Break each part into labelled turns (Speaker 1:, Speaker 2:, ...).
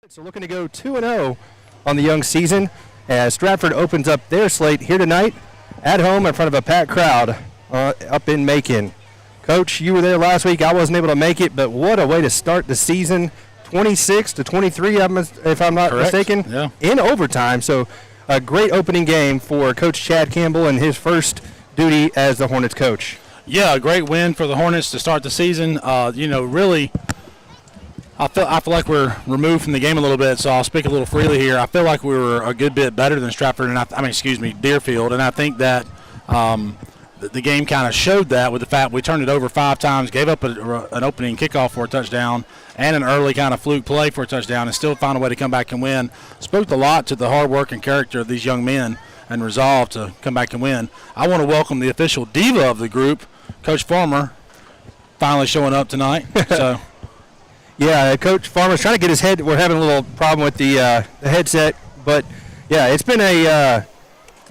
Speaker 1: So looking to go 2-0 on the young season as Stratford opens up their slate here tonight at home in front of a packed crowd up in Macon. Coach, you were there last week. I wasn't able to make it, but what a way to start the season. 26-23, if I'm not mistaken, in overtime. So a great opening game for Coach Chad Campbell and his first duty as the Hornets coach.
Speaker 2: Yeah, a great win for the Hornets to start the season. Really, I feel like we're removed from the game a little bit, so I'll speak a little freely here. I feel like we were a good bit better than Stratford, Deerfield, and I think that the game kind of showed that with the fact we turned it over 5 times, gave up an opening kickoff for a touchdown, and an early kind of fluke play for a touchdown, and still found a way to come back and win. Spoke a lot to the hard work and character of these young men and resolve to come back and win. I want to welcome the official diva of the group, Coach Farmer, finally showing up tonight. So.
Speaker 1: Yeah, Coach Farmer's trying to get his head. We're having a little problem with the headset, but yeah, it's been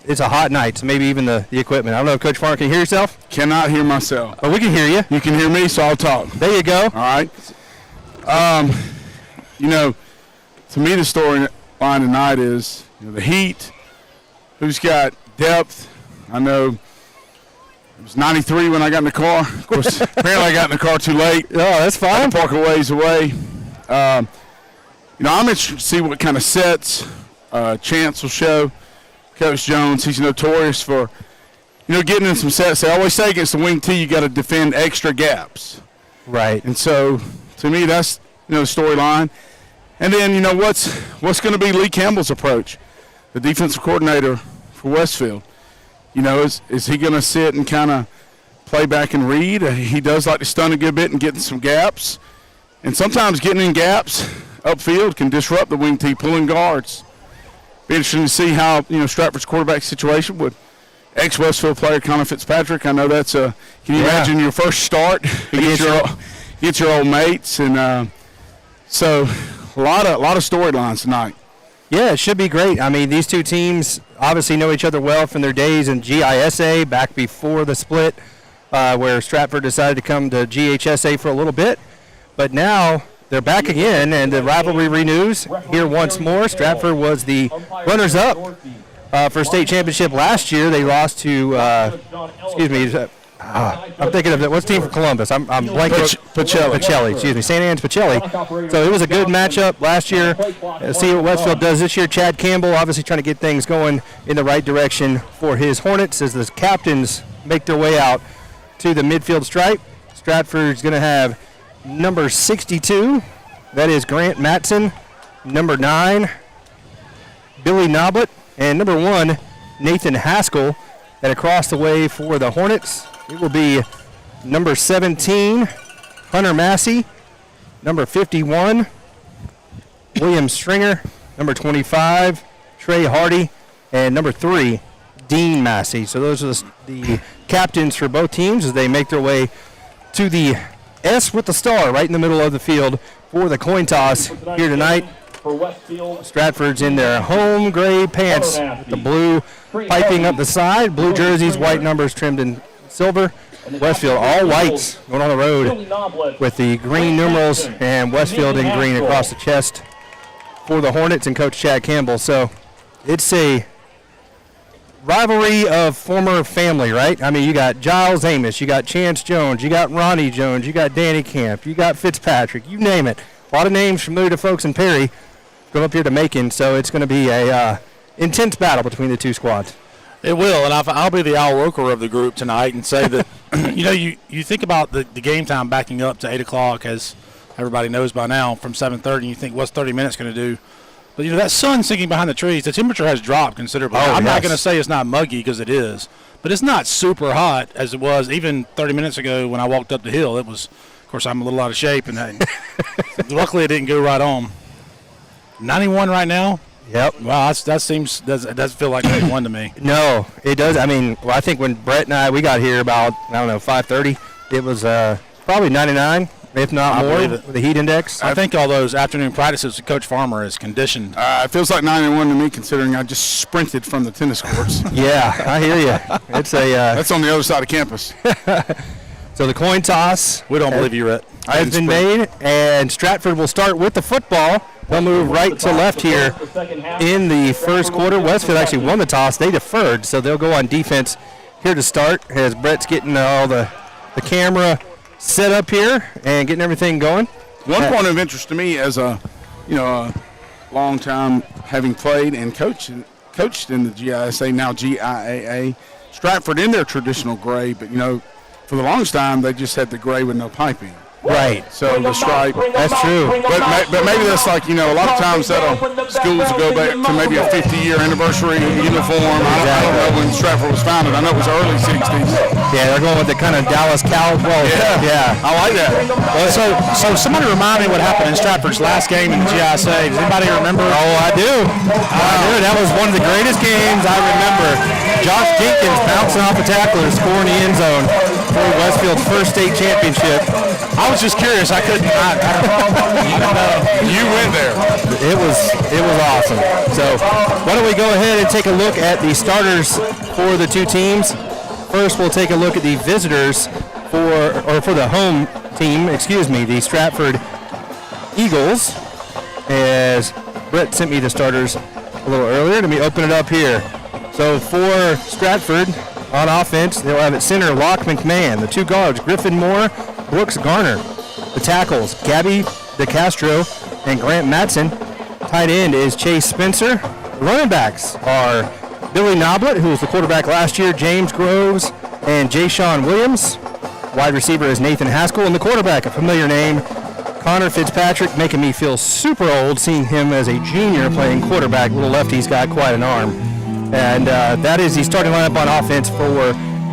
Speaker 1: it's a hot night, so maybe even the equipment. I don't know if Coach Farmer can hear yourself.
Speaker 3: Cannot hear myself.
Speaker 1: But we can hear you.
Speaker 3: You can hear me, so I'll talk.
Speaker 1: There you go.
Speaker 3: All right. To me, the storyline tonight is the heat. Who's got depth? I know. It was 93 when I got in the car. Of course, apparently I got in the car too late.
Speaker 1: Oh, that's fine.
Speaker 3: I had to park a ways away. I'm interested to see what kind of sets Chance will show. Coach Jones, he's notorious for, getting in some sets. They always say against the wing T, you got to defend extra gaps.
Speaker 1: Right.
Speaker 3: And so, to me, that's the storyline. And then, what's going to be Lee Campbell's approach, the defensive coordinator for Westfield. Is he going to sit and kind of play back and read? He does like to stun a good bit and get in some gaps. And sometimes getting in gaps upfield can disrupt the wing T, pulling guards. Be interesting to see how, Stratford's quarterback situation with ex-Westfield player Connor Fitzpatrick. I know that's can you imagine your first start against your old mates? And so a lot of storylines tonight.
Speaker 1: Yeah, it should be great. I mean, these two teams obviously know each other well from their days in GISA back before the split, where Stratford decided to come to GHSA for a little bit. But now they're back again, and the rivalry renews here once more. Stratford was the runners-up for state championship last year. They lost to, I'm thinking of what's the team from Columbus? I'm blanking. Pacelli. St. Anne's Pacelli. So it was a good matchup last year. See what Westfield does this year. Chad Campbell obviously trying to get things going in the right direction for his Hornets as the captains make their way out to the midfield stripe. Stratford's going to have number 62. That is Grant Matson. Number 9, Billy Noblet. And number 1, Nathan Haskell. And across the way for the Hornets, it will be number 17, Hunter Massey, number 51, William Stringer, number 25, Trey Hardy, and number 3, Dean Massey. So those are the captains for both teams as they make their way to the S with the star right in the middle of the field for the coin toss here tonight. Stratford's in their home gray pants, the blue piping up the side, blue jerseys, white numbers trimmed in silver. Westfield all whites going on the road with the green numerals and Westfield in green across the chest for the Hornets and Coach Chad Campbell. So it's a rivalry of former family, right? I mean, you got Giles Amos, you got Chance Jones, you got Ronnie Jones, you got Danny Camp, you got Fitzpatrick, you name it. A lot of names familiar to folks in Perry go up here to Macon, so it's going to be a intense battle between the two squads.
Speaker 2: It will, and I'll be the Al Roker of the group tonight and say that, you think about the game time backing up to 8 o'clock, as everybody knows by now, from 7:30, and you think, what's 30 minutes going to do? But, that sun sinking behind the trees, the temperature has dropped considerably. I'm not going to say it's not muggy because it is, but it's not super hot as it was even 30 minutes ago when I walked up the hill. It was, of course, I'm a little out of shape, and luckily it didn't go right on. 91 right now?
Speaker 1: Yep.
Speaker 2: Wow, that doesn't feel like 91 to me.
Speaker 1: No, it does. I mean, I think when Brett and we got here about, 5:30, it was probably 99, if not more, with the heat index.
Speaker 2: I think all those afternoon practices Coach Farmer is conditioned.
Speaker 3: It feels like 91 to me, considering I just sprinted from the tennis courts.
Speaker 1: Yeah, I hear you. It's
Speaker 3: that's on the other side of campus.
Speaker 1: So the coin toss.
Speaker 2: We don't believe you, Rhett.
Speaker 1: Has been made, and Stratford will start with the football They'll move right to left here in the first quarter. Westfield actually won the toss. They deferred, so they'll go on defense here to start as Brett's getting all the camera set up here and getting everything going.
Speaker 3: One point of interest to me as a long time having played and coached in the GISA, now GIAA, Stratford in their traditional gray, but for the longest time they just had the gray with no piping.
Speaker 1: Right.
Speaker 3: So the stripe.
Speaker 1: That's true.
Speaker 3: But maybe that's like, a lot of times schools go back to maybe a 50-year anniversary uniform. I don't know when Stratford was founded. I know it was early 60s.
Speaker 1: Yeah, they're going with the kind of Dallas Cowboy.
Speaker 3: Yeah. I like that.
Speaker 2: Well, so somebody remind me what happened in Stratford's last game in the GISA. Does anybody remember?
Speaker 1: Oh, I do. That was one of the greatest games I remember. Josh Jenkins bouncing off a tackler, scoring the end zone for Westfield's first state championship.
Speaker 2: I was just curious. I couldn't. I don't know.
Speaker 3: You went there.
Speaker 1: It was awesome. So why don't we go ahead and take a look at the starters for the two teams. First, we'll take a look at the visitors for the home team. The Stratford Eagles. As Brett sent me the starters a little earlier. Let me open it up here. So for Stratford on offense, they'll have at center Locke McMahon. The two guards, Griffin Moore, Brooks Garner. The tackles, Gabby DeCastro and Grant Matson. Tight end is Chase Spencer. The running backs are Billy Noblet, who was the quarterback last year, James Groves, and Jay-Sean Williams. Wide receiver is Nathan Haskell, and the quarterback, a familiar name, Connor Fitzpatrick, making me feel super old seeing him as a junior playing quarterback. Little lefty's got quite an arm. And that is the starting lineup on offense for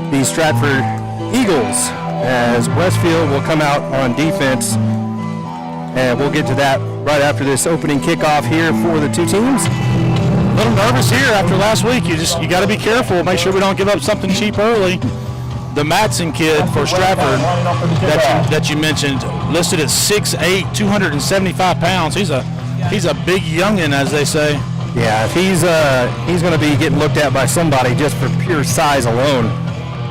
Speaker 1: the Stratford Eagles, as Westfield will come out on defense. And we'll get to that right after this opening kickoff here for the two teams.
Speaker 2: A little nervous here after last week. You got to be careful. Make sure we don't give up something cheap early. The Matson kid for Stratford that you mentioned, listed at 6'8", 275 pounds. He's a big youngin', as they say.
Speaker 1: Yeah, if he's going to be getting looked at by somebody just for pure size alone.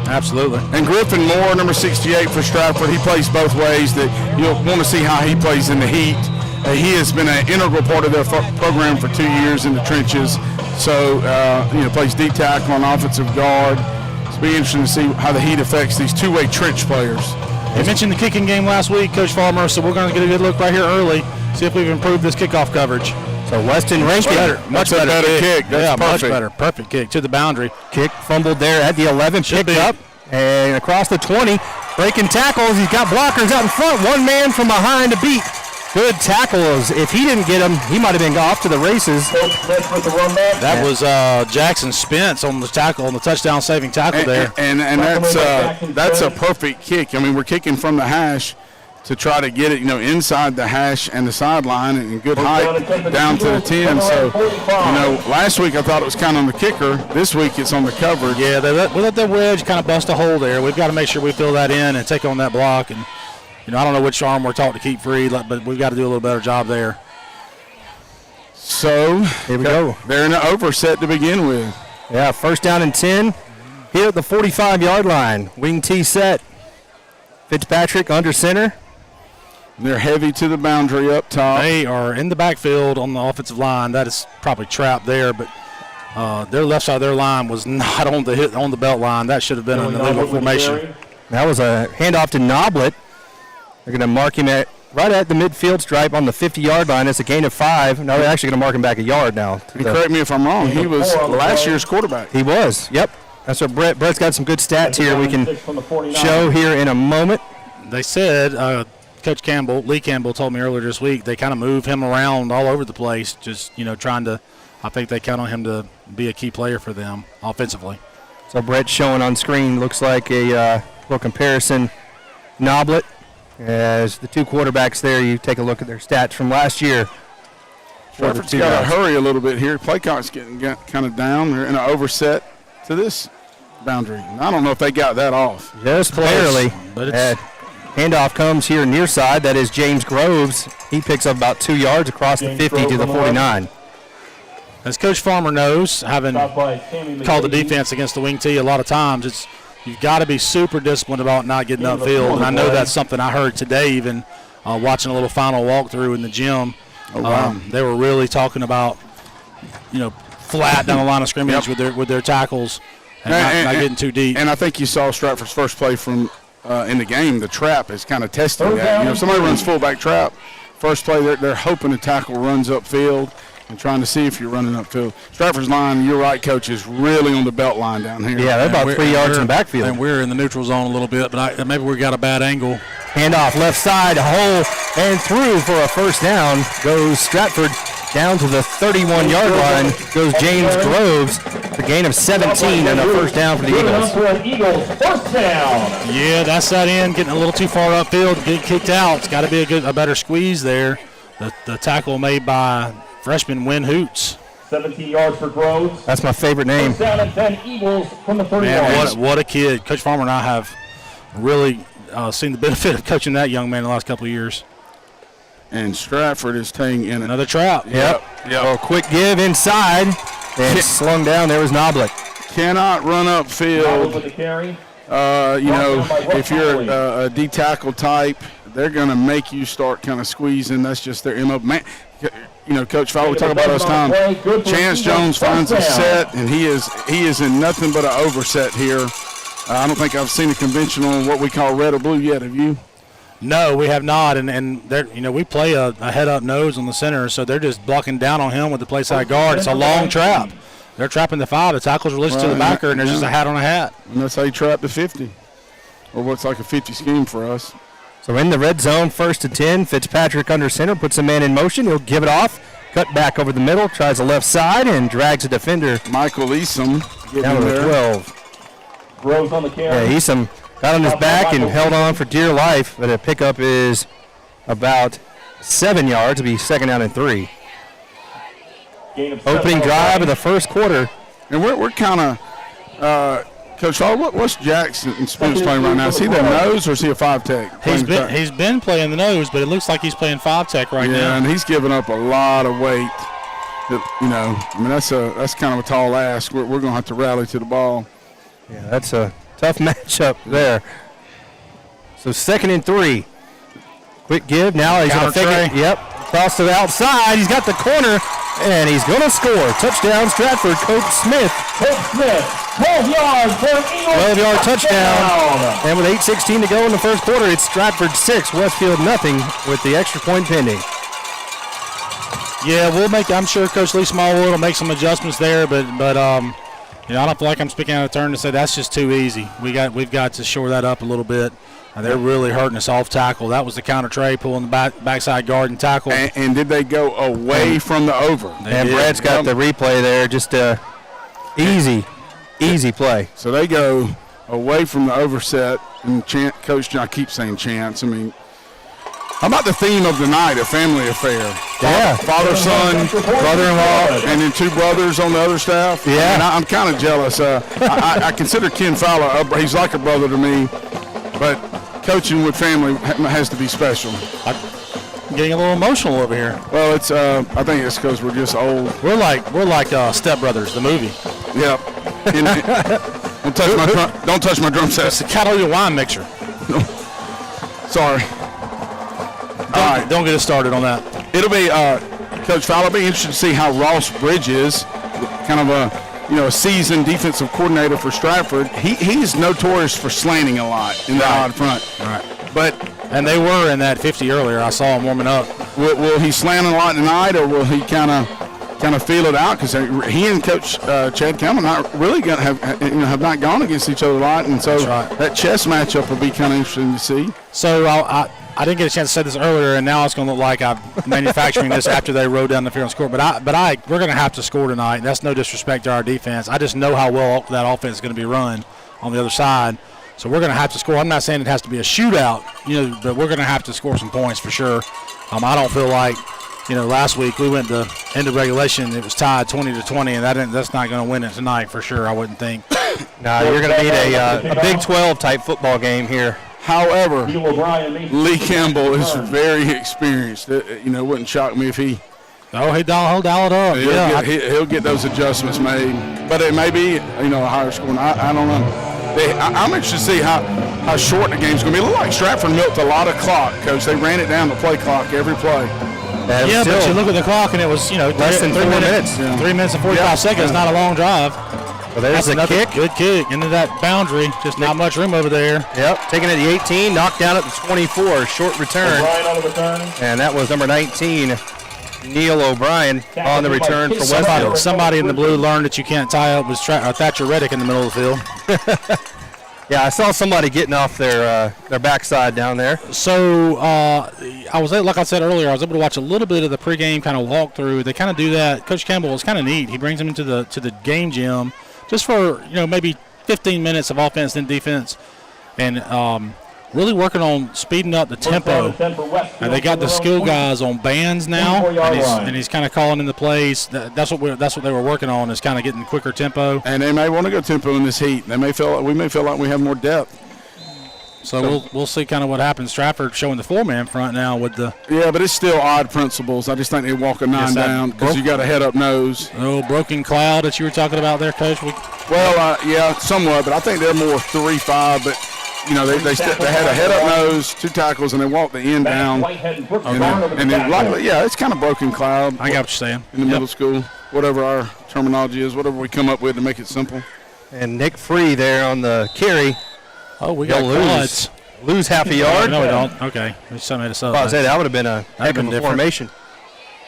Speaker 2: Absolutely.
Speaker 3: And Griffin Moore, number 68 for Stratford, he plays both ways. That you'll want to see how he plays in the heat. He has been an integral part of their program for 2 years in the trenches. So, plays deep tackle on offensive guard. It'll be interesting to see how the heat affects these two-way trench players.
Speaker 2: They mentioned the kicking game last week, Coach Farmer, so we're going to get a good look right here early, see if we've improved this kickoff coverage.
Speaker 1: So Weston Rankin,
Speaker 2: much better kick.
Speaker 3: That's
Speaker 2: much
Speaker 3: perfect.
Speaker 2: better. Perfect kick to the boundary.
Speaker 1: Kick fumbled there at the 11, picked up, and across the 20, breaking tackles. He's got blockers out in front. One man from behind to beat. Good tackles. If he didn't get him, he might have been off to the races.
Speaker 2: That was Jackson Spence on the tackle, on the touchdown saving tackle there.
Speaker 3: And that's a perfect kick. I mean, we're kicking from the hash to try to get it, inside the hash and the sideline, and good height down to the 10. So, last week I thought it was kind of on the kicker. This week it's on the coverage.
Speaker 2: Yeah, we let that wedge kind of bust a hole there. We've got to make sure we fill that in and take on that block. And, I don't know which arm we're taught to keep free, but we've got to do a little better job there.
Speaker 3: So,
Speaker 1: here we go.
Speaker 3: They're in an overset to begin with.
Speaker 1: Yeah, first down and 10 here at the 45-yard line. Wing T set. Fitzpatrick under center.
Speaker 3: They're heavy to the boundary up top.
Speaker 2: They are in the backfield on the offensive line. That is probably trapped there, but their left side of their line was not on the belt line. That should have been an illegal formation.
Speaker 1: That was a handoff to Noblet. They're going to mark him right at the midfield stripe on the 50-yard line. It's a gain of 5. Now they're actually going to mark him back a yard now.
Speaker 3: Correct me if I'm wrong. He was last year's quarterback.
Speaker 1: He was. Yep. That's what Brett's got some good stats here we can show here in a moment.
Speaker 2: They said Coach Campbell, Lee Campbell, told me earlier this week they kind of move him around all over the place, just trying to. I think they count on him to be a key player for them offensively.
Speaker 1: So Brett's showing on screen looks like a little comparison. Noblet, as the two quarterbacks there, you take a look at their stats from last year.
Speaker 3: Stratford's got to hurry a little bit here. Play clock's getting kind of down. They're in an overset to this boundary. And I don't know if they got that off.
Speaker 1: Just barely.
Speaker 2: But it's
Speaker 1: handoff comes here near side. That is James Groves. He picks up about 2 yards across the 50 to the 49.
Speaker 2: As Coach Farmer knows, having called the defense against the wing T a lot of times, you've got to be super disciplined about not getting upfield. And I know that's something I heard today, even watching a little final walkthrough in the gym.
Speaker 3: Oh, wow.
Speaker 2: They were really talking about, flat down the line of scrimmage with their tackles and not getting too deep.
Speaker 3: And I think you saw Stratford's first play from in the game. The trap is kind of testing that. If somebody runs fullback trap, first play they're hoping the tackle runs upfield and trying to see if you're running upfield. Stratford's line, you're right, Coach, is really on the belt line down here.
Speaker 1: Yeah, they're about 3 yards in the backfield.
Speaker 2: And we're in the neutral zone a little bit, but maybe we got a bad angle.
Speaker 1: Handoff left side, hole, and through for a first down. Goes Stratford down to the 31-yard line. Goes James Groves. The gain of 17 and a first down for the Eagles.
Speaker 4: First down.
Speaker 2: Yeah, that's that end, getting a little too far upfield, getting kicked out. It's got to be a better squeeze there. The tackle made by freshman Win Hoots.
Speaker 4: 17 yards for Groves.
Speaker 1: That's my favorite name.
Speaker 4: First down and 10 Eagles from the 30
Speaker 2: Man,
Speaker 4: yards.
Speaker 2: what a kid. Coach Farmer and I have really seen the benefit of coaching that young man in the last couple of years.
Speaker 3: And Stratford is taking in
Speaker 2: Another trap.
Speaker 1: Yep. Well, quick give inside. And slung down. There was Knoblich.
Speaker 3: Cannot run upfield.
Speaker 4: With the carry.
Speaker 3: If you're a D tackle type, they're going to make you start kind of squeezing. That's just their MO. Man, Coach Fowler, we talk about this time. Chance Jones finds a set, and he is in nothing but an overset here. I don't think I've seen a conventional what we call red or blue yet. Have you?
Speaker 2: No, we have not, and we play a head-up nose on the center, so they're just blocking down on him with the play side guard. It's a long trap. They're trapping the 5. The tackle's released to the backer, and there's just a hat on a hat.
Speaker 3: And that's how you trap the 50, or what's like a 50 scheme for us.
Speaker 1: So in the red zone, 1st and 10. Fitzpatrick under center, puts a man in motion. He'll give it off. Cut back over the middle, tries the left side, and drags a defender
Speaker 3: Michael Easom
Speaker 1: down to the 12.
Speaker 4: Groves on the carry.
Speaker 1: Yeah, Easom got on his back and held on for dear life, but a pickup is about 7 yards. It'll be 2nd down and 3. Opening drive of the first quarter.
Speaker 3: And we're kind of, Coach Hall, what's Jackson Spoon's playing right now? Is he the nose or is he a 5-tech?
Speaker 2: He's been playing the nose, but it looks like he's playing 5-tech right now.
Speaker 3: Yeah, and he's giving up a lot of weight. That's kind of a tall ask. We're going to have to rally to the ball.
Speaker 1: Yeah, that's a tough matchup there. So 2nd and 3. Quick give. Now he's going to fake it. Yep. Cross to the outside. He's got the corner, and he's going to score. Touchdown, Stratford. Coach Smith.
Speaker 4: 12 yards for an Eagles.
Speaker 1: 12-yard touchdown. And with 8:16 to go in the first quarter, it's Stratford 6, Westfield nothing, with the extra point pending.
Speaker 2: Yeah, I'm sure Coach Lee Smallwood will make some adjustments there, but I don't feel like I'm speaking out of turn to say that's just too easy. We've got to shore that up a little bit. They're really hurting us off tackle. That was the counter tray, pulling the backside guard and tackle.
Speaker 3: And did they go away from the over?
Speaker 1: And Brad's got the replay there. Just easy play.
Speaker 3: So they go away from the overset. And Coach John keeps saying chance. I mean, how about the theme of the night, a family affair?
Speaker 1: Yeah.
Speaker 3: Father, son, brother-in-law, and then 2 brothers on the other staff.
Speaker 1: Yeah.
Speaker 3: And I'm kind of jealous. I consider Ken Fowler, he's like a brother to me. But coaching with family has to be special.
Speaker 2: I'm getting a little emotional over here.
Speaker 3: Well, it's I think it's because we're just old.
Speaker 2: We're like Step Brothers, the movie.
Speaker 3: Yep. Don't touch my drum set.
Speaker 2: It's a Catalina wine mixture.
Speaker 3: Sorry.
Speaker 2: Don't get us started on that.
Speaker 3: It'll be Coach Fowler. It'll be interesting to see how Ross Bridges, kind of a seasoned defensive coordinator for Stratford. He's notorious for slanting a lot in the odd front.
Speaker 2: Right. And they were in that 50 earlier. I saw him warming up.
Speaker 3: Will he slant a lot tonight, or will he kind of feel it out? Because he and Coach Chad Campbell not really have not gone against each other a lot, and so that chess matchup will be kind of interesting to see.
Speaker 2: So I didn't get a chance to say this earlier, and now it's going to look like I'm manufacturing this after they rode down the field and scored. But we're going to have to score tonight. That's no disrespect to our defense. I just know how well that offense is going to be run on the other side. So we're going to have to score. I'm not saying it has to be a shootout, but we're going to have to score some points for sure. I don't feel like, last week we went to end of regulation. It was tied 20-20, and that's not going to win it tonight for sure, I wouldn't think.
Speaker 1: No, you're going to need a Big 12 type football game here.
Speaker 3: However, Lee Campbell is very experienced. It wouldn't shock me if he.
Speaker 2: Oh, he'll dial it up.
Speaker 3: He'll get those adjustments made. But it may be, a higher score. I don't know. I'm interested to see how short the game's going to be. It looked like Stratford milked a lot of clock, Coach. They ran it down the play clock every play.
Speaker 2: Yeah, but you look at the clock and it was,
Speaker 1: less than 4 minutes.
Speaker 2: Yeah. 3 minutes and 45 seconds, not a long drive.
Speaker 1: Well, there's a kick.
Speaker 2: Good kick into that boundary. Just not much room over there.
Speaker 1: Yep, taking it at the 18, knocked down at the 24, short return.
Speaker 4: O'Brien on the return.
Speaker 1: And that was number 19, Neil O'Brien, on the return for Westfield.
Speaker 2: Somebody in the blue learned that you can't tie up with Thatcher Reddick in the middle of the field.
Speaker 1: Yeah, I saw somebody getting off their backside down there.
Speaker 2: So I was, like I said earlier, I was able to watch a little bit of the pregame kind of walkthrough. They kind of do that. Coach Campbell is kind of neat. He brings them into the game gym just for maybe 15 minutes of offense and defense, and really working on speeding up the tempo. And they got the skill guys on bands now, and he's kind of calling in the plays. That's what they were working on, is kind of getting quicker tempo.
Speaker 3: And they may want to go tempo in this heat. We may feel like we have more depth.
Speaker 2: So we'll see kind of what happens. Stratford showing the 4-man front now with the.
Speaker 3: Yeah, but it's still odd principles. I just think they walk a 9 down because you got a head up nose.
Speaker 2: Oh, broken cloud that you were talking about there, Coach.
Speaker 3: Well, yeah, somewhat, but I think they're more 3-5. But they had a head up nose, 2 tackles, and they walked the end down. And then likely, yeah, it's kind of broken cloud.
Speaker 2: I got what you're saying.
Speaker 3: In the middle school, whatever our terminology is, whatever we come up with to make it simple.
Speaker 1: And Nick Free there on the carry.
Speaker 2: Oh, we got
Speaker 1: lose half a yard.
Speaker 2: No, we don't. Okay, we just made us up.
Speaker 1: I was say that would have been a heck of a formation.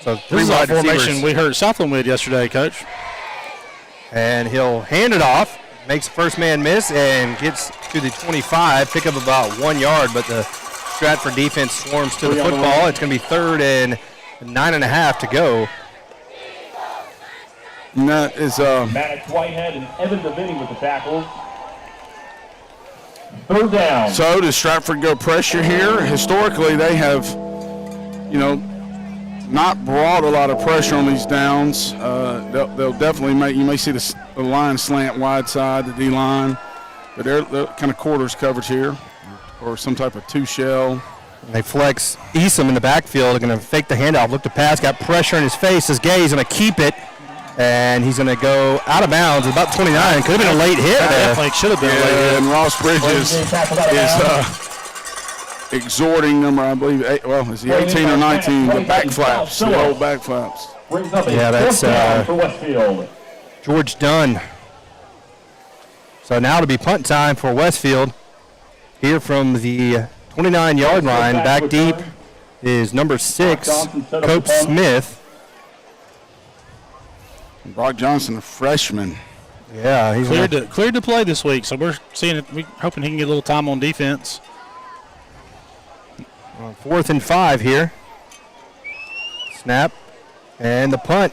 Speaker 1: So
Speaker 2: this is our formation we heard Southland with yesterday, Coach.
Speaker 1: And he'll hand it off, makes first man miss, and gets to the 25, pick up about 1 yard, but the Stratford defense swarms to the football. It's going to be 3rd and 9.5 to go.
Speaker 3: And that is
Speaker 4: Maddox Whitehead and Evan Deviney with the tackles. 3rd down.
Speaker 3: So does Stratford go pressure here? Historically, they have, not brought a lot of pressure on these downs. They'll definitely you may see the line slant wide side, the D line, but they're kind of quarters coverage here, or some type of 2-shell.
Speaker 1: They flex Easom in the backfield. They're going to fake the handoff, look to pass, got pressure in his face. His Gay's going to keep it, and he's going to go out of bounds at about 29. Could have been a late hit there.
Speaker 2: Definitely should have been a late hit.
Speaker 3: And Ross Bridges is exhorting number, I believe, is he 18 or 19? The back flaps, the old back flaps.
Speaker 1: Yeah, that's
Speaker 4: for Westfield.
Speaker 1: George Dunn. So now it'll be punt time for Westfield. Here from the 29-yard line, back deep is number 6, Cope Smith.
Speaker 3: Brock Johnson, a freshman.
Speaker 1: Yeah, he's
Speaker 2: cleared to play this week, so we're hoping he can get a little time on defense.
Speaker 1: 4th and 5 here. Snap and the punt.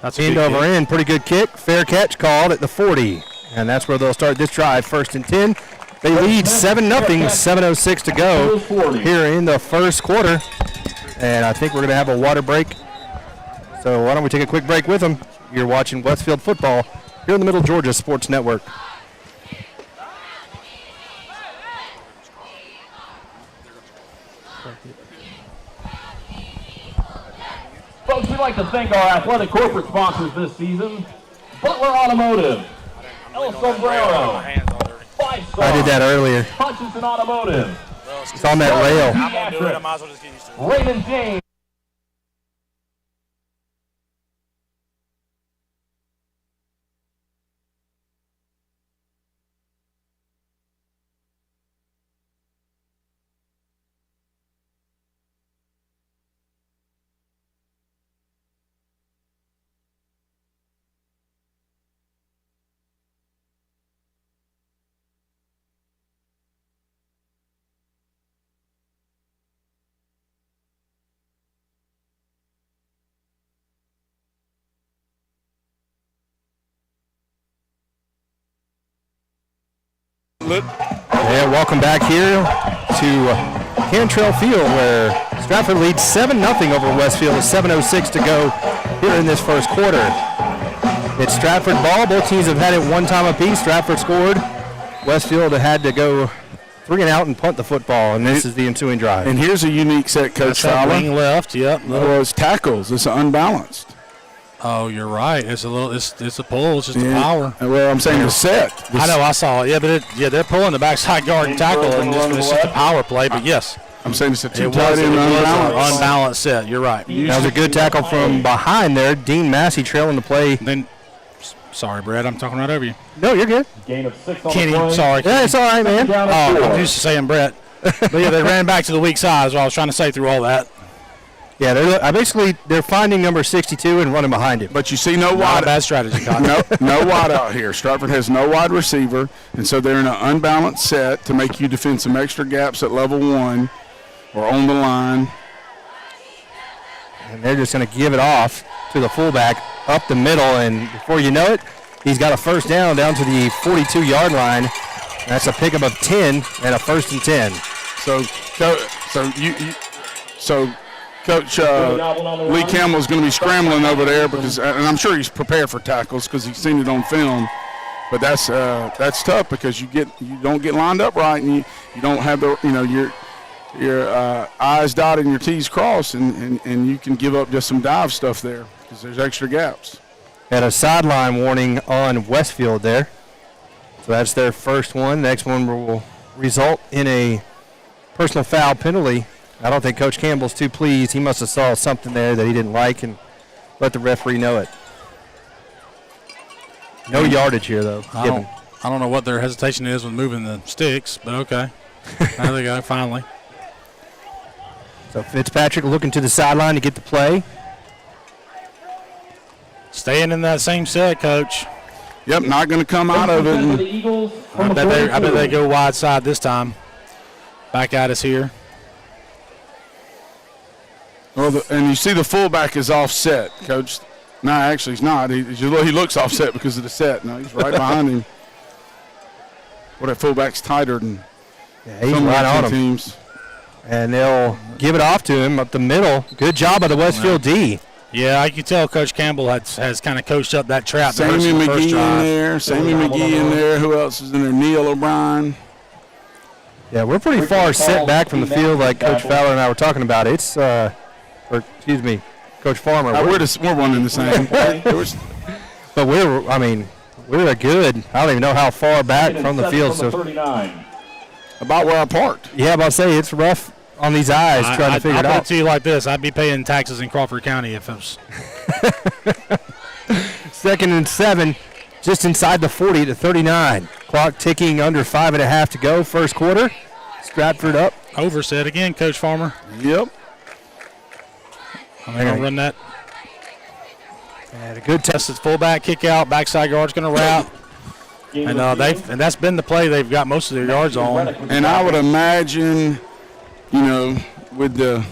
Speaker 2: That's a
Speaker 1: end over end, pretty good kick. Fair catch called at the 40, and that's where they'll start this drive. 1st and 10. They lead 7-0. 7:06 to go here in the first quarter, and I think we're going to have a water break. So why don't we take a quick break with them? You're watching Westfield football here in the Middle Georgia Sports Network.
Speaker 4: Folks, we'd like to thank our athletic corporate sponsors this season. Butler Automotive, El Sombrero, 5-Star.
Speaker 1: I did that earlier.
Speaker 4: Hutchinson Automotive.
Speaker 1: It's on that rail.
Speaker 5: I'm going to do it. I might as well just get used to it.
Speaker 4: Raymond James.
Speaker 1: And welcome back here to Cantrell Field, where Stratford leads 7-0 over Westfield with 7:06 to go here in this first quarter. It's Stratford ball. Both teams have had it one time apiece. Stratford scored. Westfield had to go 3 and out and punt the football, and this is the ensuing drive.
Speaker 3: And here's a unique set, Coach Fowler.
Speaker 2: Wing left, yep.
Speaker 3: Well, it's tackles. It's unbalanced.
Speaker 2: Oh, you're right. It's a little. It's a pull. It's just a power.
Speaker 3: Well, I'm saying the set.
Speaker 2: I know. I saw it. Yeah, but they're pulling the backside guard and tackle, and it's just a power play. But yes,
Speaker 3: I'm saying it's a
Speaker 2: It
Speaker 3: two
Speaker 2: was,
Speaker 3: tight
Speaker 2: it
Speaker 3: end
Speaker 2: was an
Speaker 3: unbalanced.
Speaker 2: unbalanced set. You're right.
Speaker 1: That was a good tackle from behind there. Dean Massey trailing the play.
Speaker 2: Then, sorry, Brett, I'm talking right over you.
Speaker 1: No, you're good.
Speaker 4: Gain of 6 on
Speaker 2: Kenny,
Speaker 4: the play.
Speaker 2: sorry.
Speaker 1: Yeah, it's all right, man.
Speaker 4: Down
Speaker 2: Oh,
Speaker 4: at 4.
Speaker 2: I'm used to saying Brett. But yeah, they ran back to the weak side. Is what I was trying to say through all that.
Speaker 1: Yeah, they're finding number 62 and running behind him.
Speaker 3: But you see no
Speaker 2: Not a
Speaker 3: wide.
Speaker 2: bad strategy, Cotton.
Speaker 3: No wide out here. Stratford has no wide receiver, and so they're in an unbalanced set to make you defend some extra gaps at level 1 or on the line.
Speaker 1: And they're just going to give it off to the fullback up the middle, and before you know it, he's got a first down to the 42-yard line. That's a pickup of 10 and a 1st and 10.
Speaker 3: So Coach Lee Campbell is going to be scrambling over there because, and I'm sure he's prepared for tackles because he's seen it on film. But that's tough because you don't get lined up right, and you don't have your I's dotted and your T's crossed, and you can give up just some dive stuff there because there's extra gaps.
Speaker 1: Had a sideline warning on Westfield there. So that's their first one. Next one will result in a personal foul penalty. I don't think Coach Campbell's too pleased. He must have saw something there that he didn't like and let the referee know it. No yardage here, though.
Speaker 2: I don't know what their hesitation is with moving the sticks, but okay. There they go, finally.
Speaker 1: So Fitzpatrick looking to the sideline to get the play.
Speaker 2: Staying in that same set, Coach.
Speaker 3: Yep, not going to come out of it.
Speaker 4: For the Eagles from
Speaker 2: I
Speaker 4: the
Speaker 2: bet
Speaker 4: 42.
Speaker 2: they go wide side this time. Back at us here.
Speaker 3: Well, and you see the fullback is offset, Coach. No, actually he's not. He looks offset because of the set. No, he's right behind him. Well, that fullback's tighter than
Speaker 1: He's
Speaker 3: some
Speaker 1: right on him.
Speaker 3: teams.
Speaker 1: And they'll give it off to him up the middle. Good job by the Westfield D.
Speaker 2: Yeah, I can tell Coach Campbell has kind of coached up that trap.
Speaker 3: Sammy
Speaker 2: the first
Speaker 3: McGee in
Speaker 2: drive.
Speaker 3: there. Sammy McGee in there. Who else is in there? Neil O'Brien.
Speaker 1: Yeah, we're pretty far set back from the field like Coach Fowler and I were talking about. It's, Coach Farmer.
Speaker 3: We're one in the same.
Speaker 1: But we're a good, I don't even know how far back
Speaker 4: Gain of
Speaker 1: from the
Speaker 4: 7
Speaker 1: field.
Speaker 4: from the
Speaker 1: So
Speaker 4: 39.
Speaker 3: About where I parked.
Speaker 1: yeah, about to say it's rough on these eyes trying to figure
Speaker 2: I'll
Speaker 1: it
Speaker 2: put
Speaker 1: out.
Speaker 2: it to you like this. I'd be paying taxes in Crawford County if it was.
Speaker 1: 2nd and 7, just inside the 40 to 39. Clock ticking under 5.5 to go. First quarter. Stratford up.
Speaker 2: Overset again, Coach Farmer.
Speaker 3: Yep.
Speaker 2: I'm going to run that.
Speaker 1: And a good test.
Speaker 2: Tested fullback, kick out, backside guard's going to route.
Speaker 4: Gain
Speaker 2: And
Speaker 4: of 8.
Speaker 2: and that's been the play they've got most of their yards on.
Speaker 3: And I would imagine, with the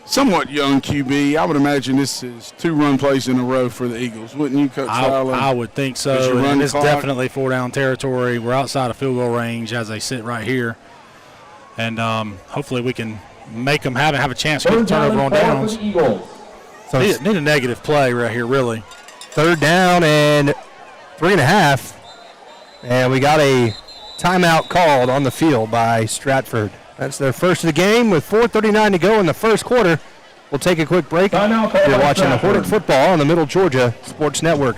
Speaker 3: somewhat young QB, I would imagine this is 2 run plays in a row for the Eagles. Wouldn't you, Coach Fowler?
Speaker 2: I would think
Speaker 3: As you
Speaker 2: so.
Speaker 3: run
Speaker 2: And
Speaker 3: the
Speaker 2: it's
Speaker 3: clock.
Speaker 2: definitely 4-down territory. We're outside of field goal range as they sit right here. And hopefully we can make them have a chance to get the
Speaker 4: Third down
Speaker 2: turnover on
Speaker 4: and 4 for
Speaker 2: downs.
Speaker 4: the Eagles.
Speaker 1: So it's
Speaker 2: Need a negative play right here, really.
Speaker 1: 3rd down and 3.5. And we got a timeout called on the field by Stratford. That's their first of the game with 4:39 to go in the first quarter. We'll take a quick break.
Speaker 4: Timeout called
Speaker 1: You're
Speaker 4: by
Speaker 1: watching the Hornet
Speaker 4: Stratford.
Speaker 1: football on the Middle Georgia Sports Network.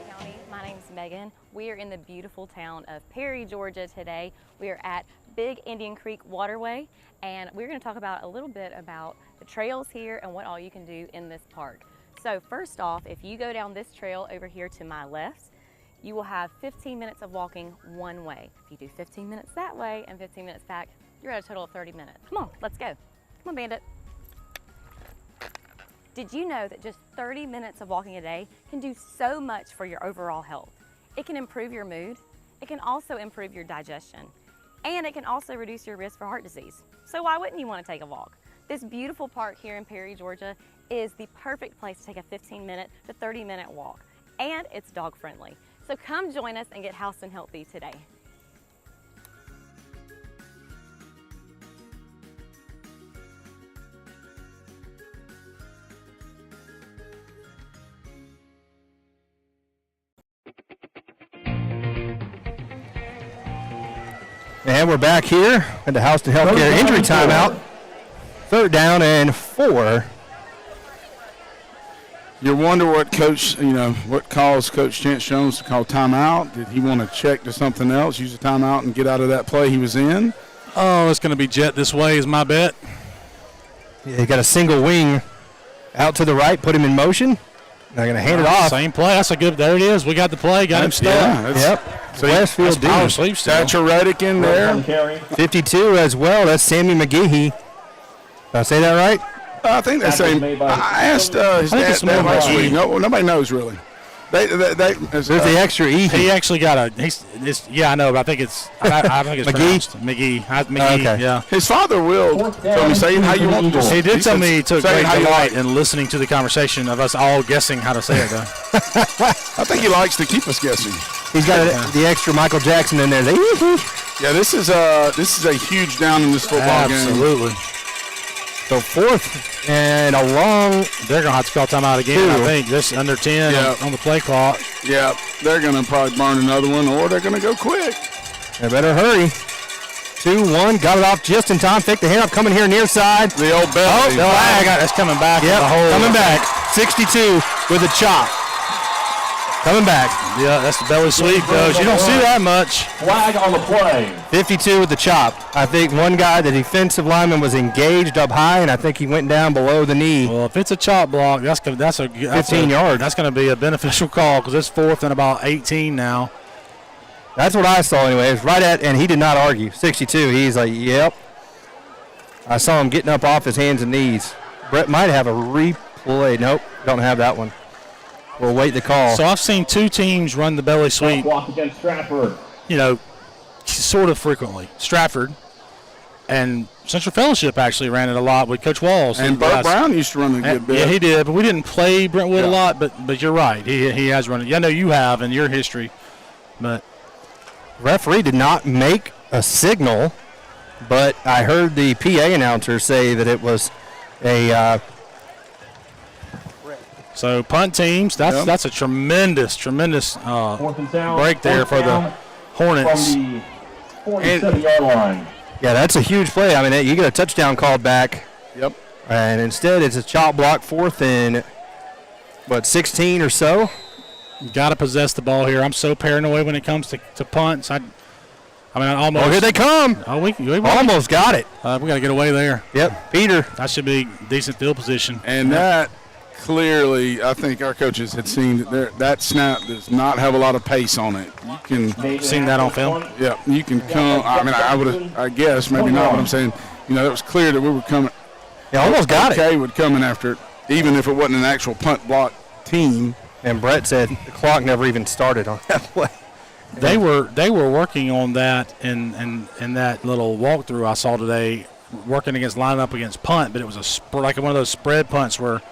Speaker 6: County. My name's Megan. We are in the beautiful town of Perry, Georgia today. We are at Big Indian Creek Waterway, and we're going to talk about a little bit about the trails here and what all you can do in this park. So first off, if you go down this trail over here to my left, you will have 15 minutes of walking one way. If you do 15 minutes that way and 15 minutes back, you're at a total of 30 minutes. Come on, let's go. Come on, Bandit. Did you know that just 30 minutes of walking a day can do so much for your overall health? It can improve your mood. It can also improve your digestion. And it can also reduce your risk for heart disease. So why wouldn't you want to take a walk? This beautiful park here in Perry, Georgia is the perfect place to take a 15-minute to 30-minute walk. And it's dog friendly. So come join us and get house and healthy today.
Speaker 1: And we're back here at the House to Healthcare injury timeout. 3rd down and 4.
Speaker 3: You wonder what what caused Coach Chance Jones to call timeout. Did he want to check to something else, use a timeout and get out of that play he was in?
Speaker 2: Oh, it's going to be jet this way is my bet.
Speaker 1: Yeah, he got a single wing out to the right, put him in motion. They're going to hand it off.
Speaker 2: Same play. That's a good. There it is. We got the play. Got him stuck.
Speaker 3: Yeah,
Speaker 1: So Westfield
Speaker 2: Power sleep still.
Speaker 3: Thatcher Reddick in there.
Speaker 1: 52 as well. That's Sammy McGehee. Did I say that right?
Speaker 3: I think that's same. I asked his dad that last week. No, nobody knows really.
Speaker 1: There's the extra E.
Speaker 2: He actually got a. Yeah, I know, but I think it's. I think it's pronounced McGee. McGee.
Speaker 1: Okay.
Speaker 2: Yeah.
Speaker 3: His father will tell me, say how you want to.
Speaker 2: He did tell me he took
Speaker 3: say
Speaker 2: great
Speaker 3: how you
Speaker 2: delight
Speaker 3: like.
Speaker 2: in listening to the conversation of us all guessing how to say it, though.
Speaker 3: I think he likes to keep us guessing.
Speaker 1: He's got the extra Michael Jackson in there.
Speaker 3: Yeah, this is a huge down in this football game.
Speaker 2: Absolutely.
Speaker 1: So 4th and a long.
Speaker 2: They're going to have to call timeout again, I think. This under 10 on the play clock.
Speaker 3: Yeah, they're going to probably burn another one, or they're going to go quick.
Speaker 1: They better hurry. 2-1. Got it off just in time. Fake the hand up. Coming here near side.
Speaker 3: The old belly.
Speaker 1: Oh, flag.
Speaker 2: That's coming back.
Speaker 1: Yep,
Speaker 2: The whole,
Speaker 1: coming back. 62 with a chop. Coming back.
Speaker 2: Yeah, that's the belly sweep, Coach. You don't see that much.
Speaker 4: Flag on the play.
Speaker 1: 52 with the chop. I think one guy, the defensive lineman, was engaged up high, and I think he went down below the knee.
Speaker 2: Well, if it's a chop block, that's
Speaker 1: 15 yards.
Speaker 2: That's going to be a beneficial call because it's 4th and about 18 now.
Speaker 1: That's what I saw anyway. It was right at, and he did not argue. 62. He's like, yep. I saw him getting up off his hands and knees. Brett might have a replay. Nope, don't have that one. We'll wait the call.
Speaker 2: So I've seen 2 teams run the belly sweep,
Speaker 4: Block against Stratford.
Speaker 2: sort of frequently. Stratford and Central Fellowship actually ran it a lot with Coach Walls.
Speaker 3: And Burt Brown used to run a good bit.
Speaker 2: Yeah, he did, but we didn't play Brentwood a lot. But you're right, he has run it. I know you have in your history, but
Speaker 1: Referee did not make a signal, but I heard the PA announcer say that it was a.
Speaker 2: So punt teams, that's a tremendous break there for the Hornets.
Speaker 4: From the 47-yard line.
Speaker 1: Yeah, that's a huge play. I mean, you get a touchdown called back.
Speaker 3: Yep.
Speaker 1: And instead, it's a chop block 4th and 16 or so.
Speaker 2: You got to possess the ball here. I'm so paranoid when it comes to punts. I almost.
Speaker 1: Oh, here they come.
Speaker 2: Oh, we
Speaker 1: Almost got it.
Speaker 2: we got to get away there.
Speaker 1: Yep, Peter.
Speaker 2: That should be decent field position.
Speaker 3: And that clearly, I think our coaches had seen that snap does not have a lot of pace on it. You can
Speaker 2: Seen that on film?
Speaker 3: Yeah, you can come. I mean, I guess maybe not. But I'm saying, it was clear that we were coming.
Speaker 1: Yeah, almost got it.
Speaker 3: Okay, would coming after it, even if it wasn't an actual punt block team.
Speaker 1: And Brett said the clock never even started on that play.
Speaker 2: They were working on that in that little walkthrough I saw today, working against lining up against punt, but it was like one of those spread punts where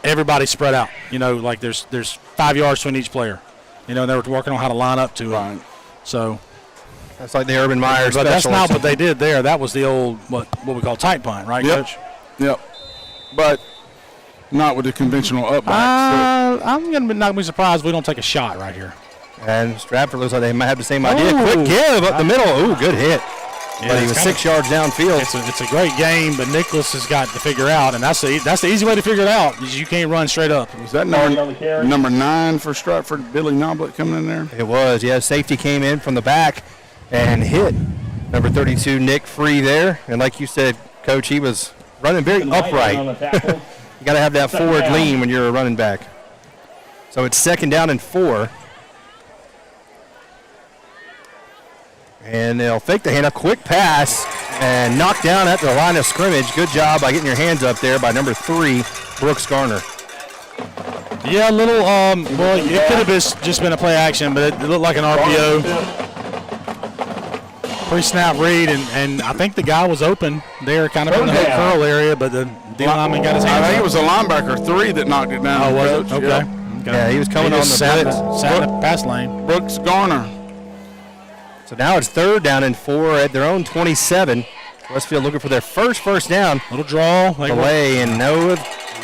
Speaker 2: everybody spread out. Like there's 5 yards between each player. And they were working on how to line up to it. So
Speaker 1: that's like the Urban Meyer special.
Speaker 2: But that's not what they did there. That was the old what we call tight punt, right, Coach?
Speaker 3: Yep. But not with the conventional up back.
Speaker 2: I'm not going to be surprised if we don't take a shot right here.
Speaker 1: And Stratford looks like they might have the same idea. Quick give up the middle. Ooh, good hit.
Speaker 2: Yeah,
Speaker 1: but he was 6 yards downfield.
Speaker 2: It's a great game, but Nicholas has got to figure out, and that's the easy way to figure it out is you can't run straight up.
Speaker 3: Was that number 9 for Stratford, Billy Noblet coming in there?
Speaker 1: It was, yeah. Safety came in from the back and hit number 32, Nick Free there. And like you said, Coach, he was running very upright. You got to have that forward lean when you're a running back. So it's 2nd down and 4. And they'll fake the hand, a quick pass, and knock down at the line of scrimmage. Good job by getting your hands up there by number 3, Brooks Garner.
Speaker 2: Yeah, a little, well, it could have just been a play action, but it looked like an RPO. Pre-snap read, and I think the guy was open there, kind of in the hook curl area, but the D-lineman got his hands
Speaker 3: I think
Speaker 2: up.
Speaker 3: it was a linebacker 3 that knocked it down.
Speaker 2: Oh, was it? Okay.
Speaker 1: Yeah, he was coming on the
Speaker 2: sat
Speaker 1: blitz.
Speaker 2: in the pass lane.
Speaker 3: Brooks Garner.
Speaker 1: So now it's 3rd down and 4 at their own 27. Westfield looking for their first down.
Speaker 2: Little draw.
Speaker 1: Delay, and no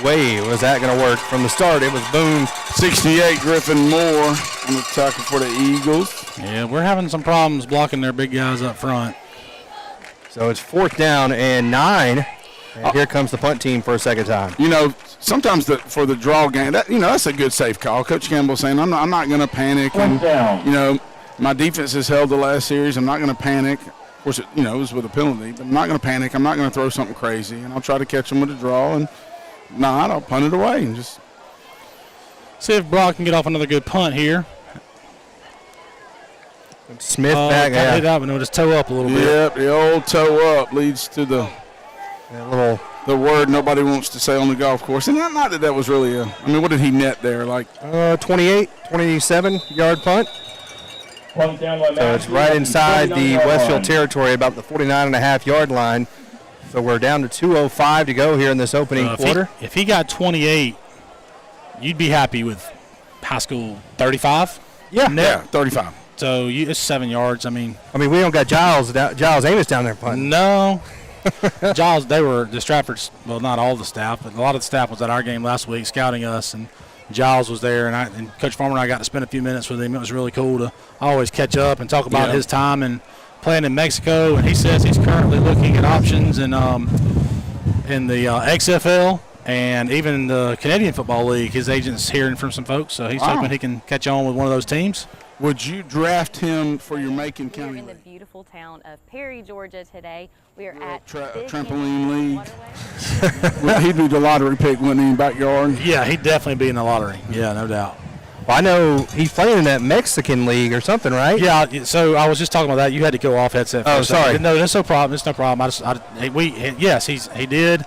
Speaker 1: way was that going to work. From the start, it was boom.
Speaker 3: 68, Griffin Moore on the tackle for the Eagles.
Speaker 2: Yeah, we're having some problems blocking their big guys up front.
Speaker 1: So it's 4th down and 9. And here comes the punt team for a second time.
Speaker 3: Sometimes for the draw game, that's a good safe call. Coach Campbell saying, I'm not going to panic. And, my defense has held the last series. I'm not going to panic. Of course, it was with a penalty, but I'm not going to panic. I'm not going to throw something crazy, and I'll try to catch them with a draw. And not, I'll punt it away and just
Speaker 2: see if Brock can get off another good punt here.
Speaker 1: Smith back.
Speaker 2: Yeah. Hit up and with his toe up a little bit.
Speaker 3: Yep, the old toe up leads to the word nobody wants to say on the golf course. And not that was really what did he net there? Like
Speaker 1: 27-yard punt.
Speaker 4: Punt down by
Speaker 1: So it's right inside the Westfield territory, about the 49.5-yard line. So we're down to 2:05 to go here in this opening quarter.
Speaker 2: If he got 28, you'd be happy with high school 35?
Speaker 3: Yeah, 35.
Speaker 2: So it's 7 yards. I mean,
Speaker 1: we don't got Giles Amos down there punting.
Speaker 2: No. Giles, they were the Stratford's, well, not all the staff, but a lot of the staff was at our game last week scouting us, and Giles was there, and Coach Farmer and I got to spend a few minutes with him. It was really cool to always catch up and talk about his time and playing in Mexico. And he says he's currently looking at options in the XFL and even the Canadian Football League. His agent's hearing from some folks, so he's hoping he can catch on with one of those teams.
Speaker 3: Would you draft him for your Macon County
Speaker 6: League? We're in the beautiful town of Perry, Georgia today. We are at
Speaker 3: Trampoline League. Well, he'd be the lottery pick, wouldn't he, in backyard?
Speaker 2: Yeah, he'd definitely be in the lottery. Yeah, no doubt.
Speaker 1: Well, I know he's playing in that Mexican league or something, right?
Speaker 2: Yeah, so I was just talking about that. You had to go off headset.
Speaker 1: Oh, sorry.
Speaker 2: No, that's no problem. It's no problem. He did.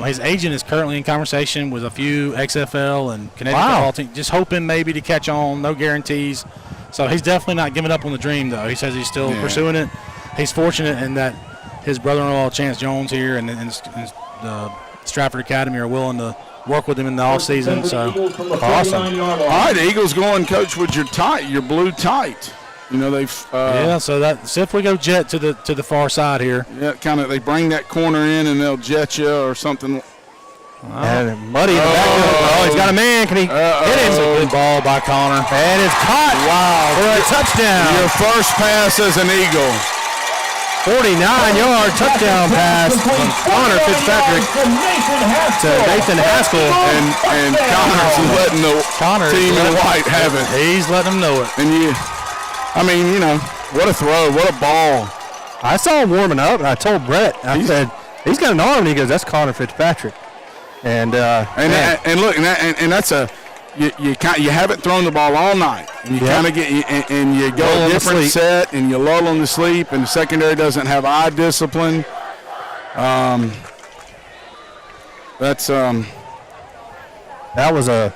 Speaker 2: His agent is currently in conversation with a few XFL and Canadian football teams, just hoping maybe to catch on. No guarantees. So he's definitely not giving up on the dream, though. He says he's still pursuing it. He's fortunate in that his brother-in-law, Chance Jones, here and the Stratford Academy are willing to work with him in the offseason. So
Speaker 3: awesome. All right, the Eagles going, Coach, with your blue tight. They've
Speaker 2: so see if we go jet to the far side here.
Speaker 3: Yeah, kind of. They bring that corner in and they'll jet you or something.
Speaker 1: And muddy in the backfield. Oh, he's got a man. Can he hit him?
Speaker 2: It's a good ball by Connor.
Speaker 1: And it's caught.
Speaker 3: Wow.
Speaker 1: For a touchdown.
Speaker 3: Your first pass as an Eagle.
Speaker 1: 49-yard touchdown pass from Connor Fitzpatrick to Nathan Haskell.
Speaker 3: And Connor's letting the team in white have it.
Speaker 2: He's letting them know it.
Speaker 3: And what a throw. What a ball.
Speaker 1: I saw him warming up, and I told Brett, I said, he's got an arm, and he goes, that's Connor Fitzpatrick. And
Speaker 3: look, and that's you haven't thrown the ball all night, and you kind of get and you go a different set, and you lull them to sleep, and the secondary doesn't have eye discipline. That
Speaker 1: was I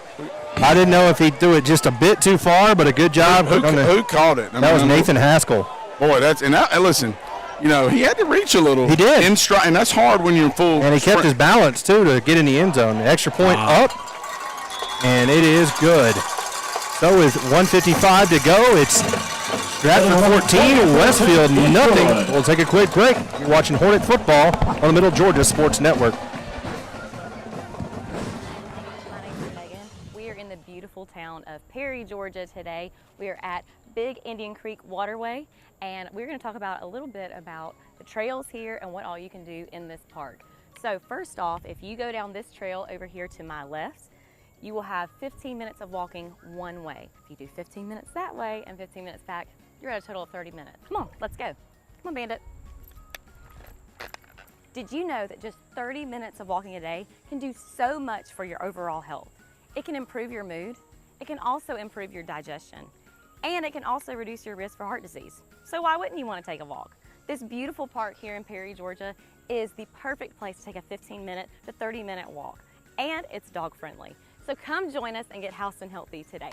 Speaker 1: didn't know if he threw it just a bit too far, but a good job.
Speaker 3: Who caught it?
Speaker 1: That was Nathan Haskell.
Speaker 3: Boy, listen. He had to reach a little.
Speaker 1: He did.
Speaker 3: In stride, and that's hard when you're in full.
Speaker 1: And he kept his balance, too, to get in the end zone. The extra point up, and it is good. So with 1:55 to go, it's Stratford 14, Westfield nothing. We'll take a quick break. You're watching Hornet football on the Middle Georgia Sports Network.
Speaker 6: My name is Megan. We are in the beautiful town of Perry, Georgia today. We are at Big Indian Creek Waterway. And we're going to talk about a little bit about the trails here and what all you can do in this park. So first off, if you go down this trail over here to my left, you will have 15 minutes of walking one way. If you do 15 minutes that way and 15 minutes back, you're at a total of 30 minutes. Come on, let's go. Come on, Bandit. Did you know that just 30 minutes of walking a day can do so much for your overall health? It can improve your mood. It can also improve your digestion. And it can also reduce your risk for heart disease. So why wouldn't you want to take a walk? This beautiful park here in Perry, Georgia is the perfect place to take a 15-minute to 30-minute walk. And it's dog friendly. So come join us and get house and healthy today.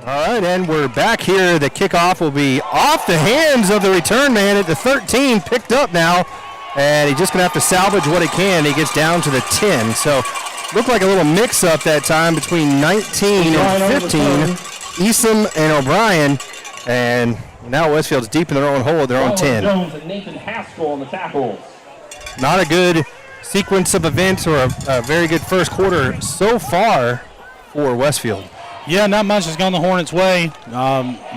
Speaker 1: All right, and we're back here. The kickoff will be off the hands of the return man at the 13, picked up now, and he's just going to have to salvage what he can. He gets down to the 10. So looked like a little mix-up that time between 19 and 15, Eastham and O'Brien, and now Westfield's deep in their own hole at their own 10.
Speaker 4: Jones and Nathan Haskell on the tackles.
Speaker 1: Not a good sequence of events or a very good first quarter so far for Westfield.
Speaker 2: Yeah, not much has gone the Hornets' way.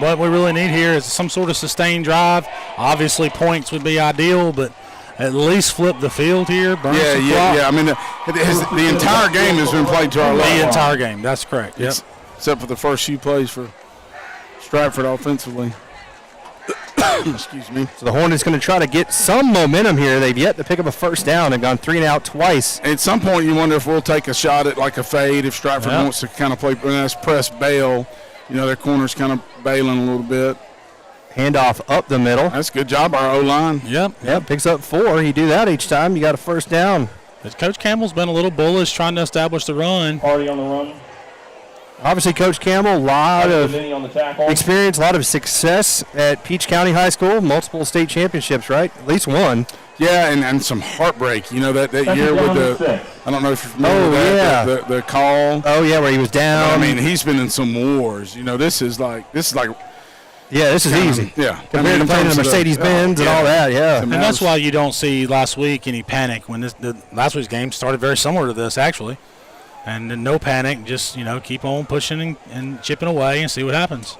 Speaker 2: What we really need here is some sort of sustained drive. Obviously, points would be ideal, but at least flip the field here. Burn some clock.
Speaker 3: Yeah. I mean, the entire game has been played to our level.
Speaker 2: The entire game. That's correct. Yep.
Speaker 3: Except for the first few plays for Stratford offensively. Excuse me.
Speaker 1: So the Hornets going to try to get some momentum here. They've yet to pick up a first down and gone 3 and out twice.
Speaker 3: At some point, you wonder if we'll take a shot at like a fade if Stratford wants to kind of play. That's press bail. Their corner's kind of bailing a little bit.
Speaker 1: Handoff up the middle.
Speaker 3: That's a good job, our O-line.
Speaker 1: Yep, picks up 4. You do that each time, you got a first down.
Speaker 2: But Coach Campbell's been a little bullish trying to establish the run.
Speaker 4: Party on the run.
Speaker 1: Obviously, Coach Campbell, a lot of experience, a lot of success at Peach County High School, multiple state championships, right? At least one.
Speaker 3: Yeah, and some heartbreak. That year with the – I don't know if you're familiar with that, the call.
Speaker 1: Oh, yeah, where he was down.
Speaker 3: I mean, he's been in some wars. This is like
Speaker 1: yeah, this is easy.
Speaker 3: Yeah.
Speaker 1: Compared to playing in the Mercedes-Benz and all that, yeah.
Speaker 2: And that's why you don't see last week any panic when last week's game started very similar to this, actually. And then no panic, just, keep on pushing and chipping away and see what happens.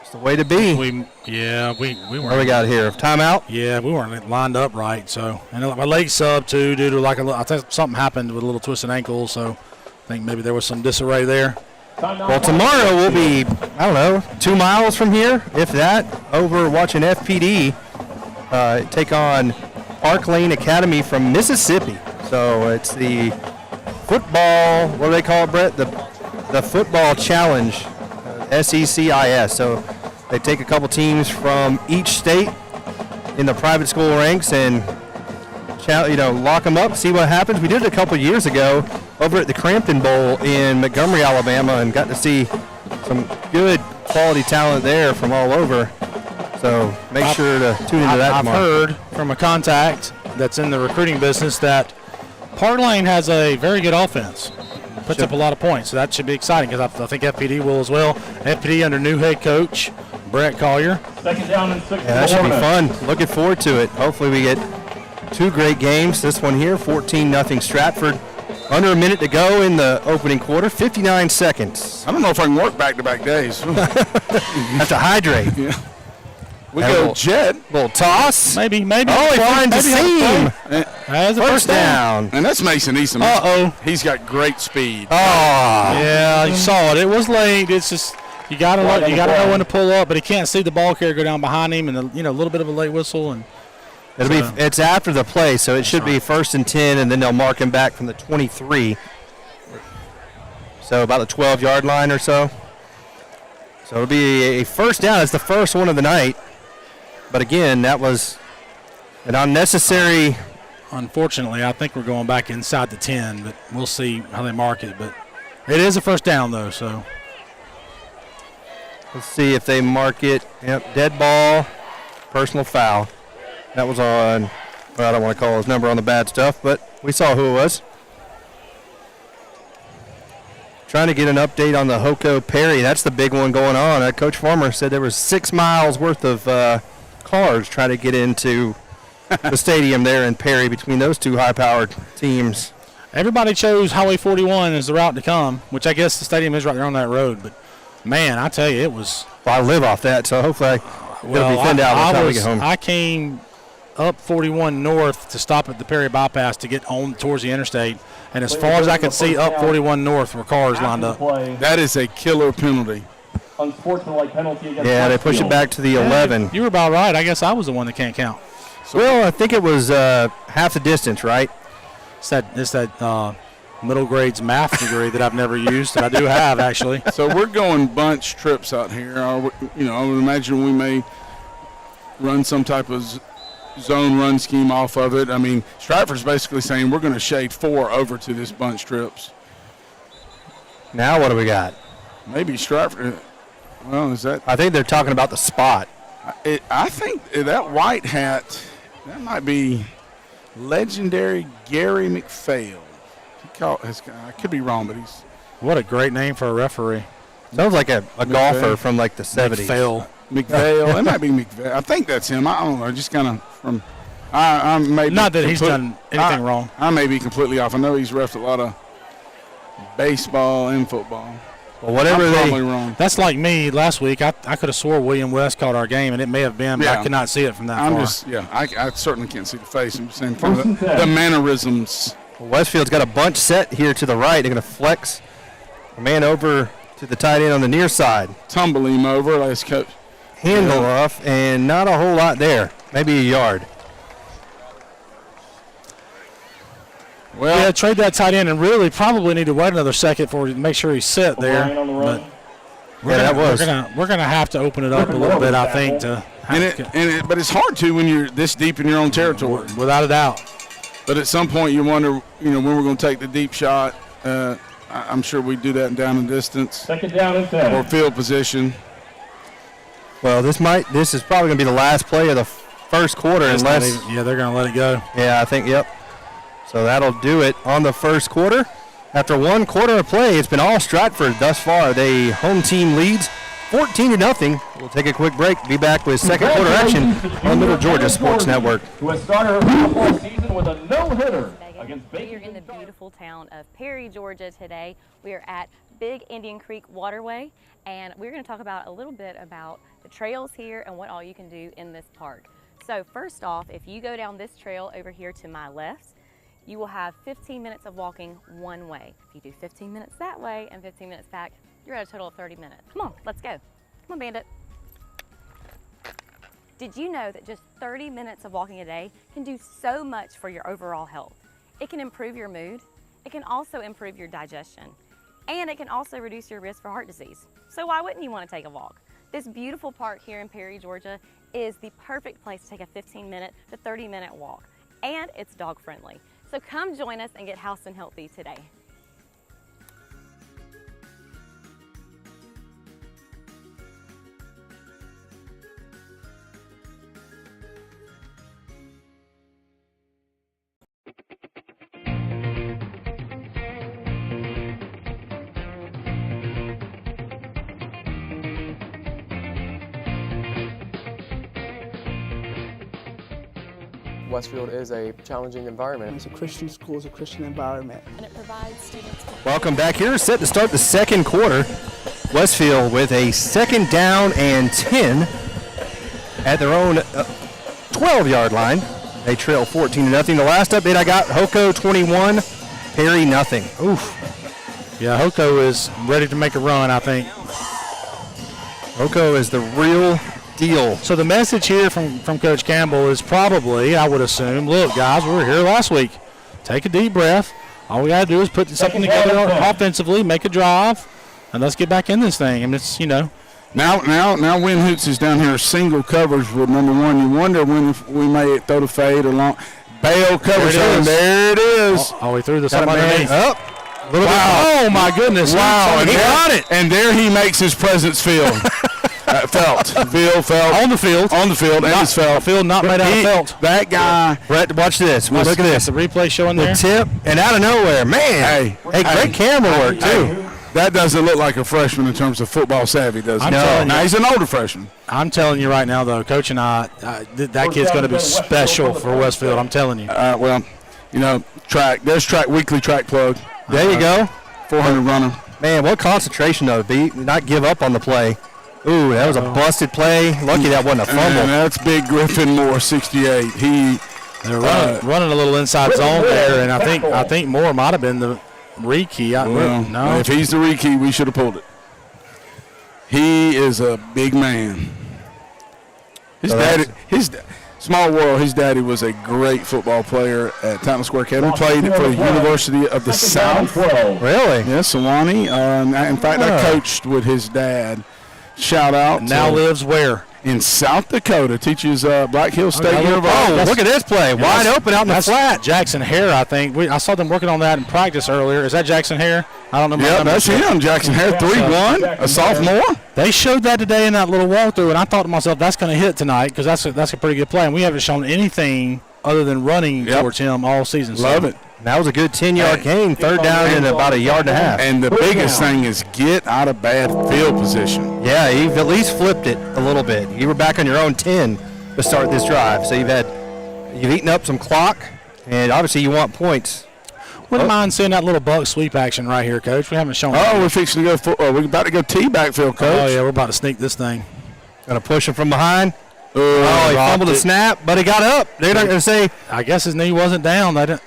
Speaker 1: It's the way to be.
Speaker 2: We weren't.
Speaker 1: What do we got here? Timeout?
Speaker 2: Yeah, we weren't lined up right. So, and my leg sub, too, due to I think something happened with a little twisted ankle. So I think maybe there was some disarray there.
Speaker 1: Well, tomorrow we'll be, 2 miles from here, if that, over watching FPD take on Park Lane Academy from Mississippi. So it's the football, what do they call it, Brett? The football challenge, SECIS. So they take a couple teams from each state in the private school ranks and lock them up, see what happens. We did it a couple years ago over at the Crampton Bowl in Montgomery, Alabama, and got to see some good quality talent there from all over. So make sure to tune into that tomorrow.
Speaker 2: I've heard from a contact that's in the recruiting business that Park Lane has a very good offense. Puts up a lot of points, so that should be exciting because I think FPD will as well. FPD under new head coach Brett Collier.
Speaker 4: Second down and 6.
Speaker 1: Yeah, that should be fun. Looking forward to it. Hopefully we get 2 great games. This one here, 14-0 Stratford. Under a minute to go in the opening quarter, 59 seconds.
Speaker 3: I don't know if I can work back-to-back days.
Speaker 1: Have to hydrate.
Speaker 3: Yeah. We go jet.
Speaker 1: Little toss.
Speaker 2: Maybe.
Speaker 1: Oh, he finds a seam.
Speaker 2: Has a
Speaker 1: First down.
Speaker 3: And that's Mason Easton.
Speaker 2: Uh-oh.
Speaker 3: He's got great speed.
Speaker 1: Oh.
Speaker 2: Yeah, you saw it. It was late. It's just you got to know when to pull up, but he can't see the ball carrier go down behind him, and a little bit of a late whistle. And
Speaker 1: it's after the play, so it should be 1st and 10, and then they'll mark him back from the 23. So about the 12-yard line or so. So it'll be a first down. It's the first one of the night. But again, that was an unnecessary.
Speaker 2: Unfortunately, I think we're going back inside the 10, but we'll see how they mark it. But it is a first down, though, so.
Speaker 1: Let's see if they mark it. Yep, dead ball, personal foul. That was on, well, I don't want to call his number on the bad stuff, but we saw who it was. Trying to get an update on the Hoco Perry. That's the big one going on. Coach Farmer said there was 6 miles worth of cars trying to get into the stadium there in Perry between those 2 high-powered teams.
Speaker 2: Everybody chose Highway 41 as the route to come, which I guess the stadium is right there on that road. But, man, I tell you, it was.
Speaker 1: Well, I live off that, so hopefully it'll be thinned out by the time we get home.
Speaker 2: I came up 41 north to stop at the Perry bypass to get on towards the interstate, and as far as I could see up 41 north were cars lined up.
Speaker 3: That is a killer penalty.
Speaker 4: Unsportsmanlike penalty against
Speaker 1: Yeah, they push it back to the 11.
Speaker 2: You were about right. I guess I was the one that can't count.
Speaker 1: Well, I think it was half the distance, right?
Speaker 2: It's that middle grades math degree that I've never used, that I do have, actually.
Speaker 3: So we're going bunch trips out here. I would imagine we may run some type of zone run scheme off of it. I mean, Stratford's basically saying we're going to shade 4 over to this bunch trips.
Speaker 1: Now what do we got?
Speaker 3: Maybe Stratford. Well, is that?
Speaker 1: I think they're talking about the spot.
Speaker 3: I think that white hat, that might be legendary Gary McPhail. I could be wrong, but he's.
Speaker 2: What a great name for a referee.
Speaker 1: Sounds like a golfer from like the 70s.
Speaker 3: McPhail. It might be McPhail. I think that's him. I don't know. Just kind of from. I may be
Speaker 2: not that he's done anything wrong.
Speaker 3: I may be completely off. I know he's refed a lot of baseball and football.
Speaker 1: Well, whatever
Speaker 3: I'm
Speaker 1: they.
Speaker 3: probably wrong.
Speaker 2: That's like me last week. I could have swore William West called our game, and it may have been, but
Speaker 3: Yeah.
Speaker 2: I could not see it from that far.
Speaker 3: I certainly can't see the face. I'm saying from the mannerisms.
Speaker 1: Westfield's got a bunch set here to the right. They're going to flex a man over to the tight end on the near side.
Speaker 3: Tumble him over. Let's coach.
Speaker 1: Handle off, and not a whole lot there. Maybe a yard.
Speaker 3: Well,
Speaker 2: Yeah, trade that tight end, and really probably need to wait another second for to make sure he's set there.
Speaker 4: Brian on the run.
Speaker 2: But
Speaker 1: Yeah, that was.
Speaker 2: we're gonna have to open it up a little bit, I think, to
Speaker 3: but it's hard to when you're this deep in your own territory.
Speaker 2: without a doubt.
Speaker 3: But at some point, you wonder, when we're going to take the deep shot. I'm sure we do that down and distance
Speaker 4: Second down and 10.
Speaker 3: or field position.
Speaker 1: Well, this is probably going to be the last play of the first quarter,
Speaker 2: It's not
Speaker 1: unless.
Speaker 2: even- they're gonna let it go.
Speaker 1: Yeah, I think, yep. So that'll do it on the first quarter. After one quarter of play, it's been all Stratford thus far. The home team leads 14-0. We'll take a quick break. Be back with second quarter action on Middle Georgia Sports Network.
Speaker 4: Who has started her football season with a no-hitter against
Speaker 6: We are
Speaker 4: Bacon.
Speaker 6: in the beautiful town of Perry, Georgia today. We are at Big Indian Creek Waterway, and we're going to talk about a little bit about the trails here and what all you can do in this park. So first off, if you go down this trail over here to my left, you will have 15 minutes of walking one way. If you do 15 minutes that way and 15 minutes back, you're at a total of 30 minutes. Come on, let's go. Come on, Bandit. Did you know that just 30 minutes of walking a day can do so much for your overall health? It can improve your mood, it can also improve your digestion, and it can also reduce your risk for heart disease. So why wouldn't you want to take a walk? This beautiful park here in Perry, Georgia is the perfect place to take a 15-minute to 30-minute walk, and it's dog friendly. So come join us and get house and healthy today.
Speaker 7: Westfield is a challenging environment.
Speaker 8: It's a Christian school, it's a Christian environment.
Speaker 6: And it provides students with
Speaker 1: Welcome back here. Set to start the second quarter. Westfield with a 2nd down and 10 at their own 12-yard line. They trail 14-0. The last update I got, Hoko 21, Perry nothing. Oof.
Speaker 2: Yeah, Hoko is ready to make a run, I think.
Speaker 1: Hoko is the real deal.
Speaker 2: So the message here from Coach Campbell is probably, I would assume, look, guys, we were here last week. Take a deep breath. All we got to do is put something together offensively, make a drive, and let's get back in this thing. And it's,
Speaker 3: Now Win Hoots is down here single coverage with number one. You wonder when we may throw the fade or long. Bail coverage. There it is.
Speaker 2: Oh, he threw the
Speaker 1: Got a
Speaker 2: something
Speaker 1: man
Speaker 2: underneath.
Speaker 1: up.
Speaker 2: Oh, my goodness.
Speaker 3: Wow.
Speaker 2: He got it.
Speaker 3: And there he makes his presence felt. Felt.
Speaker 2: On the field.
Speaker 3: On the field. And it's felt.
Speaker 2: Field not made out of felt.
Speaker 3: That guy.
Speaker 1: Brett, watch this. Look at this.
Speaker 2: The replay showing
Speaker 1: The
Speaker 2: there.
Speaker 1: tip, and out of nowhere, man. Hey, great camera work, too.
Speaker 3: That doesn't look like a freshman in terms of football savvy, does it?
Speaker 2: I'm telling
Speaker 3: Now
Speaker 2: you.
Speaker 3: he's an older freshman.
Speaker 2: I'm telling you right now, though, Coach and I, that kid's going to be special for Westfield. I'm telling you.
Speaker 3: Track. There's weekly track plug.
Speaker 1: There you go.
Speaker 3: 400 runner.
Speaker 1: Man, what concentration, though. Not give up on the play. Ooh, that was a busted play. Lucky that wasn't a fumble.
Speaker 3: And that's Big Griffin Moore, 68.
Speaker 2: They're running a little inside zone there, and I think Moore might have been the rekey. No,
Speaker 3: if he's the rekey, we should have pulled it. He is a big man. Small world, his daddy was a great football player at Titan Square Academy. Played for the University of the South.
Speaker 1: Really?
Speaker 3: Yes, Sewanee. In fact, I coached with his dad. Shout out.
Speaker 2: now lives where?
Speaker 3: In South Dakota. Teaches Black Hills State
Speaker 2: Okay,
Speaker 3: University.
Speaker 1: Oh, look at this play. Wide open out in the
Speaker 2: That's
Speaker 1: flat.
Speaker 2: Jackson Hare, I think. I saw them working on that in practice earlier. Is that Jackson Hare? I don't know.
Speaker 3: Yeah, that's him. Jackson Hare, 3-1, a sophomore.
Speaker 2: They showed that today in that little walkthrough, and I thought to myself, that's going to hit tonight because that's a pretty good play. And we haven't shown anything other than running towards him all season.
Speaker 3: Love it.
Speaker 1: That was a good 10-yard gain. 3rd down and about a yard and a half.
Speaker 3: And the biggest thing is get out of bad field position.
Speaker 1: Yeah, you've at least flipped it a little bit. You were back on your own 10 to start this drive. So you've eaten up some clock, and obviously you want points.
Speaker 2: Wouldn't mind seeing that little buck sweep action right here, Coach. We haven't shown.
Speaker 3: Oh, we're fixing to go. We're about to go T backfield, Coach.
Speaker 2: Oh yeah, we're about to sneak this thing.
Speaker 1: Gonna push him from behind. Oh, he fumbled the snap, but he got up. They're not gonna say.
Speaker 2: I guess his knee wasn't down. They didn't.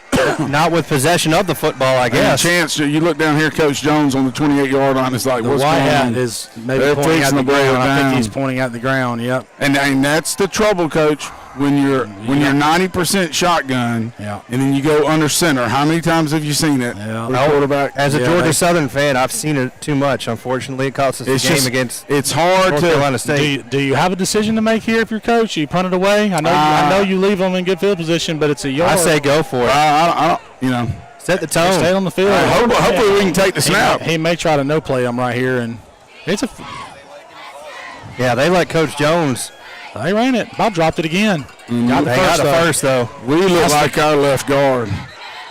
Speaker 1: Not with possession of the football, I guess.
Speaker 3: Chance, you look down here, Coach Jones on the 28-yard line. It's like,
Speaker 2: The
Speaker 3: what's
Speaker 2: white
Speaker 3: going
Speaker 2: hat
Speaker 3: on?
Speaker 2: is maybe
Speaker 3: They're
Speaker 2: pointing at
Speaker 3: fixing
Speaker 2: the
Speaker 3: to bring it
Speaker 2: ground. I think
Speaker 3: down.
Speaker 2: he's pointing at the ground. Yep.
Speaker 3: And that's the trouble, Coach. When you're 90% shotgun,
Speaker 2: Yeah.
Speaker 3: and then you go under center. How many times have you seen it?
Speaker 2: Yeah.
Speaker 3: With quarterback.
Speaker 1: As a
Speaker 2: Yeah,
Speaker 1: Georgia
Speaker 2: they-
Speaker 1: Southern fan, I've seen it too much. Unfortunately, it cost us the game against
Speaker 3: It's hard
Speaker 1: North
Speaker 3: to.
Speaker 1: Carolina State.
Speaker 2: Do you have a decision to make here if you're coach? You punt it away. I know you leave them in good field position, but it's a yard.
Speaker 1: I say go for it.
Speaker 3: I don't. You know.
Speaker 1: Set the
Speaker 2: Stay
Speaker 1: tone.
Speaker 2: on the field.
Speaker 3: Hopefully we can take the snap.
Speaker 2: He may try to no play him right here, and it's a.
Speaker 1: Yeah, they let Coach Jones.
Speaker 2: They ran it. About dropped it again. Got the
Speaker 1: They
Speaker 2: first,
Speaker 1: got the
Speaker 2: though.
Speaker 1: first though.
Speaker 3: We look like our left guard,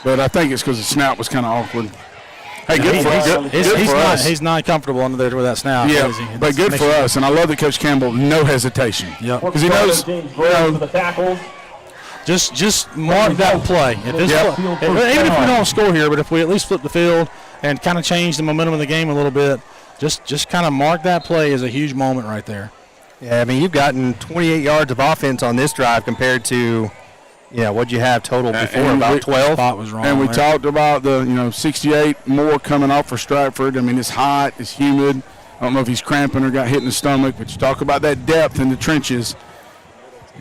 Speaker 3: but I think it's because the snap was kind of awkward. Hey, good for us.
Speaker 2: He's not comfortable under there with that snap.
Speaker 3: Yeah,
Speaker 2: is he?
Speaker 3: but good for us, and I love that Coach Campbell, no hesitation.
Speaker 2: Yep.
Speaker 3: Because he knows.
Speaker 4: James Graham for the tackles.
Speaker 2: Just mark that play. If this
Speaker 3: Yep.
Speaker 2: even if we don't score here, but if we at least flip the field and kind of change the momentum of the game a little bit, just kind of mark that play as a huge moment right there.
Speaker 1: Yeah, I mean you've gotten 28 yards of offense on this drive compared to, what'd you have total before?
Speaker 3: and
Speaker 1: About
Speaker 3: we-
Speaker 1: 12.
Speaker 2: Spot was wrong.
Speaker 3: And we
Speaker 2: there.
Speaker 3: talked about the 68 more coming off for Stratford. I mean, it's hot, it's humid. I don't know if he's cramping or got hit in the stomach, but you talk about that depth in the trenches.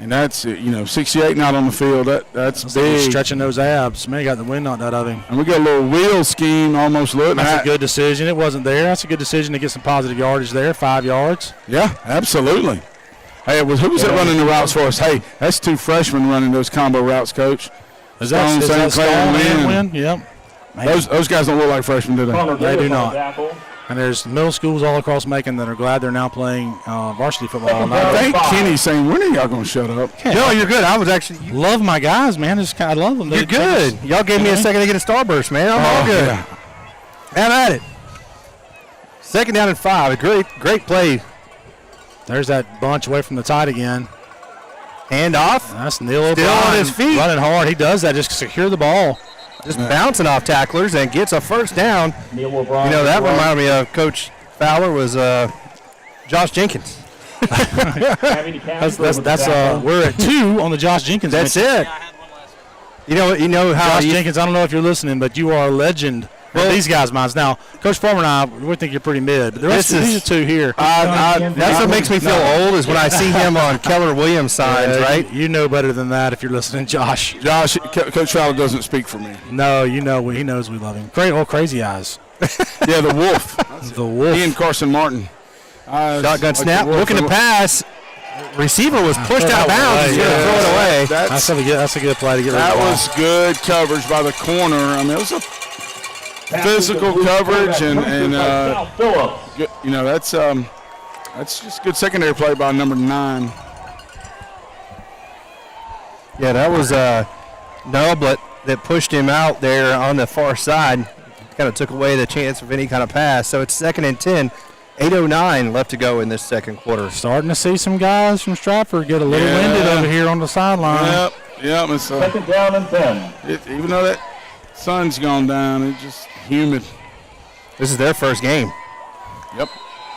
Speaker 3: And that's 68 not on the field. That's big.
Speaker 2: Stretching those abs. Man, he got the wind knocked out of him.
Speaker 3: And we got a little wheel scheme almost looking
Speaker 2: That's
Speaker 3: at.
Speaker 2: a good decision. It wasn't there. That's a good decision to get some positive yardage there. 5 yards.
Speaker 3: Yeah, absolutely. Hey, who was that running the routes for us? Hey, that's two freshmen running those combo routes, Coach.
Speaker 2: Is that
Speaker 3: St. Clair
Speaker 2: Stone
Speaker 3: and
Speaker 2: and
Speaker 3: Lynn.
Speaker 2: Win? Yep. Man.
Speaker 3: Those guys don't look like freshmen, do they?
Speaker 4: Connor
Speaker 2: They do
Speaker 4: Davis on
Speaker 2: not.
Speaker 4: the tackle.
Speaker 2: And there's middle schools all across Macon that are glad they're now playing varsity football all
Speaker 3: I
Speaker 2: night.
Speaker 3: think Kenny's saying, when are y'all going to shut up?
Speaker 1: No, you're good. I was actually.
Speaker 2: Love my guys, man. I love them.
Speaker 1: You're good. Y'all gave me a second to get a starburst, man. I'm all good.
Speaker 3: Yeah.
Speaker 1: Have at it. 2nd down and 5. A great play.
Speaker 2: There's that bunch away from the tight again.
Speaker 1: Hand off.
Speaker 2: That's Neil
Speaker 1: Still
Speaker 2: O'Brien
Speaker 1: on his feet.
Speaker 2: running hard. He does that just to secure the ball.
Speaker 1: Just bouncing off tacklers and gets a first down.
Speaker 4: Neil O'Brien.
Speaker 1: That reminded me of Coach Fowler was Josh Jenkins.
Speaker 2: That's we're at 2 on the Josh Jenkins.
Speaker 1: That's
Speaker 2: bench.
Speaker 1: it. You know how
Speaker 2: Josh Jenkins, I don't know if you're listening, but you are a legend.
Speaker 1: Well,
Speaker 2: these guys' minds. Now, Coach Farmer and I, we think you're pretty mid. But the rest of these are 2 here.
Speaker 1: that's what makes me feel old is when I see him on Keller Williams signs, right?
Speaker 2: You know better than that if you're listening, Josh.
Speaker 3: Josh, Coach Fowler doesn't speak for me.
Speaker 2: No, he knows we love him. Crazy eyes.
Speaker 3: Yeah, the Wolf.
Speaker 2: The Wolf.
Speaker 3: He and Carson Martin.
Speaker 1: Shotgun snap,
Speaker 3: the Wolf.
Speaker 1: looking to pass. Receiver was pushed out of bounds. He's going to throw it away.
Speaker 2: That's a good play to get rid of
Speaker 3: That
Speaker 2: the ball.
Speaker 3: was good coverage by the corner. I mean, it was a physical coverage and
Speaker 4: Cal Phillips.
Speaker 3: good, that's just good secondary play by number 9.
Speaker 1: Yeah, that was Noblet that pushed him out there on the far side. Kind of took away the chance of any kind of pass. So it's 2nd and 10. 8:09 left to go in this second quarter.
Speaker 2: Starting to see some guys from Stratford get a little winded over here on the sideline.
Speaker 3: Yep. It's,
Speaker 4: 2nd down and 10.
Speaker 3: even though that sun's gone down, it's just humid.
Speaker 1: This is their first game.
Speaker 3: Yep.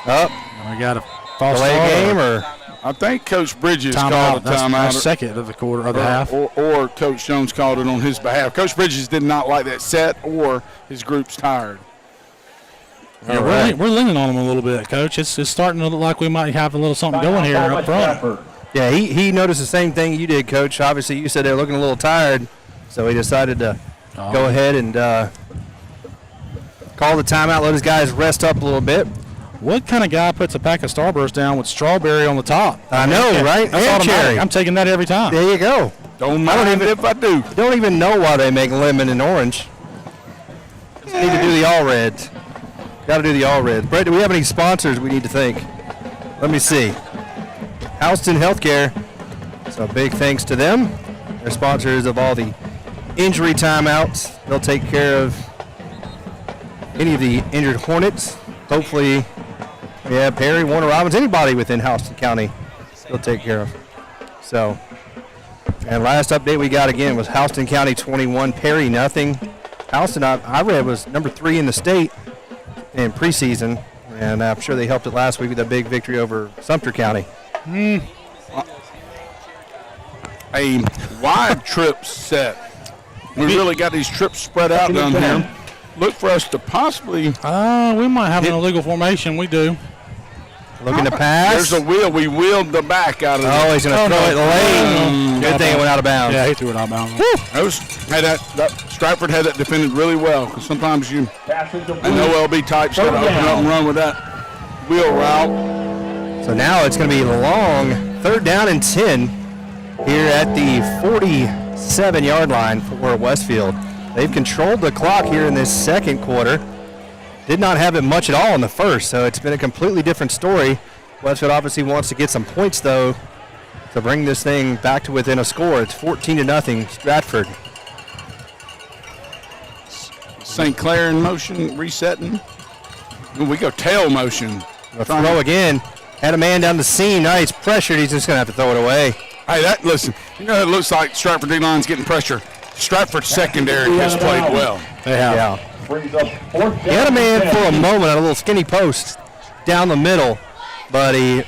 Speaker 1: Up.
Speaker 2: We got a false
Speaker 1: Delay
Speaker 2: start.
Speaker 1: game or
Speaker 3: I think Coach Bridges
Speaker 2: Timeout.
Speaker 3: called a
Speaker 2: That's
Speaker 3: timeout.
Speaker 2: second of the quarter of the half.
Speaker 3: Or Coach Jones called it on his behalf. Coach Bridges did not like that set or his group's tired.
Speaker 2: Yeah, we're leaning on him a little bit, Coach. It's starting to look like we might have a little something going here up front.
Speaker 1: yeah, he noticed the same thing you did, Coach. Obviously, you said they're looking a little tired, so he decided to go ahead and call the timeout, let his guys rest up a little bit.
Speaker 2: What kind of guy puts a pack of Starburst down with strawberry on the top?
Speaker 1: I know, right?
Speaker 2: That's
Speaker 1: And
Speaker 2: automatic.
Speaker 1: cherry.
Speaker 2: I'm taking that every time.
Speaker 1: There you go.
Speaker 3: Don't mind if I do.
Speaker 1: Don't even know why they make lemon and orange. Just need to do the all reds. Got to do the all reds. Brett, do we have any sponsors we need to thank? Let me see. Houston Healthcare. So big thanks to them. They're sponsors of all the injury timeouts. They'll take care of any of the injured Hornets. Hopefully, Perry, Warner Robins, anybody within Houston County, they'll take care of. So, and last update we got again was Houston County 21, Perry nothing. Houston, I read, was number 3 in the state in preseason, and I'm sure they helped it last week with a big victory over Sumter County.
Speaker 3: A wide trip set. We really got these trips spread out down here. Look for us to possibly.
Speaker 2: We might have an illegal formation. We do.
Speaker 1: Looking to pass.
Speaker 3: There's a wheel. We wheeled the back out of it.
Speaker 1: Oh, he's going to throw it late. Good thing it went out of bounds.
Speaker 2: Yeah, he threw it out of bounds.
Speaker 3: Stratford had that defended really well, because sometimes an OLB type's got to open up and run with that wheel route.
Speaker 1: So now it's going to be long 3rd down and 10 here at the 47-yard line for Westfield. They've controlled the clock here in this second quarter. Did not have it much at all in the first, so it's been a completely different story. Westfield obviously wants to get some points, though, to bring this thing back to within a score. It's 14-0 Stratford.
Speaker 3: St. Clair in motion, resetting. We go tail motion.
Speaker 1: Throw again. Had a man down the seam. Now he's pressured. He's just going to have to throw it away.
Speaker 3: Hey, listen, you know, it looks like Stratford D-line's getting pressure. Stratford secondary has played well.
Speaker 2: They have.
Speaker 1: Yeah. He had a man for a moment on a little skinny post down the middle, but he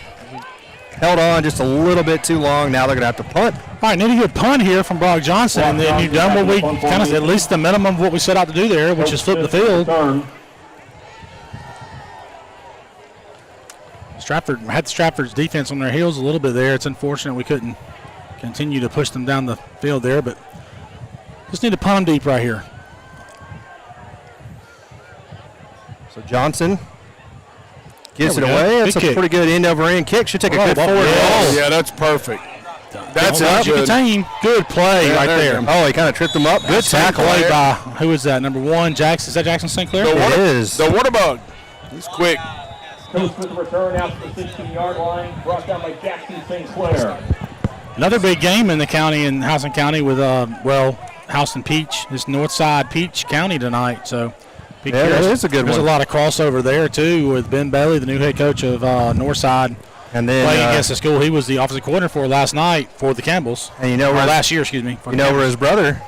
Speaker 1: held on just a little bit too long. Now they're going to have to punt.
Speaker 2: All right, need a good punt here from Brock Johnson, and then you've done what we kind of, at least the minimum of what we set out to do there, which is flip the field. Stratford had Stratford's defense on their heels a little bit there. It's unfortunate we couldn't continue to push them down the field there, but just need to punt them deep right here.
Speaker 1: So Johnson gets it
Speaker 2: we go.
Speaker 1: away.
Speaker 2: Good
Speaker 1: That's a
Speaker 2: kick.
Speaker 1: pretty good end-over-end kick. Should take a good forward
Speaker 2: yes.
Speaker 1: roll.
Speaker 3: Yeah, that's perfect. That's
Speaker 2: Don't
Speaker 3: a
Speaker 2: let you
Speaker 3: good.
Speaker 2: contain. Good play right there.
Speaker 1: Oh, he kind of tripped him up. Good tackle.
Speaker 2: Play by, who is that, number 1, Jackson? Is that Jackson St. Clair?
Speaker 1: It is.
Speaker 3: The water bug. He's quick.
Speaker 4: Goes for the return out to the 16-yard line, brought down by Jackson St. Clair.
Speaker 2: Another big game in the county, in Houston County, with, Houston Peach. It's Northside Peach County tonight, so be
Speaker 1: Yeah,
Speaker 2: curious.
Speaker 1: that is a good
Speaker 2: There's
Speaker 1: one.
Speaker 2: a lot of crossover there, too, with Ben Bailey, the new head coach of Northside,
Speaker 1: And then
Speaker 2: playing against the school he was the offensive coordinator for last night for the Campbells.
Speaker 1: And you know
Speaker 2: Or
Speaker 1: where
Speaker 2: last year, excuse me. For
Speaker 1: you
Speaker 2: the
Speaker 1: know where
Speaker 2: Campbells.
Speaker 1: his brother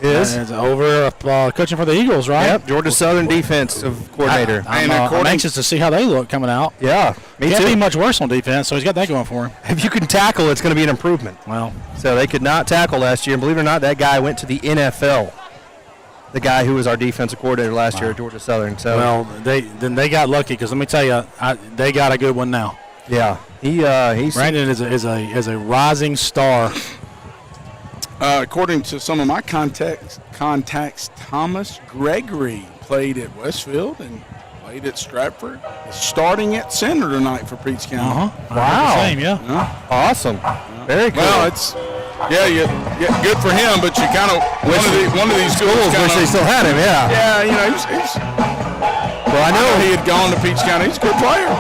Speaker 1: is.
Speaker 2: And over coaching for the Eagles, right?
Speaker 1: Yep, Georgia Southern defensive coordinator.
Speaker 2: I'm anxious to see how they look coming out.
Speaker 1: Yeah, me
Speaker 2: Can't be
Speaker 1: too.
Speaker 2: much worse on defense, so he's got that going for him.
Speaker 1: If you can tackle, it's going to be an improvement.
Speaker 2: Well,
Speaker 1: So they could not tackle last year, and believe it or not, that guy went to the NFL. The guy who was our defensive coordinator last year at Georgia Southern. So
Speaker 2: they got lucky because let me tell you, they got a good one now.
Speaker 1: yeah, he's
Speaker 2: Brandon is a rising star.
Speaker 3: According to some of my contacts, Thomas Gregory played at Westfield and played at Stratford. He's starting at center tonight for Peach County.
Speaker 1: Wow.
Speaker 2: Same, yeah.
Speaker 1: awesome. Very cool.
Speaker 3: Well, it's good for him, but you kind of one of these schools
Speaker 1: Wish they still had him. Yeah.
Speaker 3: yeah, you know, he's
Speaker 1: Well, I know
Speaker 3: he had gone to Peach County. He's a good player.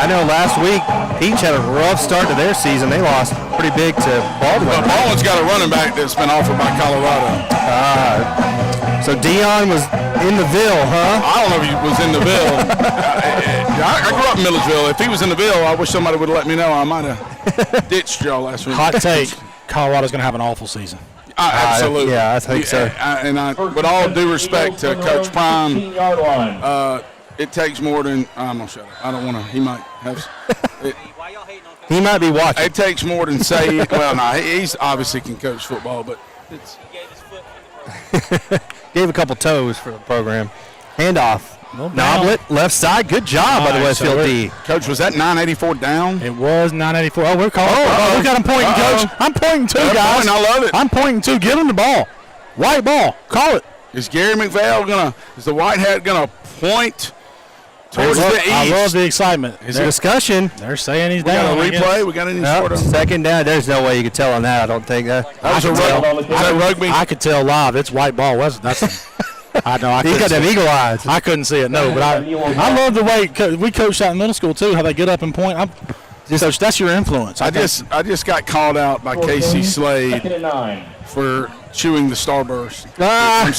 Speaker 1: I know last week Peach had a rough start to their season. They lost pretty big to Baldwin.
Speaker 3: But Baldwin's got a running back that's been offered by Colorado.
Speaker 1: So Dion was in the Ville, huh?
Speaker 3: I don't know if he was in the Ville. I grew up in Milledgeville. If he was in the Ville, I wish somebody would have let me know. I might have ditched y'all last week.
Speaker 2: Hot take: Colorado's going to have an awful season.
Speaker 3: Absolutely.
Speaker 1: Yeah, I think so.
Speaker 3: With all due respect to Coach Prime,
Speaker 4: 16-yard line.
Speaker 3: it takes more than I'm gonna shut up. I don't want to. He might have.
Speaker 1: He might be watching.
Speaker 3: It takes more than say. Well, no, he's obviously can coach football, but it's.
Speaker 1: Gave a couple toes for the program. Handoff.
Speaker 2: down.
Speaker 1: Noblet, left side. Good job by the
Speaker 2: All right, so
Speaker 1: Westfield
Speaker 2: we're-
Speaker 1: D.
Speaker 3: Coach, was that 984 down?
Speaker 2: It was 984. Oh, we're calling. Oh, look at him pointing, Coach. I'm pointing too,
Speaker 3: Good
Speaker 2: guys.
Speaker 3: point. I love it.
Speaker 2: I'm pointing too. Give him the ball. White ball. Call it.
Speaker 3: Is Gary McVale is the white hat gonna point towards the east?
Speaker 2: I love the excitement.
Speaker 1: There's a discussion.
Speaker 2: They're saying he's
Speaker 3: We got
Speaker 2: down.
Speaker 3: a
Speaker 2: I guess.
Speaker 3: replay. We got any
Speaker 1: Nope,
Speaker 3: sort of.
Speaker 1: second down. There's no way you could tell on that. I don't think that.
Speaker 3: That was a rugby.
Speaker 2: I could tell live. It's white ball. That's. I know. I
Speaker 1: He's got them
Speaker 2: couldn't see it.
Speaker 1: eagle eyes.
Speaker 2: I couldn't see it. No, but I love the way we coached out in middle school too. How they get up and point. Coach, that's your influence.
Speaker 3: I just got called out by Casey Slade
Speaker 4: 2nd and 9.
Speaker 3: for chewing the Starburst.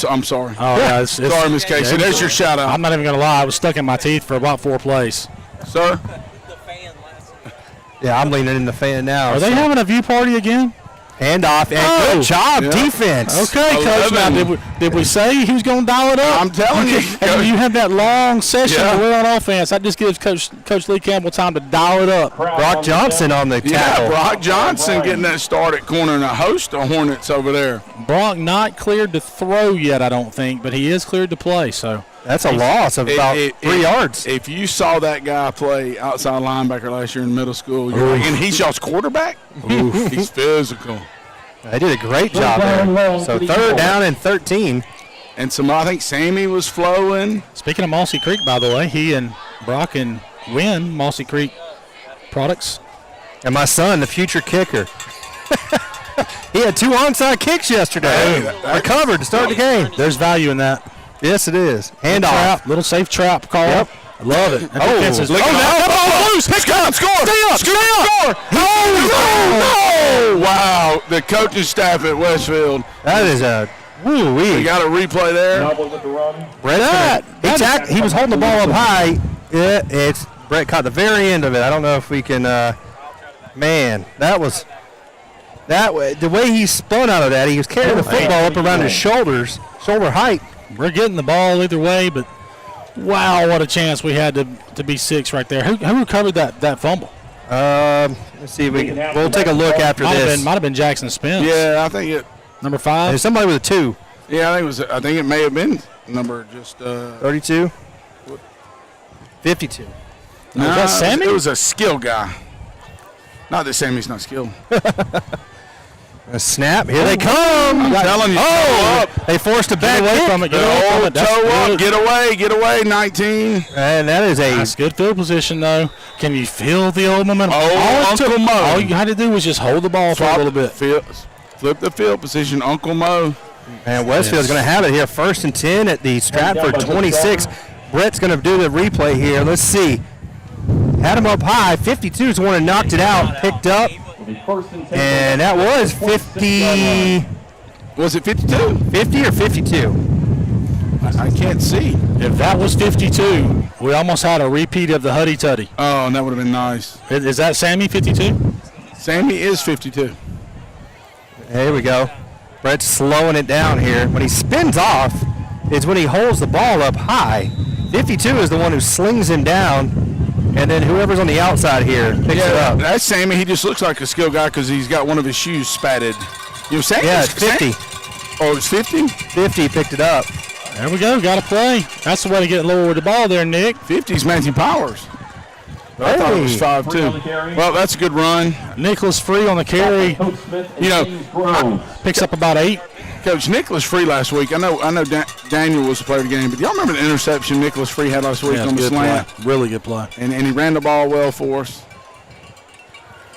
Speaker 3: I'm sorry.
Speaker 2: Oh yeah, it's
Speaker 3: Sorry, Miss Casey. There's your shout out,
Speaker 2: I'm not even gonna lie. I was stuck in my teeth for about 4 plays.
Speaker 3: sir.
Speaker 1: Yeah, I'm leaning in the fan now.
Speaker 2: Are they
Speaker 1: so
Speaker 2: having a view party again?
Speaker 1: Handoff, and good job, defense.
Speaker 2: Okay, Coach. Now, did we say he was going to dial it up?
Speaker 3: I'm telling you.
Speaker 2: And you have that long session
Speaker 3: Yeah.
Speaker 2: to on offense. That just gives Coach Lee Campbell time to dial it up.
Speaker 1: Brock Johnson on the tackle.
Speaker 3: Yeah, Brock Johnson getting that start at corner and a host of Hornets over there.
Speaker 2: Brock not cleared to throw yet, I don't think, but he is cleared to play. So
Speaker 1: that's a loss of about 3 yards.
Speaker 3: If you saw that guy play outside linebacker last year in middle school, and he's y'all's quarterback, he's physical.
Speaker 1: They did a great job there. So 3rd down and 13.
Speaker 3: And I think Sammy was flowing.
Speaker 2: Speaking of Mossy Creek, by the way, he and Brock and Win Mossy Creek products.
Speaker 1: And my son, the future kicker. He had 2 onside kicks yesterday. Recovered to start the game.
Speaker 2: There's value in that.
Speaker 1: Yes, it is. Handoff.
Speaker 2: Little safe trap call.
Speaker 1: Yep.
Speaker 2: I love it.
Speaker 1: Now loose. Pick up. Score. Stay up. Score.
Speaker 3: Oh, wow. The coaching staff at Westfield.
Speaker 1: That is a woo-wee.
Speaker 3: We got a replay there.
Speaker 1: He was holding the ball up high. Brett caught the very end of it. I don't know if we can. Man, that was the way he spun out of that. He was carrying the football up around his shoulders, shoulder height.
Speaker 2: We're getting the ball either way, but wow, what a chance we had to be 6 right there. Who recovered that fumble?
Speaker 1: Let's see if we'll take a look after this.
Speaker 2: Might have been Jackson Spence.
Speaker 3: Yeah, I think it.
Speaker 2: Number 5.
Speaker 1: There's somebody with a 2.
Speaker 3: Yeah, I think it may have been number just
Speaker 1: 32. 52.
Speaker 2: No, was that Sammy?
Speaker 3: It was a skill guy. Not that Sammy's not skilled.
Speaker 1: A snap. Here they come.
Speaker 3: I'm telling you.
Speaker 1: They forced a back
Speaker 2: away
Speaker 1: kick.
Speaker 2: from it.
Speaker 3: Get away, 19.
Speaker 1: And that is
Speaker 2: That's good field position, though. Can you feel the old momentum?
Speaker 3: Uncle Mo.
Speaker 2: All you had to do was just hold the ball for a little bit.
Speaker 3: Flip the field position, Uncle Mo.
Speaker 1: And Westfield's going to have it here. 1st and 10 at the Stratford 26. Brett's going to do the replay here. Let's see. Had him up high. 52 is the one who knocked it out. Picked up. And that was 50.
Speaker 3: Was it 52?
Speaker 1: 50 or 52?
Speaker 3: I can't see.
Speaker 2: If that was 52, we almost had a repeat of the Huddy Tuddy.
Speaker 3: Oh, and that would have been nice.
Speaker 2: Is that Sammy 52?
Speaker 3: Sammy is 52.
Speaker 1: There we go. Brett's slowing it down here. When he spins off, it's when he holds the ball up high. 52 is the one who slings him down, and then whoever's on the outside here picks it up.
Speaker 3: That's Sammy. He just looks like a skill guy because he's got one of his shoes spatted. You know, Sammy,
Speaker 1: yeah, it's 50.
Speaker 3: Oh, it's 50?
Speaker 1: 50 picked it up.
Speaker 2: There we go. Got to play. That's the way to get lower with the ball there, Nick.
Speaker 3: 50's Matthew Powers. I thought it was 5-2. Well, that's a good run.
Speaker 2: Nicholas Free on the carry.
Speaker 3: You know,
Speaker 2: picks up about 8.
Speaker 3: Coach, Nicholas Free last week. I know Daniel was the player of the game, but y'all remember the interception Nicholas Free had last week on the slant?
Speaker 2: Play. Really good play.
Speaker 3: And he ran the ball well for us.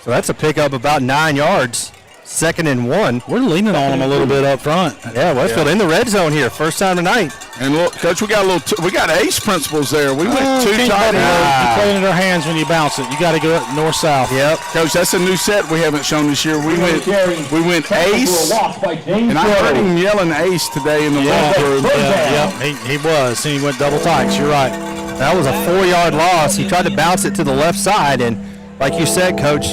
Speaker 1: So that's a pickup about 9 yards. 2nd and 1.
Speaker 2: We're leaning on him a little bit up front.
Speaker 1: Yeah, Westfield in the red zone here. First time tonight.
Speaker 3: And look, Coach, we got ace principles there. We went 2 tight ends.
Speaker 2: You're playing in our hands when you bounce it. You got to go north-south.
Speaker 1: Yep.
Speaker 3: Coach, that's a new set we haven't shown this year. We went ace, and I heard him yelling ace today in the locker room.
Speaker 2: Yeah, he was. And he went double tights. You're right.
Speaker 1: That was a 4-yard loss. He tried to bounce it to the left side, and like you said, Coach,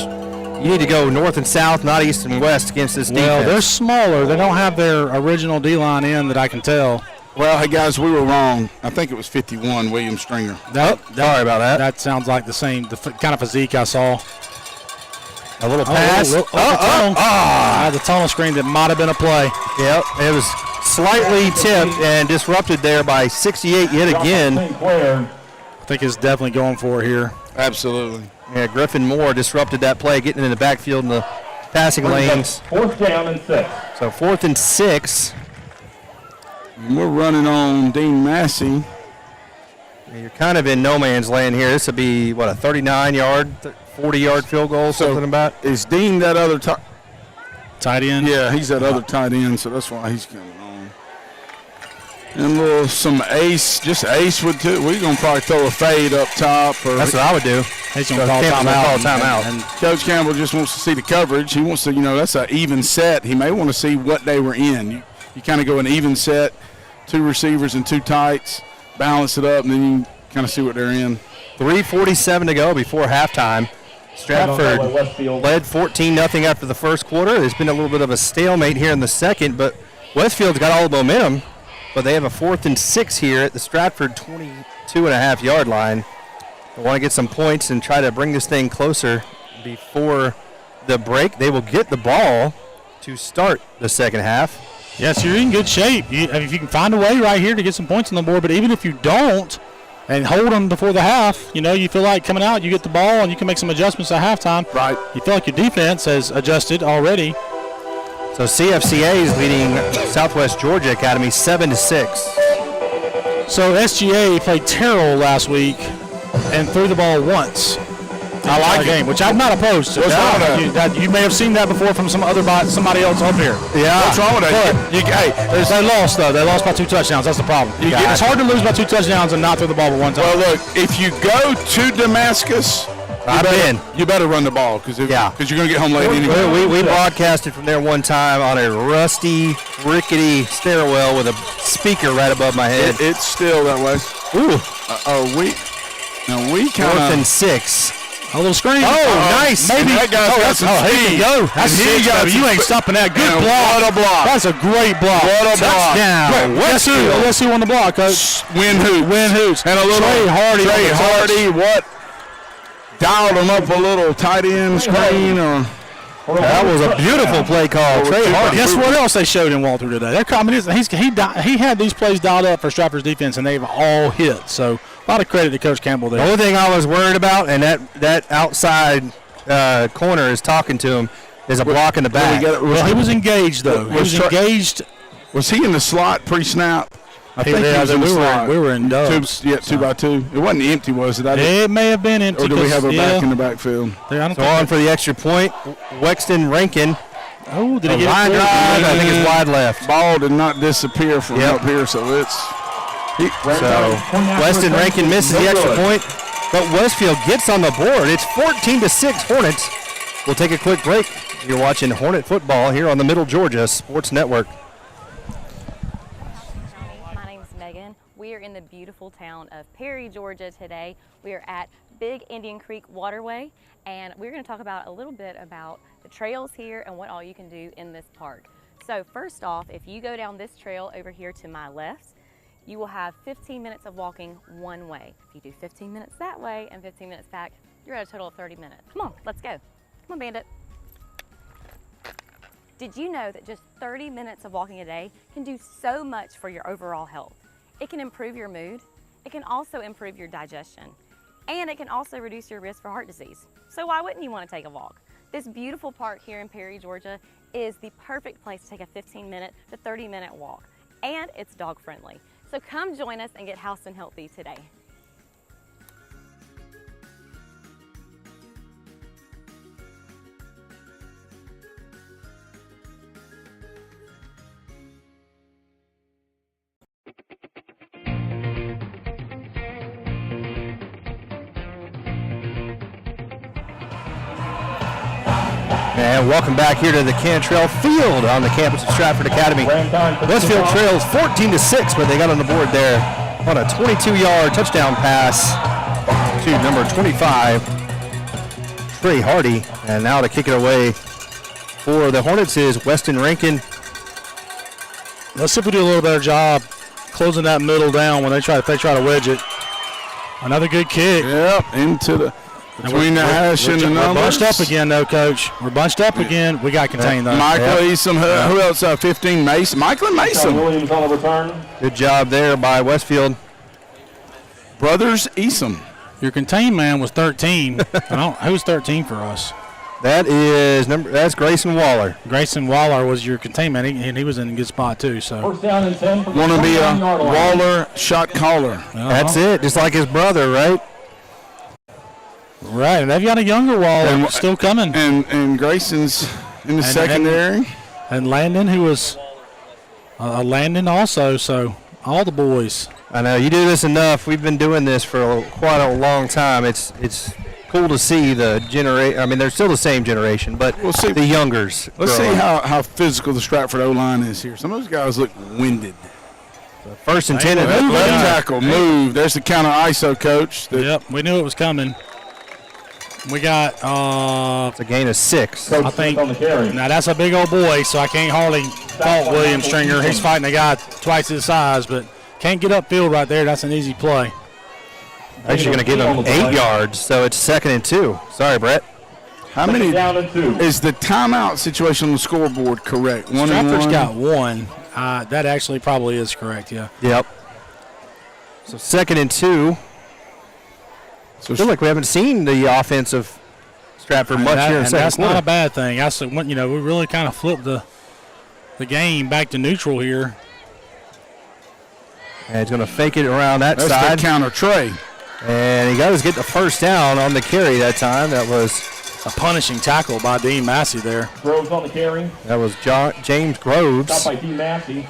Speaker 1: you need to go north and south, not east and west against this defense.
Speaker 2: Well, they're smaller. They don't have their original D-line in that I can tell.
Speaker 3: Well, hey, guys, we were wrong. I think it was 51, William Stringer.
Speaker 1: Sorry about that.
Speaker 2: That sounds like the same kind of physique I saw.
Speaker 1: A little pass.
Speaker 2: The tunnel screen that might have been a play.
Speaker 1: Yep, it was slightly tipped and disrupted there by 68 yet again.
Speaker 2: I think it's definitely going for it here.
Speaker 3: Absolutely.
Speaker 1: Yeah, Griffin Moore disrupted that play, getting in the backfield in the passing lanes.
Speaker 4: 4th down and 6.
Speaker 1: So 4th and 6.
Speaker 3: And we're running on Dean Massey.
Speaker 1: You're kind of in no man's land here. This would be, what, a 39-yard, 40-yard field goal, something about?
Speaker 3: Is Dean that other
Speaker 2: tight end?
Speaker 3: Yeah, he's that other tight end, so that's why he's coming on. And some ace, just ace would too. We're going to probably throw a fade up top.
Speaker 1: That's what I would do.
Speaker 2: He's going to call timeout.
Speaker 3: And Coach Campbell just wants to see the coverage. He wants to, that's an even set. He may want to see what they were in. You kind of go an even set, 2 receivers and 2 tights, balance it up, and then you kind of see what they're in.
Speaker 1: 3:47 to go before halftime. Stratford led 14-0 after the first quarter. There's been a little bit of a stalemate here in the second, but Westfield's got all the momentum. But they have a 4th and 6 here at the Stratford 22.5-yard line. They want to get some points and try to bring this thing closer before the break. They will get the ball to start the second half.
Speaker 2: Yes, you're in good shape. If you can find a way right here to get some points on the board, but even if you don't and hold them before the half, you feel like coming out, you get the ball, and you can make some adjustments at halftime.
Speaker 3: Right.
Speaker 2: You feel like your defense has adjusted already.
Speaker 1: So CFCA is leading Southwest Georgia Academy 7-6.
Speaker 2: So SGA played Terrell last week and threw the ball once. I like the game, which I'm not opposed to.
Speaker 3: What's wrong with that?
Speaker 2: You may have seen that before from somebody else up here.
Speaker 3: Yeah. What's wrong with that?
Speaker 2: They lost, though. They lost by 2 touchdowns. That's the problem. It's hard to lose by 2 touchdowns and not throw the ball but one time.
Speaker 3: Well, look, if you go to Damascus, you better run the ball because you're going to get home late anyway.
Speaker 1: We broadcasted from there one time on a rusty, rickety stairwell with a speaker right above my head.
Speaker 3: It's still that way.
Speaker 1: Ooh.
Speaker 3: We kind
Speaker 1: 4th
Speaker 3: of
Speaker 1: and 6.
Speaker 2: A little screen.
Speaker 1: Nice.
Speaker 3: Maybe that guy's got some speed.
Speaker 2: That's six, baby. You ain't stopping that. Good block.
Speaker 3: What a block.
Speaker 2: That's a great block.
Speaker 3: What a
Speaker 2: Touchdown.
Speaker 3: block.
Speaker 2: Guess who won the block, Coach?
Speaker 3: Win Hoots. And a little
Speaker 2: Trey Hardy.
Speaker 3: Dialed him up a little tight end screen or.
Speaker 1: That was a beautiful play call. Trey Hardy.
Speaker 2: Guess what else they showed in Walter today? He had these plays dialed up for Stratford's defense, and they've all hit. So a lot of credit to Coach Campbell there.
Speaker 1: The only thing I was worried about, and that outside corner is talking to him, is a block in the back.
Speaker 2: Well, he was engaged, though. He was engaged.
Speaker 3: Was he in the slot pre-snap?
Speaker 2: I think he was in the slot. We were in dubs.
Speaker 3: 2 by 2. It wasn't empty, was it?
Speaker 2: It may have been empty.
Speaker 3: Or do we have a back in the backfield?
Speaker 1: So on for the extra point, Wexton Rankin.
Speaker 2: Oh, did he get
Speaker 1: line drive? I think it's wide left.
Speaker 3: Ball did not disappear from up here, so it's.
Speaker 1: Weston Rankin misses the extra point, but Westfield gets on the board. It's 14-6 Hornets. We'll take a quick break. You're watching Hornet football here on the Middle Georgia Sports Network.
Speaker 6: My name's Megan. We are in the beautiful town of Perry, Georgia today. We are at Big Indian Creek Waterway, and we're going to talk about a little bit about the trails here and what all you can do in this park. So first off, if you go down this trail over here to my left, you will have 15 minutes of walking one way. If you do 15 minutes that way and 15 minutes back, you're at a total of 30 minutes. Come on, let's go. Come on, Bandit. Did you know that just 30 minutes of walking a day can do so much for your overall health? It can improve your mood, it can also improve your digestion, and it can also reduce your risk for heart disease. So why wouldn't you want to take a walk? This beautiful park here in Perry, Georgia is the perfect place to take a 15-minute to 30-minute walk, and it's dog friendly. So come join us and get house and healthy today.
Speaker 1: And welcome back here to the Cantrell Field on the campus of Stratford Academy. Westfield trails 14-6, but they got on the board there on a 22-yard touchdown pass to number 25, Trey Hardy. And now to kick it away for the Hornets is Weston Rankin.
Speaker 2: Let's see if we do a little better job closing that middle down when they try to wedge it. Another good kick.
Speaker 3: Yep, into the between the hash and the numbers.
Speaker 2: We're bunched up again, though, Coach. We're bunched up again. We got to contain those.
Speaker 3: Michael Eason. Who else? 15, Mason. Michael and Mason.
Speaker 4: Williams on the return.
Speaker 1: Good job there by Westfield.
Speaker 3: Brothers Eason.
Speaker 2: Your contained man was 13. Who's 13 for us?
Speaker 1: That's Grayson Waller.
Speaker 2: Grayson Waller was your contained man, and he was in a good spot, too. So
Speaker 4: First down and 10 from the
Speaker 3: Want to be a
Speaker 4: 29-yard line.
Speaker 3: Waller shot caller.
Speaker 1: That's it, just like his brother, right?
Speaker 2: Right, and they've got a younger Waller still coming.
Speaker 3: And Grayson's in the secondary.
Speaker 2: And Landon, who was Landon also, so all the boys.
Speaker 1: I know, you do this enough. We've been doing this for quite a long time. It's cool to see the generation. I mean, they're still the same generation, but
Speaker 3: We'll see.
Speaker 1: the youngers.
Speaker 3: Let's see how physical the Stratford O-line is here. Some of those guys look winded.
Speaker 1: First and 10.
Speaker 3: Left tackle, move. There's the counter ISO, coach.
Speaker 2: Yep, we knew it was coming. We got,
Speaker 1: It's a gain of 6.
Speaker 2: I think, now that's a big old boy, so I can't hardly fault William Stringer. He's fighting a guy twice his size, but can't get upfield right there. That's an easy play.
Speaker 1: Actually going to give him 8 yards, so it's 2nd and 2. Sorry, Brett.
Speaker 3: How many is the timeout situation on the scoreboard correct?
Speaker 2: Stratford's got 1. That actually probably is correct, yeah.
Speaker 1: Yep. So 2nd and 2. So I feel like we haven't seen the offense of Stratford much here in the second
Speaker 2: that's
Speaker 1: quarter.
Speaker 2: not a bad thing. We really kind of flipped the game back to neutral here.
Speaker 1: And he's going to fake it around that side.
Speaker 3: That's the counter Trey.
Speaker 1: And he does get the first down on the carry that time. That was
Speaker 2: a punishing tackle by Dean Massey there.
Speaker 4: Groves on the carry.
Speaker 1: That was James Groves.
Speaker 4: Stopped by Dean Massey.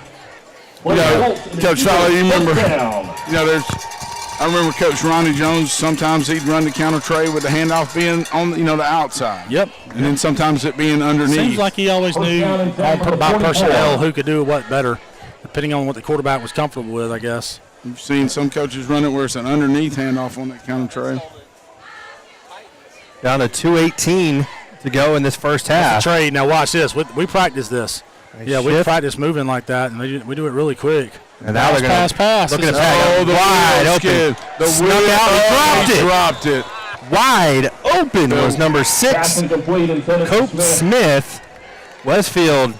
Speaker 3: Coach Fowler, you remember, I remember Coach Ronnie Jones, sometimes he'd run the counter Trey with the handoff being on, the outside.
Speaker 2: Yep.
Speaker 3: And then sometimes it being underneath.
Speaker 2: Seems like he always knew by personnel who could do what better, depending on what the quarterback was comfortable with, I guess.
Speaker 3: You've seen some coaches run it where it's an underneath handoff on that counter Trey.
Speaker 1: Down to 2:18 to go in this first half.
Speaker 2: Trade. Now watch this. We practice this. We practice moving like that, and we do it really quick.
Speaker 1: And now they're going to
Speaker 2: pass.
Speaker 1: Look at the wide open. Snuck out and dropped it. Wide open was number 6, Cope Smith. Westfield.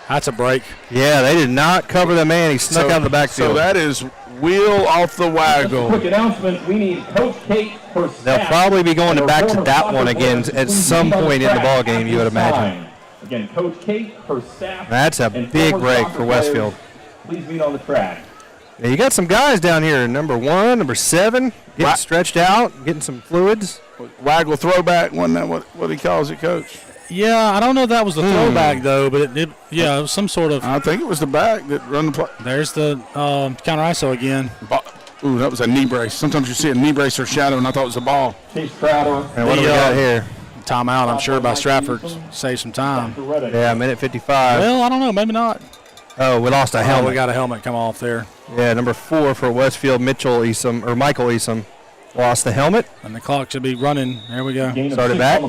Speaker 2: That's a break.
Speaker 1: Yeah, they did not cover the man. He snuck out of the backfield.
Speaker 3: So that is wheel off the waggle.
Speaker 4: Quick announcement, we need Coach Kate for staff.
Speaker 1: They'll probably be going back to that one again at some point in the ball game, you would imagine.
Speaker 4: Again, Coach Kate, her staff.
Speaker 1: That's a big break for Westfield.
Speaker 4: Please meet on the track.
Speaker 1: Yeah, you got some guys down here, number 1, number 7, getting stretched out, getting some fluids.
Speaker 3: Waggle throwback, wasn't that what he calls it, Coach?
Speaker 2: Yeah, I don't know if that was the throwback, though, but it was some sort of.
Speaker 3: I think it was the back that run the play.
Speaker 2: There's the counter ISO again.
Speaker 3: Ooh, that was a knee brace. Sometimes you see a knee brace or shadow, and I thought it was a ball.
Speaker 4: Chase Crowder.
Speaker 1: And what do we got here?
Speaker 2: Timeout, I'm sure, by Stratford. Save some time.
Speaker 1: Yeah, minute 55.
Speaker 2: Well, I don't know. Maybe not.
Speaker 1: Oh, we lost a helmet.
Speaker 2: We got a helmet come off there.
Speaker 1: Yeah, number 4 for Westfield, Michael Easom, lost the helmet.
Speaker 2: And the clock should be running. There we go.
Speaker 1: Started back.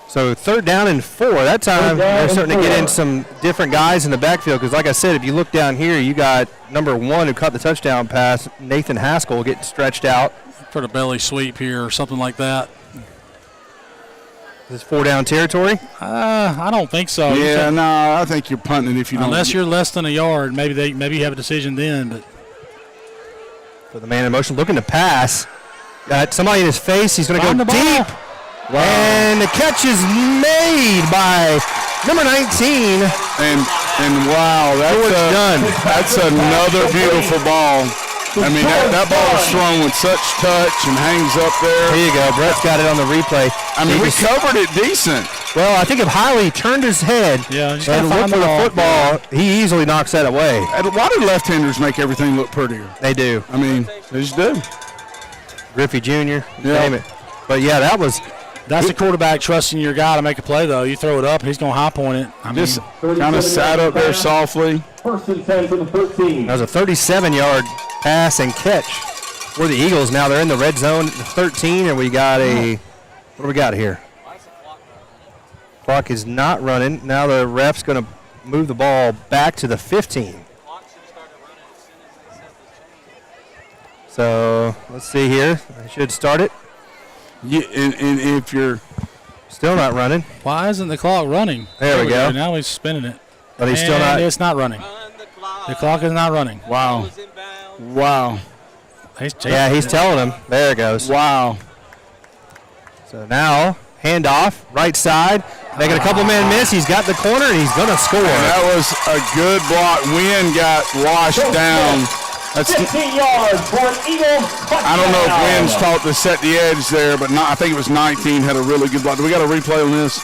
Speaker 1: So 3rd down and 4. That time they're starting to get in some different guys in the backfield because, like I said, if you look down here, you got number 1 who caught the touchdown pass, Nathan Haskell, getting stretched out.
Speaker 2: For the belly sweep here or something like that.
Speaker 1: Is this 4-down territory?
Speaker 2: I don't think so.
Speaker 3: Yeah, no, I think you're punting it if you don't.
Speaker 2: Unless you're less than a yard, maybe you have a decision then. But
Speaker 1: for the man in motion, looking to pass, got somebody in his face. He's going to go deep. Wow. And the catch is made by number 19.
Speaker 3: And wow, that's another beautiful ball. I mean, that ball was thrown with such touch and hangs up there.
Speaker 1: Here you go. Brett's got it on the replay.
Speaker 3: I mean, we covered it decent.
Speaker 1: Well, I think if Hiley turned his head and looked for the football, he easily knocks that away.
Speaker 3: Why do left-handers make everything look prettier?
Speaker 1: They do.
Speaker 3: I mean, they just do.
Speaker 1: Griffey Jr., name it. But, yeah,
Speaker 2: that's the quarterback trusting your guy to make a play, though. You throw it up, he's going to hop on it.
Speaker 3: Just kind of sat up there softly.
Speaker 4: 1st and 10 for the 13.
Speaker 1: That was a 37-yard pass and catch for the Eagles. Now they're in the red zone at 13, and we got what do we got here? Clock is not running. Now the ref's going to move the ball back to the 15. So let's see here. I should start it.
Speaker 3: Yeah, and if you're
Speaker 1: still not running.
Speaker 2: Why isn't the clock running?
Speaker 1: There we go.
Speaker 2: Now he's spinning it.
Speaker 1: But he's still not.
Speaker 2: It's not running. The clock is not running.
Speaker 3: Wow.
Speaker 1: He's telling him. There it goes.
Speaker 3: Wow.
Speaker 1: So now, handoff, right side. Making a couple men miss. He's got the corner, and he's going to score.
Speaker 3: And that was a good block. Wynn got washed down.
Speaker 4: That's 15 yards for an Eagles touchdown.
Speaker 3: I don't know if Wynn's taught to set the edge there, but I think it was 19 had a really good block. Do we got a replay on this?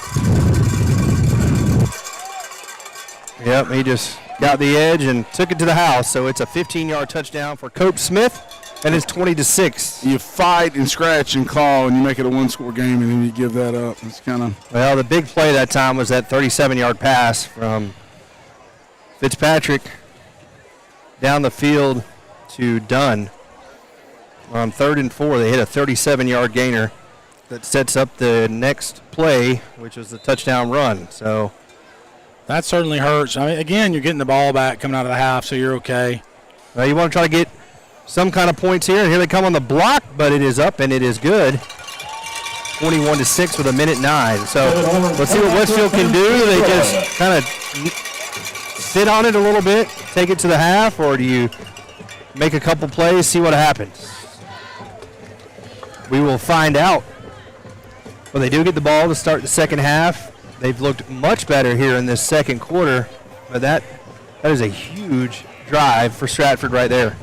Speaker 1: Yep, he just got the edge and took it to the house. So it's a 15-yard touchdown for Cope Smith, and it's 20-6.
Speaker 3: You fight and scratch and claw, and you make it a one-score game, and then you give that up. It's kind of.
Speaker 1: Well, the big play that time was that 37-yard pass from Fitzpatrick down the field to Dunn. On 3rd and 4, they hit a 37-yard gainer. that sets up the next play, which was the touchdown run. So
Speaker 2: that certainly hurts. I mean, again, you're getting the ball back coming out of the half, so you're okay.
Speaker 1: well, you want to try to get some kind of points here, and here they come on the block, but it is up and it is good. 21-6 with 1:09. So let's see what Westfield can do. They just kind of sit on it a little bit, take it to the half, or do you make a couple plays, see what happens? We will find out. Well, they do get the ball to start the second half. They've looked much better here in this second quarter, but that is a huge drive for Stratford right there.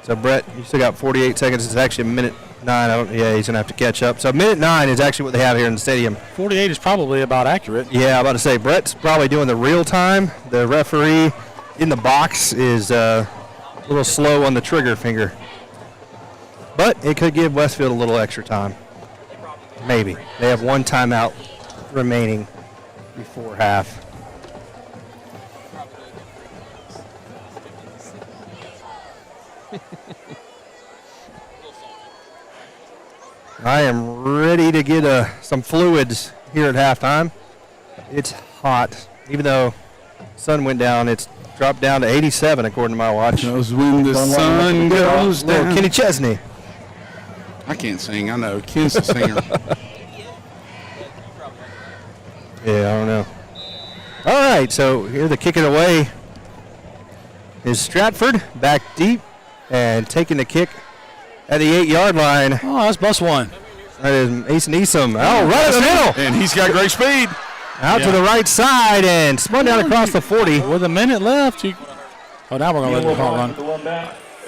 Speaker 1: So, Brett, you still got 48 seconds. It's actually 1:09. Yeah, he's going to have to catch up. So, 1:09 is actually what they have here in the stadium.
Speaker 2: 48 is probably about accurate.
Speaker 1: Yeah, I'm about to say, Brett's probably doing the real time. The referee in the box is a little slow on the trigger finger. But it could give Westfield a little extra time. Maybe. They have one timeout remaining before half. I am ready to get some fluids here at halftime. It's hot. Even though the sun went down, it's dropped down to 87 according to my watch.
Speaker 3: Knows when the sun goes
Speaker 1: Little
Speaker 3: down.
Speaker 1: Kenny Chesney.
Speaker 3: I can't sing. I know. Ken's the singer.
Speaker 1: Yeah, I don't know. All right, so here to kick it away is Stratford, back deep and taking the kick at the 8-yard line.
Speaker 2: Oh, that's bus one.
Speaker 1: That is Mason Easom. Oh, right in the middle.
Speaker 3: And he's got great speed.
Speaker 1: Out to the right side and spun down across the 40.
Speaker 2: With a minute left, now we're going to let the call run.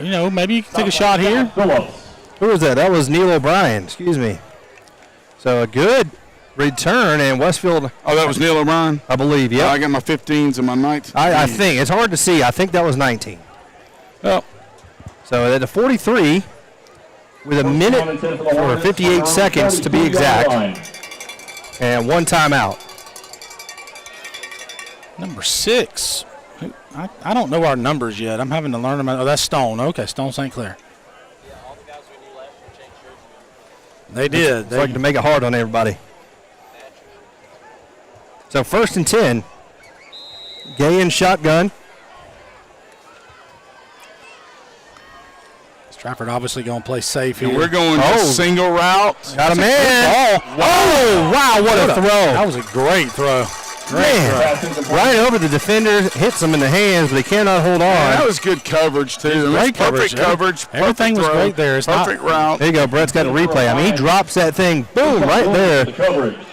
Speaker 2: You know, maybe you can take a shot here.
Speaker 1: Who was that? That was Neil O'Brien. Excuse me. So a good return, and Westfield.
Speaker 3: Oh, that was Neil O'Brien?
Speaker 1: I believe, yeah.
Speaker 3: I got my 15s and my 19s.
Speaker 1: I think. It's hard to see. I think that was 19.
Speaker 3: Oh.
Speaker 1: So at the 43, with a minute or 58 seconds to be exact, and one timeout.
Speaker 2: Number 6. I don't know our numbers yet. I'm having to learn them. Oh, that's Stone. Okay, Stone St. Clair. They did.
Speaker 1: They like to make it hard on everybody. So 1st and 10. Gay in shotgun.
Speaker 2: Stratford obviously going to play safe here.
Speaker 3: And we're going single route.
Speaker 1: Got a man. Oh, wow, what a throw.
Speaker 2: That was a great throw.
Speaker 1: Man, right over the defender, hits him in the hands, but he cannot hold on.
Speaker 3: Yeah, that was good coverage, too.
Speaker 2: Great
Speaker 3: perfect coverage.
Speaker 2: Everything was great there. It's
Speaker 3: perfect route.
Speaker 1: There you go. Brett's got a replay. I mean, he drops that thing, boom, right there.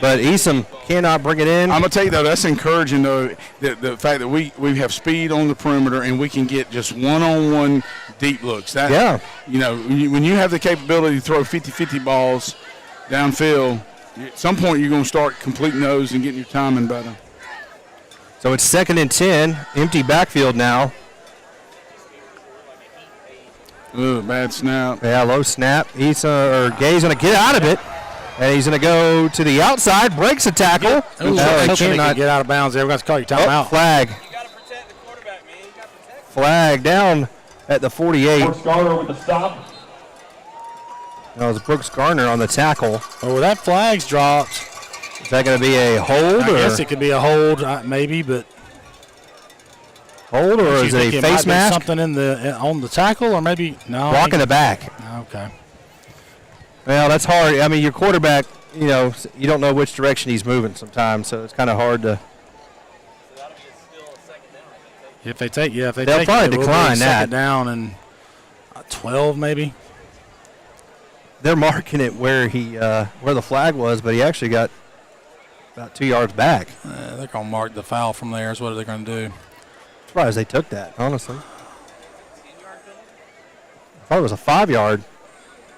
Speaker 1: But Easom cannot bring it in.
Speaker 3: I'm going to tell you, though, that's encouraging, though, the fact that we have speed on the perimeter and we can get just one-on-one deep looks. That,
Speaker 1: yeah.
Speaker 3: You know, when you have the capability to throw 50-50 balls downfield, at some point you're going to start completing those and getting your timing better.
Speaker 1: So it's 2nd and 10, empty backfield now.
Speaker 3: Ooh, bad snap.
Speaker 1: Yeah, low snap. Gay's going to get out of it, and he's going to go to the outside, breaks a tackle.
Speaker 2: He cannot get out of bounds there. We're going to call your timeout.
Speaker 1: Flag.
Speaker 5: You got to protect the quarterback, man. You got to protect him.
Speaker 1: Flag down at the 48.
Speaker 4: Brooks Garner with the stop.
Speaker 1: That was Brooks Garner on the tackle.
Speaker 2: Oh, that flag's dropped.
Speaker 1: Is that going to be a hold?
Speaker 2: I guess it could be a hold, maybe, but
Speaker 1: hold, or is it a face mask?
Speaker 2: Something on the tackle, or maybe no.
Speaker 1: Blocking the back.
Speaker 2: Okay.
Speaker 1: Well, that's hard. I mean, your quarterback, you don't know which direction he's moving sometimes, so it's kind of hard to.
Speaker 2: If they take, they'll
Speaker 1: probably decline that.
Speaker 2: Second down and 12 maybe.
Speaker 1: They're marking it where where the flag was, but he actually got about 2 yards back.
Speaker 2: They're going to mark the foul from there is what they're going to do.
Speaker 1: Surprised they took that, honestly. I thought it was a 5-yard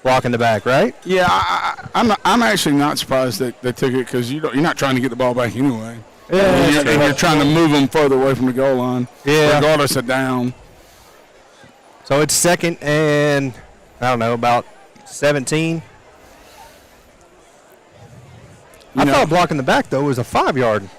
Speaker 1: block in the back, right?
Speaker 3: Yeah, I'm actually not surprised that they took it because you're not trying to get the ball back anyway.
Speaker 1: Yeah,
Speaker 3: and you're trying to move them further away from the goal line, regardless of down.
Speaker 1: So it's 2nd and, about 17. I thought blocking the back, though, was a 5-yard.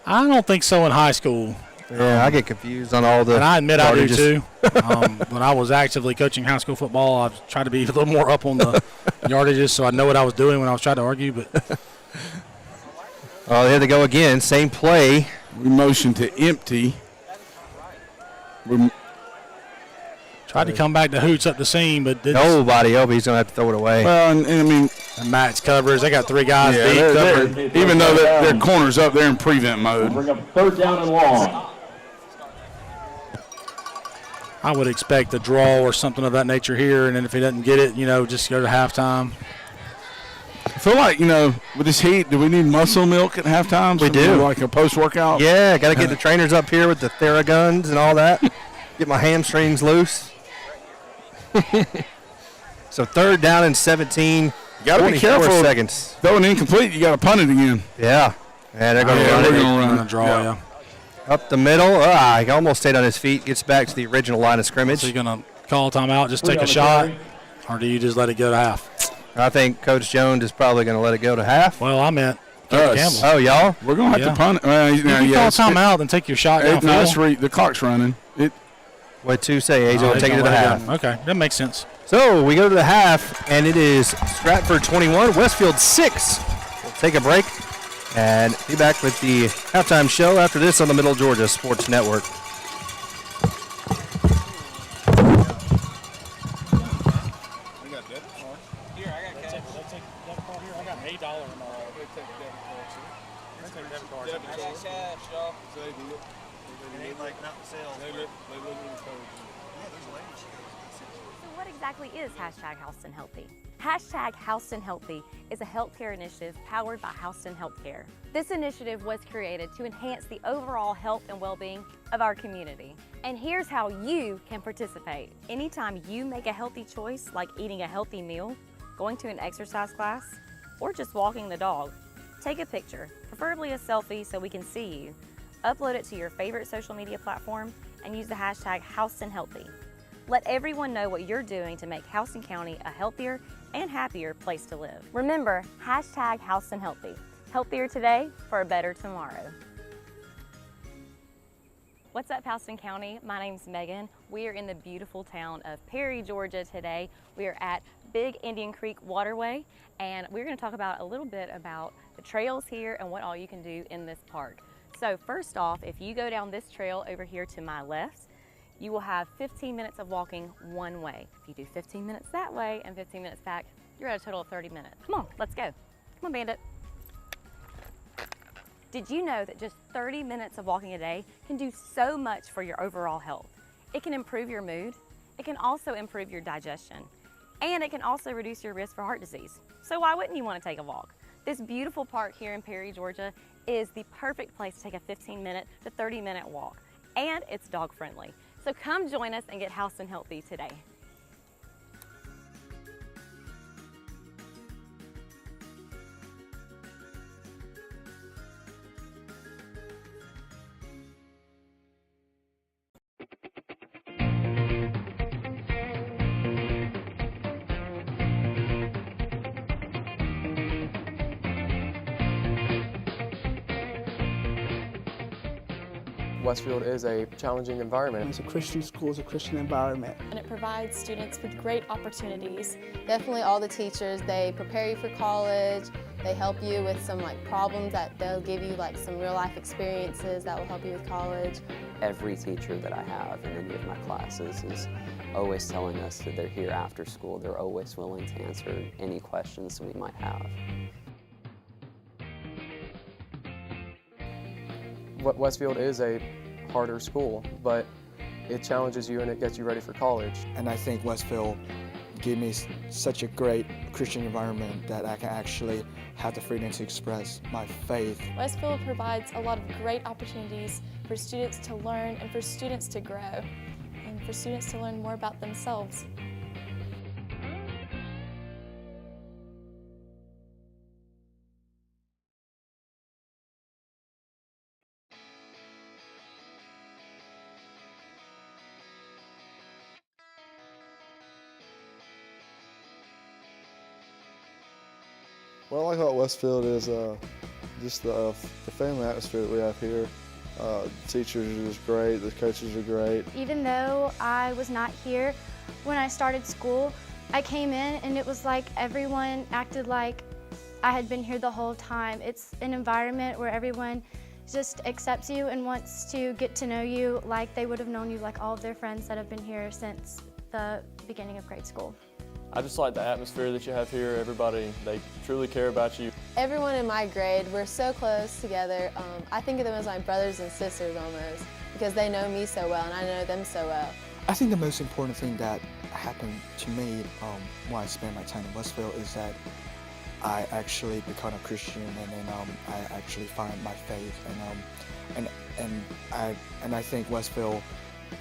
Speaker 2: I don't think so in high school.
Speaker 1: Yeah, I get confused on all the.
Speaker 2: And I admit I do
Speaker 1: yardages.
Speaker 2: too. When I was actively coaching high school football, I tried to be a little more up on the yardages, so I know what I was doing when I was trying to argue. But
Speaker 1: Oh, there they go again. Same play.
Speaker 3: We motion to empty.
Speaker 2: tried to come back to hoots up the seam, but didn't.
Speaker 1: Nobody open. He's going to have to throw it away.
Speaker 3: Well, and I mean,
Speaker 2: And Matt's covers. They got 3 guys deep
Speaker 3: they're-
Speaker 2: covering.
Speaker 3: even though their corner's up there in prevent mode.
Speaker 4: Bring up 3rd down and long.
Speaker 2: I would expect a draw or something of that nature here, and then if he doesn't get it, just go to halftime.
Speaker 3: I feel like, with this heat, do we need muscle milk at halftime?
Speaker 1: We do.
Speaker 3: Like a post-workout?
Speaker 1: Yeah, got to get the trainers up here with the Theraguns and all that. Get my hamstrings loose. So 3rd down and 17.
Speaker 3: You got to be
Speaker 1: 24
Speaker 3: careful.
Speaker 1: seconds.
Speaker 3: Throwing incomplete, you got to punt it again.
Speaker 1: Yeah. Yeah, they're going to
Speaker 3: Yeah,
Speaker 1: run
Speaker 3: we're
Speaker 1: it.
Speaker 3: gonna run
Speaker 2: Gonna
Speaker 3: it.
Speaker 2: draw, yeah.
Speaker 1: Up the middle. He almost stayed on his feet. Gets back to the original line of scrimmage.
Speaker 2: So you're going to call a timeout, just take a shot, or do you just let it go to half?
Speaker 1: I think Coach Jones is probably going to let it go to half.
Speaker 2: Well, I meant
Speaker 3: Us.
Speaker 2: Campbell.
Speaker 1: Oh, y'all?
Speaker 3: We're going to have
Speaker 2: Yeah.
Speaker 3: to punt it. Well,
Speaker 2: You can call a timeout and take your shot downfield.
Speaker 3: the clock's running.
Speaker 1: What to say? He's going to take it to the half.
Speaker 2: Okay, that makes sense.
Speaker 1: So we go to the half, and it is Stratford 21, Westfield 6. We'll take a break and be back with the halftime show after this on the Middle Georgia Sports Network.
Speaker 6: So what exactly is hashtag Houston Healthy? Hashtag Houston Healthy is a healthcare initiative powered by Houston Healthcare. This initiative was created to enhance the overall health and well-being of our community. And here's how you can participate. Anytime you make a healthy choice, like eating a healthy meal, going to an exercise class, or just walking the dog, take a picture, preferably a selfie so we can see you, upload it to your favorite social media platform, and use the hashtag Houston Healthy. Let everyone know what you're doing to make Houston County a healthier and happier place to live. Remember, hashtag Houston Healthy. Healthier today for a better tomorrow. What's up, Houston County? My name's Megan. We are in the beautiful town of Perry, Georgia today. We are at Big Indian Creek Waterway, and we're going to talk about a little bit about the trails here and what all you can do in this park. So first off, if you go down this trail over here to my left, you will have 15 minutes of walking one way. If you do 15 minutes that way and 15 minutes back, you're at a total of 30 minutes. Come on, let's go. Come on, Bandit. Did you know that just 30 minutes of walking a day can do so much for your overall health? It can improve your mood, it can also improve your digestion, and it can also reduce your risk for heart disease. So why wouldn't you want to take a walk? This beautiful park here in Perry, Georgia is the perfect place to take a 15-minute to 30-minute walk, and it's dog friendly. So come join us and get Houston Healthy today.
Speaker 7: Westfield is a challenging environment.
Speaker 8: It's a Christian school, it's a Christian environment.
Speaker 9: And it provides students with great opportunities. Definitely all the teachers, they prepare you for college, they help you with some problems that they'll give you some real life experiences that will help you with college.
Speaker 10: Every teacher that I have in any of my classes is always telling us that they're here after school. They're always willing to answer any questions we might have.
Speaker 7: Westfield is a harder school, but it challenges you and it gets you ready for college.
Speaker 11: And I think Westfield gave me such a great Christian environment that I can actually have the freedom to express my faith.
Speaker 9: Westfield provides a lot of great opportunities for students to learn and for students to grow and for students to learn more about themselves.
Speaker 12: What I like about Westfield is just the family atmosphere that we have here. Teachers are just great, the coaches are great.
Speaker 13: Even though I was not here when I started school, I came in and it was like everyone acted like I had been here the whole time. It's an environment where everyone just accepts you and wants to get to know you like they would have known you, like all of their friends that have been here since the beginning of grade school.
Speaker 14: I just like the atmosphere that you have here. Everybody, they truly care about you.
Speaker 9: Everyone in my grade, we're so close together. I think of them as my brothers and sisters almost, because they know me so well and I know them so well.
Speaker 11: I think the most important thing that happened to me when I spent my time in Westfield is that I actually become a Christian, and then I actually find my faith, and I think Westfield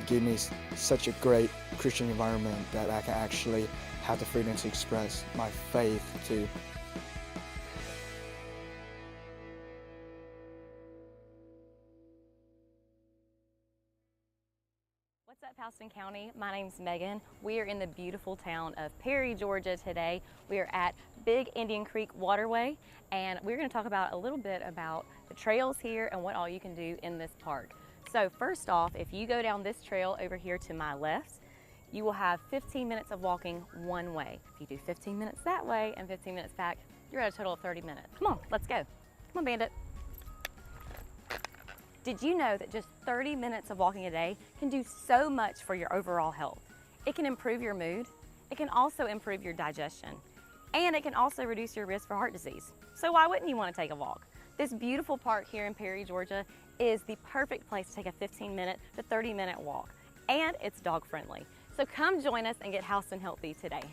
Speaker 11: gave me such a great Christian environment that I can actually have the freedom to express my faith to.
Speaker 6: What's up, Houston County? My name's Megan. We are in the beautiful town of Perry, Georgia today. We are at Big Indian Creek Waterway, and we're going to talk about a little bit about the trails here and what all you can do in this park. So first off, if you go down this trail over here to my left, you will have 15 minutes of walking one way. If you do 15 minutes that way and 15 minutes back, you're at a total of 30 minutes. Come on, let's go. Come on, Bandit. Did you know that just 30 minutes of walking a day can do so much for your overall health? It can improve your mood, it can also improve your digestion, and it can also reduce your risk for heart disease. So why wouldn't you want to take a walk? This beautiful park here in Perry, Georgia is the perfect place to take a 15-minute to 30-minute walk, and it's dog friendly. So come join us and get Houston healthy today.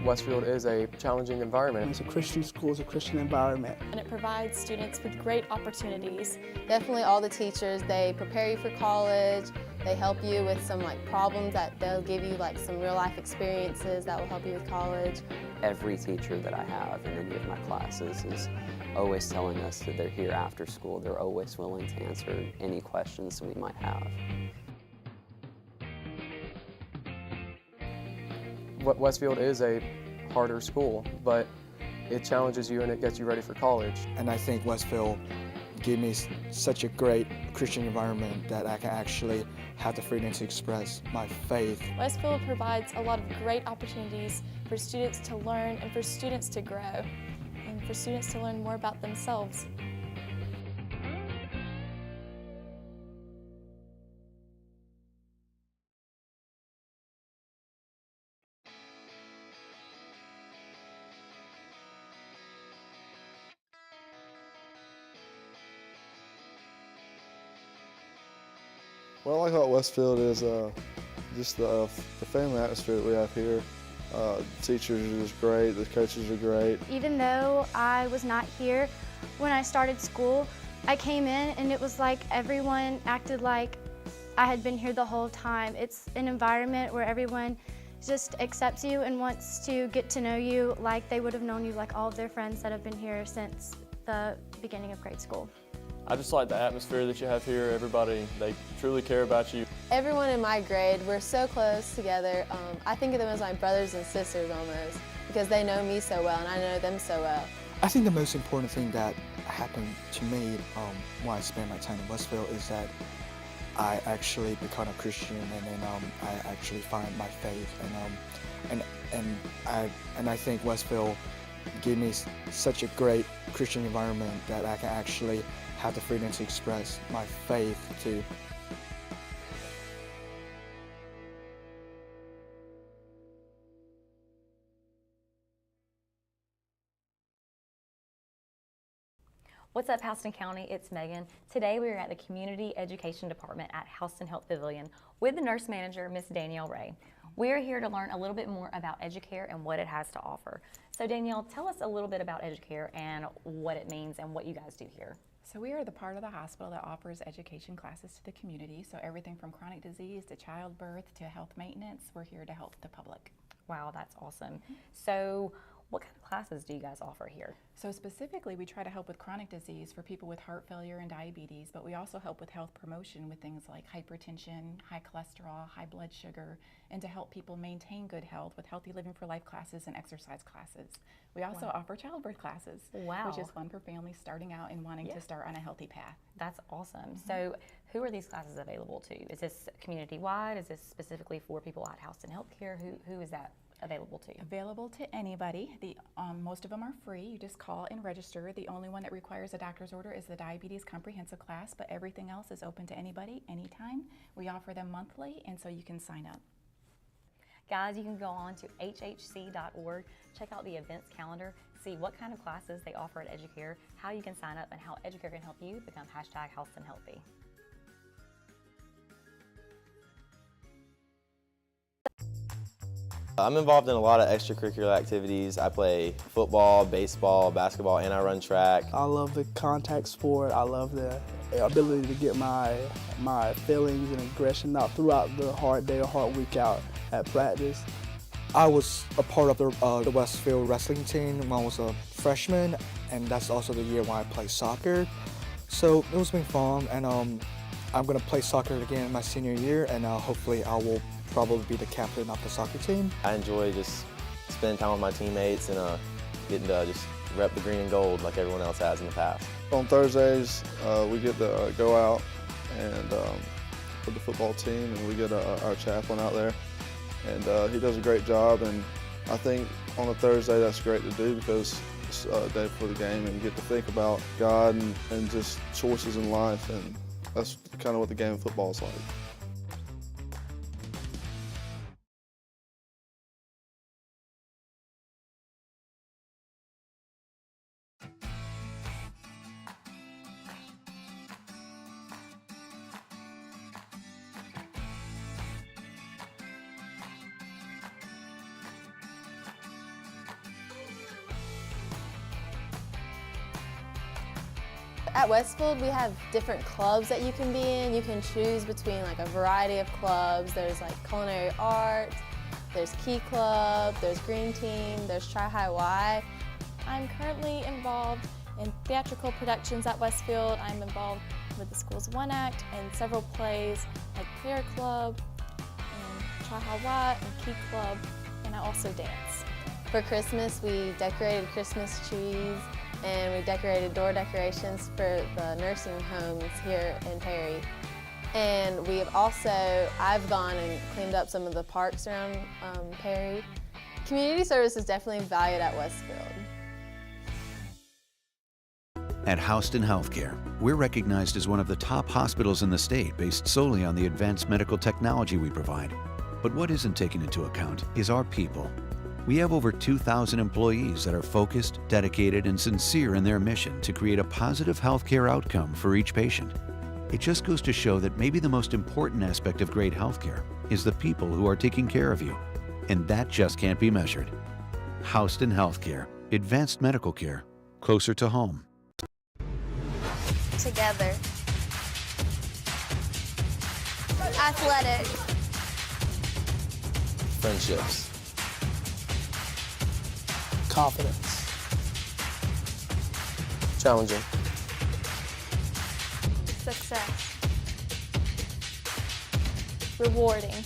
Speaker 7: Westfield is a challenging environment.
Speaker 8: It's a Christian school, it's a Christian environment.
Speaker 9: And it provides students with great opportunities. Definitely all the teachers, they prepare you for college, they help you with some problems that they'll give you some real life experiences that will help you with college.
Speaker 10: Every teacher that I have in any of my classes is always telling us that they're here after school. They're always willing to answer any questions we might have.
Speaker 7: Westfield is a harder school, but it challenges you and it gets you ready for college.
Speaker 11: And I think Westfield gave me such a great Christian environment that I can actually have the freedom to express my faith.
Speaker 9: Westfield provides a lot of great opportunities for students to learn and for students to grow and for students to learn more about themselves.
Speaker 12: What I like about Westfield is just the family atmosphere that we have here. Teachers are just great, the coaches are great.
Speaker 13: Even though I was not here when I started school, I came in and it was like everyone acted like I had been here the whole time. It's an environment where everyone just accepts you and wants to get to know you like they would have known you, like all of their friends that have been here since the beginning of grade school.
Speaker 14: I just like the atmosphere that you have here. Everybody, they truly care about you.
Speaker 9: Everyone in my grade, we're so close together. I think of them as my brothers and sisters almost, because they know me so well and I know them so well.
Speaker 11: I think the most important thing that happened to me when I spent my time in Westfield is that I actually become a Christian, and then I actually find my faith, and I think Westfield gave me such a great Christian environment that I can actually have the freedom to express my faith to.
Speaker 6: What's up, Houston County? It's Megan. Today we are at the Community Education Department at Houston Health Pavilion with the nurse manager, Miss Danielle Ray. We are here to learn a little bit more about EduCare and what it has to offer. So Danielle, tell us a little bit about EduCare and what it means and what you guys do here.
Speaker 15: So we are the part of the hospital that offers education classes to the community. So everything from chronic disease to childbirth to health maintenance, we're here to help the public.
Speaker 6: Wow, that's awesome. So what kind of classes do you guys offer here?
Speaker 15: So specifically, we try to help with chronic disease for people with heart failure and diabetes, but we also help with health promotion with things like hypertension, high cholesterol, high blood sugar, and to help people maintain good health with healthy living for life classes and exercise classes. We also offer childbirth classes, which is fun for families starting out and wanting to start on a healthy path.
Speaker 6: That's awesome. So who are these classes available to? Is this community-wide? Is this specifically for people at Houston Healthcare? Who is that available to?
Speaker 15: Available to anybody. Most of them are free. You just call and register. The only one that requires a doctor's order is the diabetes comprehensive class, but everything else is open to anybody, anytime. We offer them monthly, and so you can sign up.
Speaker 6: Guys, you can go on to hhc.org, check out the events calendar, see what kind of classes they offer at Educare, how you can sign up, and how Educare can help you become #HoustonHealthy.
Speaker 16: I'm involved in a lot of extracurricular activities. I play football, baseball, basketball, and I run track.
Speaker 8: I love the contact sport. I love the ability to get my feelings and aggression out throughout the hard day or hard week out at practice.
Speaker 11: I was a part of the Westfield wrestling team when I was a freshman, and that's also the year when I played soccer. So it was been fun, and I'm going to play soccer again my senior year, and hopefully I will probably be the captain of the soccer team.
Speaker 16: I enjoy just spending time with my teammates and getting to just rep the green and gold like everyone else has in the past.
Speaker 12: On Thursdays, we get to go out and with the football team, and we get our chaplain out there, and he does a great job. And I think on a Thursday that's great to do because it's a day before the game, and you get to think about God and just choices in life, and that's kind of what the game of football is like.
Speaker 9: At Westfield, we have different clubs that you can be in. You can choose between like a variety of clubs. There's like culinary arts, there's Key Club, there's Green Team, there's Tri High Y. I'm currently involved in theatrical productions at Westfield. I'm involved with the School's One Act and several plays like Prayer Club, and Tri High Y, and Key Club, and I also dance. For Christmas, we decorated Christmas trees, and we decorated door decorations for the nursing homes here in Perry. And we have also, I've gone and cleaned up some of the parks around Perry. Community service is definitely valued at Westfield.
Speaker 17: At Houston Healthcare, we're recognized as one of the top hospitals in the state based solely on the advanced medical technology we provide. But what isn't taken into account is our people. We have over 2,000 employees that are focused, dedicated, and sincere in their mission to create a positive healthcare outcome for each patient. It just goes to show that maybe the most important aspect of great healthcare is the people who are taking care of you, and that just can't be measured. Houston Healthcare, advanced medical care, closer to home.
Speaker 13: Together. Athletic.
Speaker 16: Friendships.
Speaker 8: Confidence.
Speaker 7: Challenging.
Speaker 13: Success.
Speaker 9: Rewarding.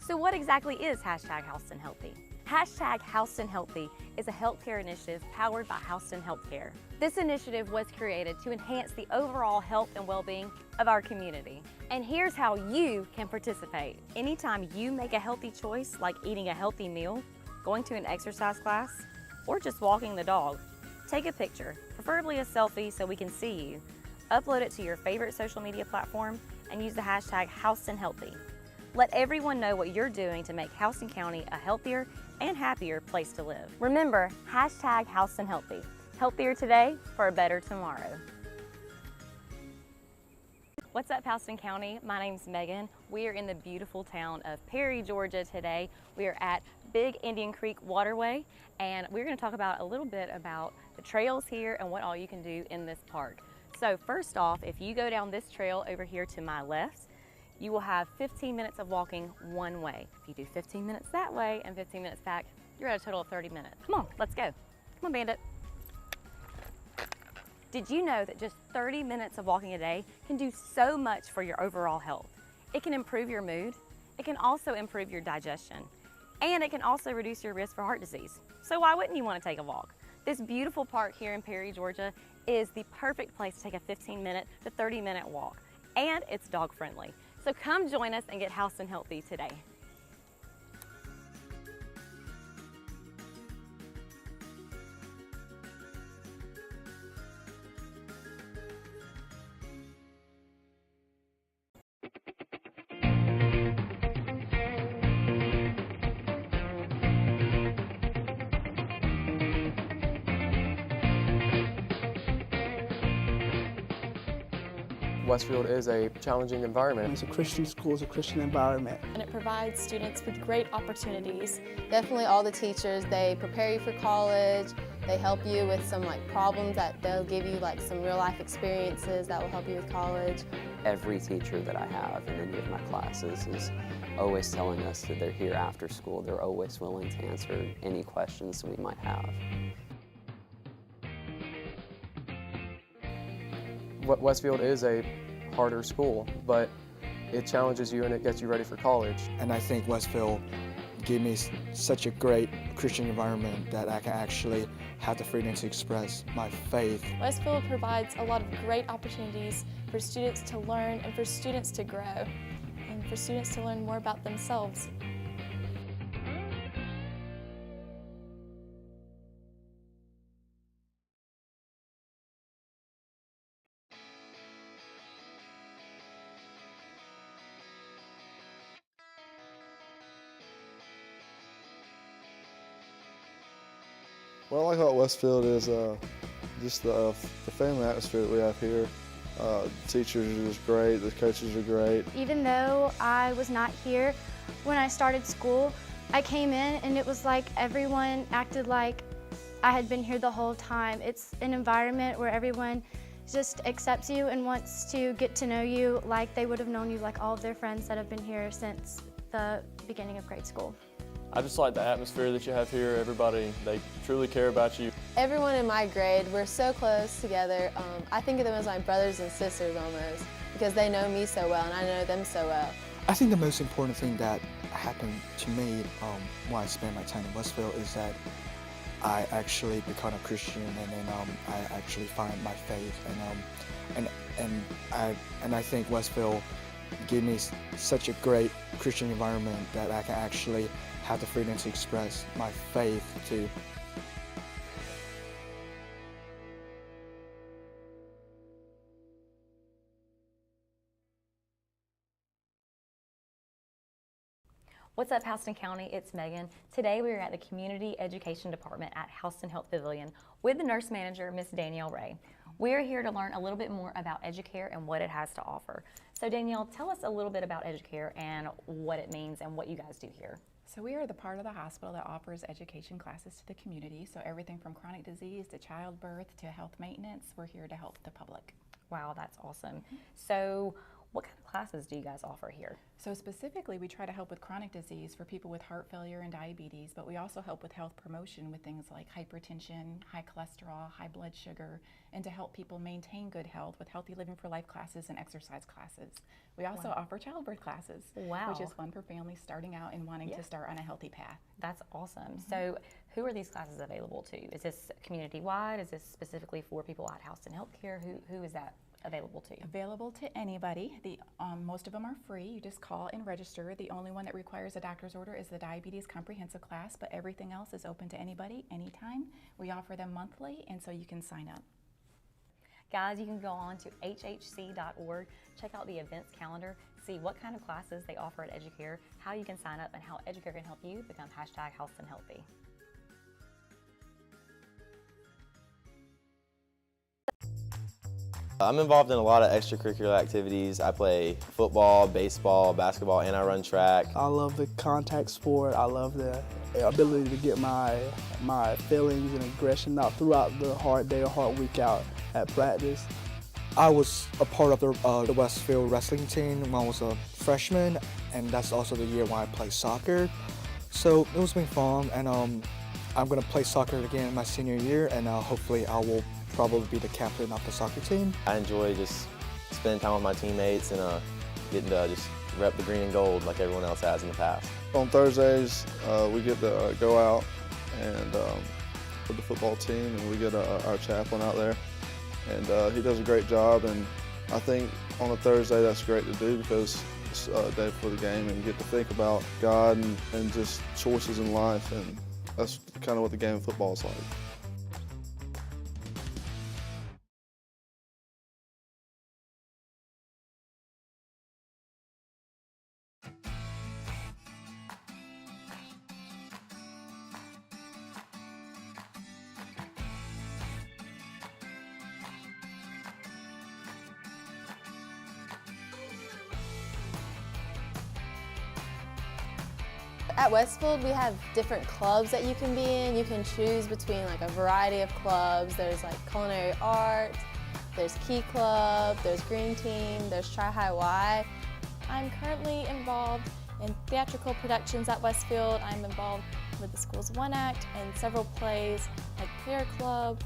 Speaker 6: So what exactly is #HoustonHealthy? Hashtag Houston Healthy is a healthcare initiative powered by Houston Healthcare. This initiative was created to enhance the overall health and well-being of our community. And here's how you can participate. Anytime you make a healthy choice, like eating a healthy meal, going to an exercise class, or just walking the dog, take a picture, preferably a selfie so we can see you. Upload it to your favorite social media platform and use the hashtag Houston Healthy. Let everyone know what you're doing to make Houston County a healthier and happier place to live. Remember, hashtag Houston Healthy. Healthier today for a better tomorrow. What's up, Houston County? My name's Megan. We are in the beautiful town of Perry, Georgia today. We are at Big Indian Creek Waterway, and we're going to talk about a little bit about the trails here and what all you can do in this park. So first off, if you go down this trail over here to my left, you will have 15 minutes of walking one way. If you do 15 minutes that way and 15 minutes back, you're at a total of 30 minutes. Come on, let's go. Come on, Bandit. Did you know that just 30 minutes of walking a day can do so much for your overall health? It can improve your mood, it can also improve your digestion, and it can also reduce your risk for heart disease. So why wouldn't you want to take a walk? This beautiful park here in Perry, Georgia is the perfect place to take a 15-minute to 30-minute walk, and it's dog friendly. So come join us and get Houston Healthy today.
Speaker 7: Westfield is a challenging environment.
Speaker 8: It's a Christian school, it's a Christian environment.
Speaker 9: And it provides students with great opportunities. Definitely all the teachers, they prepare you for college, they help you with some problems that they'll give you some real life experiences that will help you with college.
Speaker 10: Every teacher that I have in any of my classes is always telling us that they're here after school. They're always willing to answer any questions we might have.
Speaker 7: Westfield is a harder school, but it challenges you and it gets you ready for college.
Speaker 11: And I think Westfield gave me such a great Christian environment that I can actually have the freedom to express my faith.
Speaker 9: Westfield provides a lot of great opportunities for students to learn and for students to grow and for students to learn more about themselves.
Speaker 12: What I like about Westfield is just the family atmosphere that we have here. The teachers are just great, the coaches are great.
Speaker 13: Even though I was not here when I started school, I came in and it was like everyone acted like I had been here the whole time. It's an environment where everyone just accepts you and wants to get to know you like they would have known you, like all of their friends that have been here since the beginning of grade school.
Speaker 14: I just like the atmosphere that you have here. Everybody, they truly care about you.
Speaker 9: Everyone in my grade, we're so close together. I think of them as my brothers and sisters almost, because they know me so well and I know them so well.
Speaker 11: I think the most important thing that happened to me when I spent my time in Westfield is that I actually become a Christian, and then I actually find my faith, and I think Westfield gave me such a great Christian environment that I can actually have the freedom to express my faith to.
Speaker 6: What's up, Houston County? It's Megan. Today we are at the Community Education Department at Houston Health Pavilion with the nurse manager, Miss Danielle Ray. We're here to learn a little bit more about Educare and what it has to offer. So Danielle, tell us a little bit about Educare and what it means and what you guys do here.
Speaker 15: So we are the part of the hospital that offers education classes to the community. So everything from chronic disease to childbirth to health maintenance, we're here to help the public.
Speaker 6: Wow, that's awesome. So What kind of classes do you guys offer here?
Speaker 15: So specifically, we try to help with chronic disease for people with heart failure and diabetes, but we also help with health promotion with things like hypertension, high cholesterol, high blood sugar, and to help people maintain good health with healthy living for life classes and exercise classes. We also offer childbirth classes, which is fun for families starting out and wanting to start on a healthy path.
Speaker 6: That's awesome. So who are these classes available to? Is this community-wide? Is this specifically for people at Houston Healthcare? Who is that available to?
Speaker 15: Available to anybody. Most of them are free. You just call and register. The only one that requires a doctor's order is the diabetes comprehensive class, but everything else is open to anybody, anytime. We offer them monthly, and so you can sign up.
Speaker 6: Guys, you can go on to hhc.org, check out the events calendar, see what kind of classes they offer at Educare, how you can sign up, and how Educare can help you become #HoustonHealthy.
Speaker 16: I'm involved in a lot of extracurricular activities. I play football, baseball, basketball, and I run track.
Speaker 8: I love the contact sport. I love the ability to get my feelings and aggression out throughout the hard day or hard week out at practice.
Speaker 11: I was a part of the Westfield wrestling team when I was a freshman, and that's also the year when I played soccer. So it was been fun, and I'm going to play soccer again in my senior year, and hopefully I will probably be the captain of the soccer team.
Speaker 16: I enjoy just spending time with my teammates and getting to just rep the green and gold like everyone else has in the past.
Speaker 12: On Thursdays, we get to go out and with the football team, and we get our chaplain out there, and he does a great job. And I think on a Thursday that's great to do because it's a day before the game, and you get to think about God and just choices in life, and that's kind of what the game of football is like.
Speaker 9: At Westfield, we have different clubs that you can be in. You can choose between like a variety of clubs. There's like culinary arts, there's Key Club, there's Green Team, there's Tri High Y. I'm currently involved in theatrical productions at Westfield. I'm involved with the school's One Act and several plays like Prayer Club,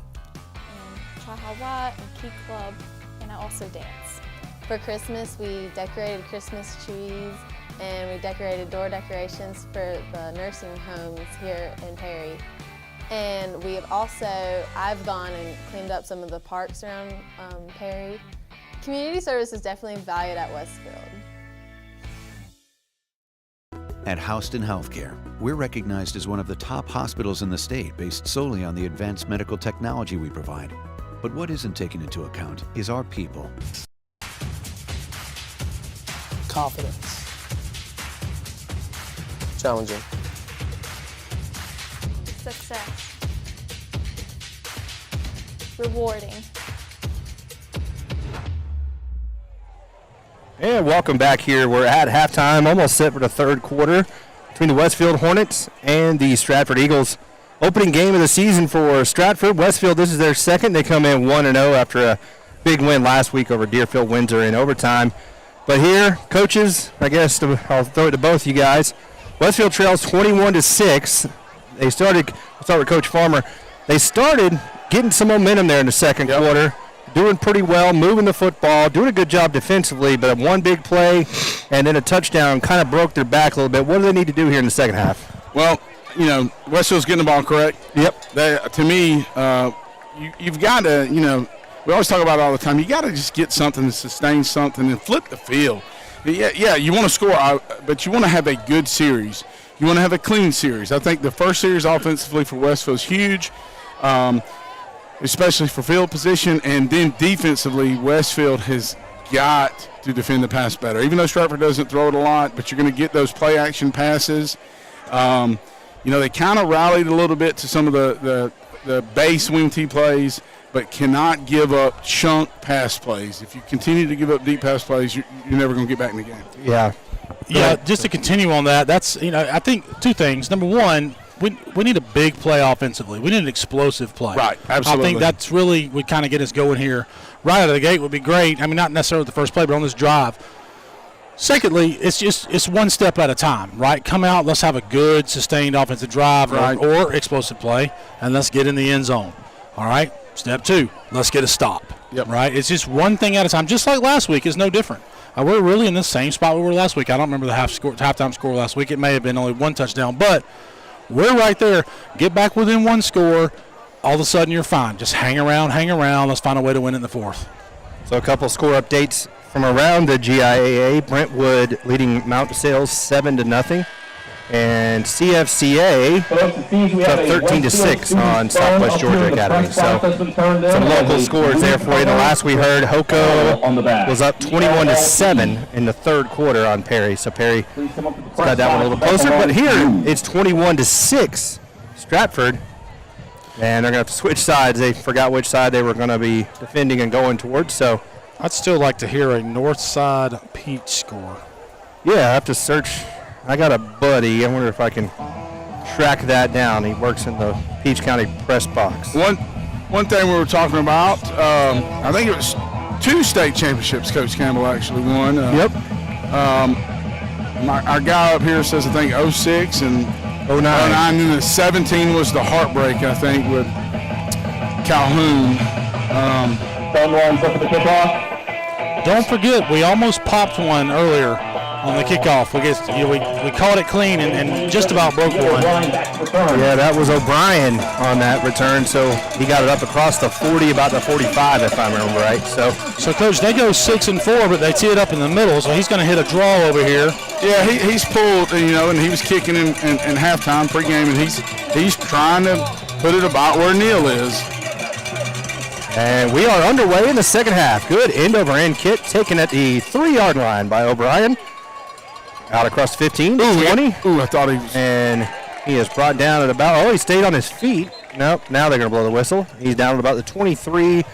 Speaker 9: and Tri High Y, and Key Club, and I also dance. For Christmas, we decorated Christmas trees, and we decorated door decorations for the nursing homes here in Perry. And we have also, I've gone and cleaned up some of the parks around Perry. Community service is definitely valued at Westfield.
Speaker 17: At Houston Healthcare, we're recognized as one of the top hospitals in the state based solely on the advanced medical technology we provide. But what isn't taken into account is our people.
Speaker 8: Confidence.
Speaker 7: Challenging.
Speaker 13: Success. Rewarding.
Speaker 1: And welcome back here. We're at halftime, almost set for the third quarter between the Westfield Hornets and the Stratford Eagles. Opening game of the season for Stratford. Westfield, this is their second. They come in 1-0 after a big win last week over Deerfield Windsor in overtime. But here, coaches, I guess I'll throw it to both you guys. Westfield trails 21-6. They started, I'll start with Coach Farmer. They started getting some momentum there in the second quarter, doing pretty well, moving the football, doing a good job defensively, but one big play and then a touchdown kind of broke their back a little bit. What do they need to do here in the second half?
Speaker 3: Well, you know, Westfield's getting the ball correct.
Speaker 1: Yep.
Speaker 3: To me, you've got to, you know, we always talk about it all the time. You got to just get something to sustain something and flip the field. Yeah, you want to score, but you want to have a good series. You want to have a clean series. I think the first series offensively for Westfield is huge, especially for field position, and then defensively, Westfield has got to defend the pass better. Even though Stratford doesn't throw it a lot, but you're going to get those play-action passes. You know, they kind of rallied a little bit to some of the base wing T plays, but cannot give up chunk pass plays. If you continue to give up deep pass plays, you're never going to get back in the game.
Speaker 1: Yeah.
Speaker 2: Yeah, just to continue on that, that's, you know, I think two things. Number one, we need a big play offensively. We need an explosive play.
Speaker 3: Right, absolutely.
Speaker 2: I think that's really would kind of get us going here. Right out of the gate would be great. I mean, not necessarily the first play, but on this drive. Secondly, it's one step at a time, right? Come out, let's have a good, sustained offensive drive or explosive play, and let's get in the end zone. All right? Step 2, let's get a stop.
Speaker 3: Yep.
Speaker 2: Right? It's just one thing at a time, just like last week. It's no different. We're really in the same spot we were last week. I don't remember the halftime score last week. It may have been only one touchdown, but we're right there. Get back within one score. All of a sudden, you're fine. Just hang around. Let's find a way to win in the fourth.
Speaker 1: So a couple score updates from around the GIAA. Brentwood leading Mount Sales 7-0. And CFCA up 13-6 on Southwest Georgia Academy. So some local scores there for you. The last we heard, Hoko was up 21-7 in the third quarter on Perry. So Perry got that one a little closer. But here it's 21-6 Stratford. And they're going to have to switch sides. They forgot which side they were going to be defending and going towards. So
Speaker 2: I'd still like to hear a north side Peach score.
Speaker 1: Yeah, I have to search. I got a buddy. I wonder if I can track that down. He works in the Peach County press box.
Speaker 3: One thing we were talking about, I think it was 2 state championships Coach Campbell actually won.
Speaker 1: Yep.
Speaker 3: Our guy up here says I think 06 and 09. And then the 17 was the heartbreak, I think, with Calhoun.
Speaker 2: Don't forget, we almost popped one earlier on the kickoff. We caught it clean and just about broke one.
Speaker 1: Yeah, that was O'Brien on that return, so he got it up across the 40, about the 45, if I remember right.
Speaker 2: So Coach, they go 6-4, but they tee it up in the middle, so he's going to hit a draw over here.
Speaker 3: Yeah, he's pulled, and he was kicking in halftime pregame, and he's trying to put it about where Neil is.
Speaker 1: And we are underway in the second half. Good end-over-end kick taken at the 3-yard line by O'Brien. Out across 15, 20.
Speaker 3: Ooh, I thought he was.
Speaker 1: And he is brought down at about, he stayed on his feet. Nope, now they're going to blow the whistle. He's down at about the 23. They're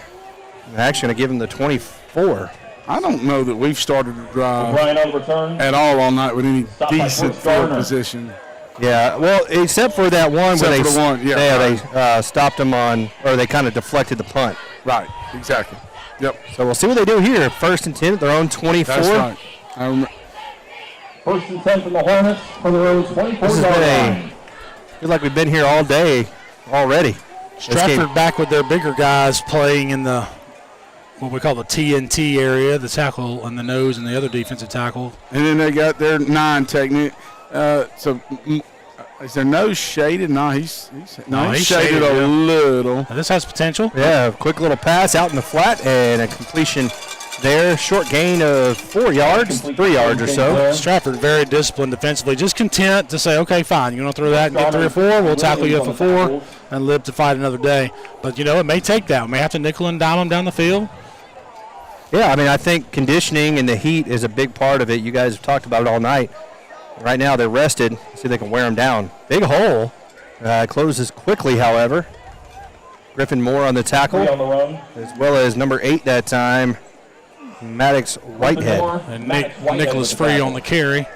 Speaker 1: actually going to give him the 24.
Speaker 3: I don't know that we've started to drive at all night with any decent field position.
Speaker 1: Yeah, well, except for that one where they stopped him on, or they kind of deflected the punt.
Speaker 3: Right, exactly. Yep.
Speaker 1: So we'll see what they do here. 1st and 10 at their own 24.
Speaker 3: That's right. I remember.
Speaker 4: 1st and 10 from the Hornets from their own 24-yard line.
Speaker 1: Feels like we've been here all day already.
Speaker 2: Stratford back with their bigger guys playing in the what we call the TNT area, the tackle and the nose and the other defensive tackle.
Speaker 3: And then they got their 9 technique. So is their nose shaded? No, he's shaded a little.
Speaker 2: Now this has potential.
Speaker 1: Yeah, quick little pass out in the flat and a completion there. Short gain of 4 yards, 3 yards or so.
Speaker 2: Stratford very disciplined defensively, just content to say, okay, fine, you want to throw that and get 3 or 4, we'll tackle you for 4 and live to fight another day. But, it may take that. We may have to nickel and dime them down the field.
Speaker 1: Yeah, I mean, I think conditioning and the heat is a big part of it. You guys have talked about it all night. Right now they're rested. See if they can wear them down. Big hole. Closes quickly, however. Griffin Moore on the tackle, as well as number 8 that time, Maddox Whitehead.
Speaker 2: And Nicholas Free on the carry,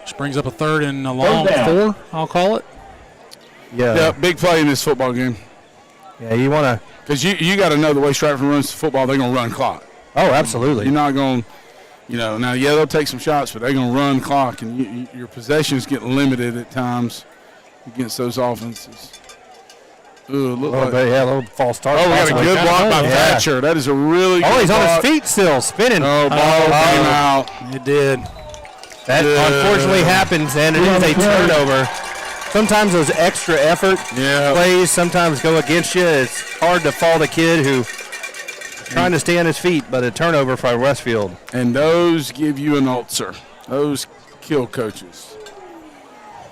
Speaker 2: which brings up a 3rd and a long 4, I'll call it.
Speaker 3: Yeah, big play in this football game.
Speaker 1: Yeah, you want to.
Speaker 3: Because you got to know the way Stratford runs football, they're going to run clock.
Speaker 1: Oh, absolutely.
Speaker 3: You're not going now, they'll take some shots, but they're going to run clock, and your possessions get limited at times against those offenses. Ooh,
Speaker 1: a little false start.
Speaker 3: Oh, we got a good block by Thatcher. That is a really good
Speaker 1: he's
Speaker 3: block.
Speaker 1: On his feet still, spinning.
Speaker 3: Oh, ball came out.
Speaker 2: It did.
Speaker 1: That unfortunately happens, and it is a turnover. Sometimes those extra effort plays sometimes go against you. It's hard to fault a kid who's trying to stay on his feet, but a turnover for Westfield.
Speaker 3: And those give you an ulcer. Those kill coaches.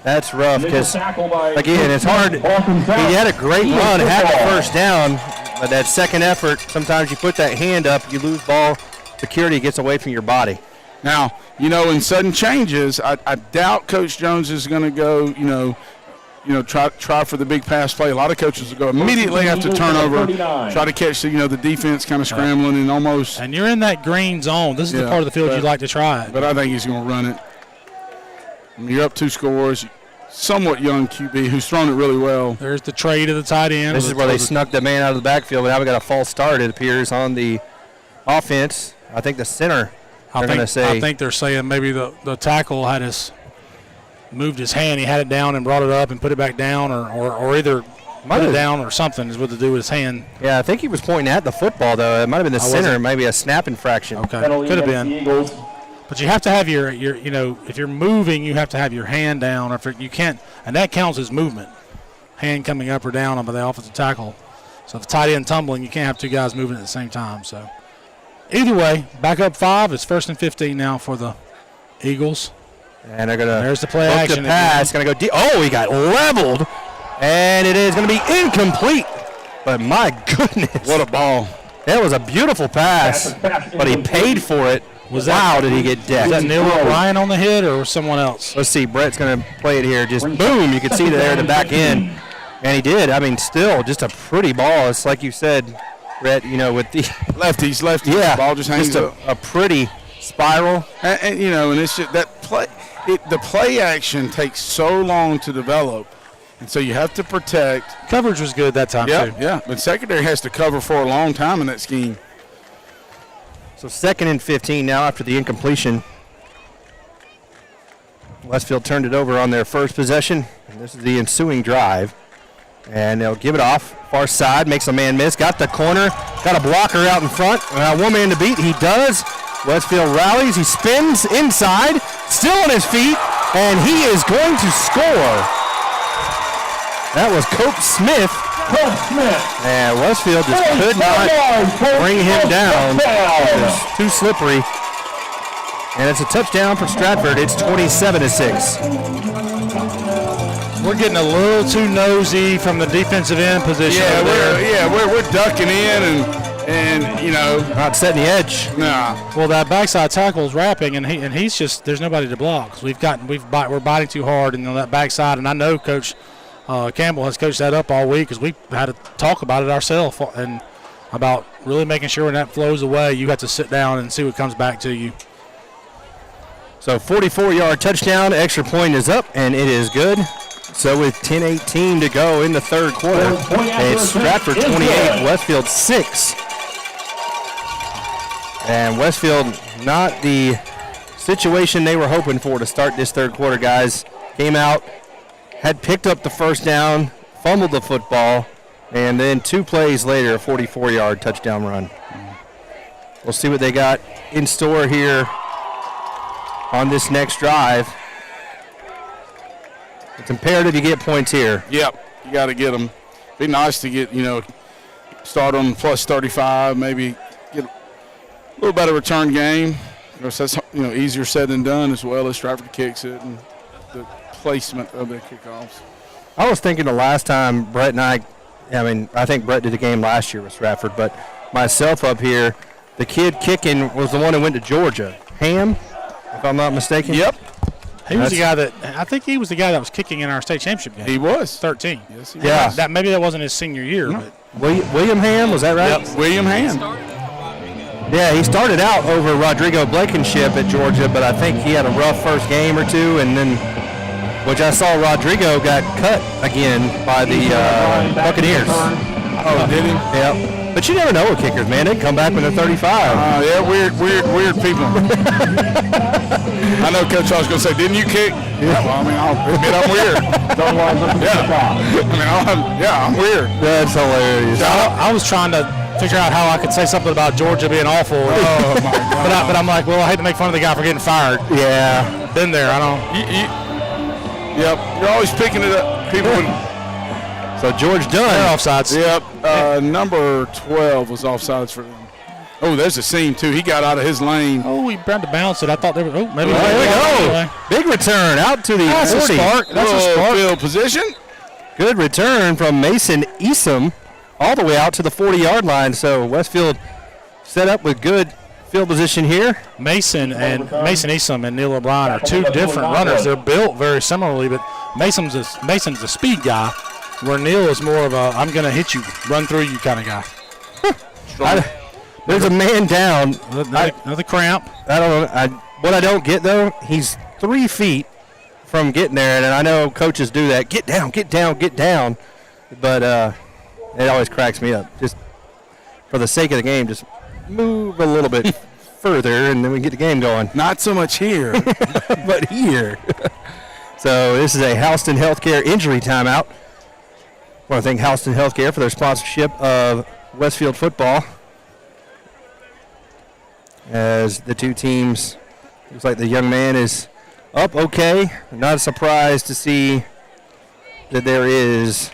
Speaker 1: That's rough because, again, it's hard. He had a great run, had the first down, but that second effort, sometimes you put that hand up, you lose ball, security gets away from your body.
Speaker 3: Now, in sudden changes, I doubt Coach Jones is going to go, try for the big pass play. A lot of coaches will go immediately after turnover, try to catch the defense kind of scrambling and almost.
Speaker 2: And you're in that green zone. This is the part of the field you'd like to try it.
Speaker 3: But I think he's going to run it. You're up 2 scores. somewhat young QB who's thrown it really well.
Speaker 2: There's the trade of the tight end.
Speaker 1: This is where they snuck the man out of the backfield, but now we got a false start, it appears, on the offense. I think the center, they're going to say.
Speaker 2: I think they're saying maybe the tackle had moved his hand. He had it down and brought it up and put it back down, or either put it down or something is what to do with his hand.
Speaker 1: Yeah, I think he was pointing at the football, though. It might have been the center, maybe a snap infraction.
Speaker 2: Okay, could have been. But you have to have your if you're moving, you have to have your hand down. Or if you can't, and that counts as movement. Hand coming up or down on the offensive tackle. So if the tight end tumbling, you can't have two guys moving at the same time. So either way, back up 5. It's 1st and 15 now for the Eagles.
Speaker 1: And they're gonna.
Speaker 2: There's the play action.
Speaker 1: The pass going to go deep. Oh, he got leveled, and it is going to be incomplete. But my goodness,
Speaker 3: what a ball!
Speaker 1: That was a beautiful pass, but he paid for it. Wow, did he get decked?
Speaker 2: Was that Neil O'Brien on the hit or someone else?
Speaker 1: Let's see. Brett's going to play it here. Just boom. You can see there at the back end. And he did. I mean, still just a pretty ball. It's like you said, Brett, with the
Speaker 3: lefties.
Speaker 1: Yeah.
Speaker 3: The ball just hangs up.
Speaker 1: A pretty spiral.
Speaker 3: And it's just that play. The play action takes so long to develop. And so you have to protect.
Speaker 2: Coverage was good that time, too.
Speaker 3: Yeah, but secondary has to cover for a long time in that scheme.
Speaker 1: So 2nd and 15 now after the incompletion. Westfield turned it over on their first possession. And this is the ensuing drive. And they'll give it off. Far side, makes a man miss. Got the corner. Got a blocker out in front. One man to beat. He does. Westfield rallies. He spins inside. Still on his feet. And he is going to score. That was Cope Smith. And Westfield just could not bring him down. It was too slippery. And it's a touchdown for Stratford. It's 27-6.
Speaker 2: We're getting a little too nosy from the defensive end position.
Speaker 3: We're ducking in and
Speaker 1: not setting the edge.
Speaker 3: Nah.
Speaker 2: Well, that backside tackle is wrapping, and he's just there's nobody to block. So we're biting too hard, and on that backside. And I know Coach Campbell has coached that up all week because we had to talk about it ourselves and about really making sure when that flows away, you have to sit down and see what comes back to you.
Speaker 1: So 44-yard touchdown, extra point is up, and it is good. So with 10:18 to go in the third quarter, it's Stratford 28, Westfield 6. And Westfield not the situation they were hoping for to start this third quarter, guys. Came out, had picked up the first down, fumbled the football, and then 2 plays later, a 44-yard touchdown run. We'll see what they got in store here on this next drive. It's imperative you get points here.
Speaker 3: Yep, you got to get them. Be nice to get, start on plus 35, maybe get a little better return game. Of course, that's, easier said than done, as well as Stratford kicks it and the placement of the kickoffs.
Speaker 1: I was thinking the last time Brett and I think Brett did the game last year with Stratford, but myself up here, the kid kicking was the one who went to Georgia. Ham, if I'm not mistaken.
Speaker 3: Yep.
Speaker 2: He was the guy that was kicking in our state championship game.
Speaker 3: He was
Speaker 2: 13.
Speaker 3: Yes, he
Speaker 2: was. Maybe that wasn't his senior year, but
Speaker 1: William Ham, was that right?
Speaker 3: Yep, William Ham.
Speaker 1: Yeah, he started out over Rodrigo Blankenship at Georgia, but I think he had a rough first game or two, and then, which I saw Rodrigo got cut again by the Buccaneers.
Speaker 3: Oh, did he?
Speaker 1: Yep. But you never know with kickers, man. They come back when they're 35.
Speaker 3: Yeah, weird people. I know Coach Charles going to say, didn't you kick? Yeah, well, I'll admit I'm weird. I'm weird.
Speaker 1: That's hilarious.
Speaker 2: I was trying to figure out how I could say something about Georgia being awful.
Speaker 3: Oh, my God.
Speaker 2: But I'm like, well, I hate to make fun of the guy for getting fired.
Speaker 1: Yeah.
Speaker 2: Been there. I don't.
Speaker 3: Yep. You're always picking it up. People would.
Speaker 1: So George Dunn.
Speaker 2: They're offsides.
Speaker 3: Yep. Number 12 was offsides for them. Oh, there's a seam, too. He got out of his lane.
Speaker 2: Oh, he tried to bounce it. I thought there was. Oh, maybe.
Speaker 1: There we go. Big return out to the 40.
Speaker 2: That's a spark.
Speaker 3: Field position.
Speaker 1: Good return from Mason Esom all the way out to the 40-yard line. So Westfield set up with good field position here.
Speaker 2: Mason Esom and Neil O'Brien are 2 different runners. They're built very similarly, but Mason's a speed guy, where Neil is more of a I'm going to hit you, run through you kind of guy.
Speaker 1: There's a man down.
Speaker 2: Another cramp.
Speaker 1: I don't know. What I don't get, though, he's 3 feet from getting there, and I know coaches do that. Get down, get down, get down. But it always cracks me up. Just for the sake of the game, just move a little bit further, and then we can get the game going.
Speaker 3: Not so much here.
Speaker 1: But here. So this is a Houston Healthcare injury timeout. I want to thank Houston Healthcare for their sponsorship of Westfield football. As the two teams, looks like the young man is up okay. Not surprised to see that there is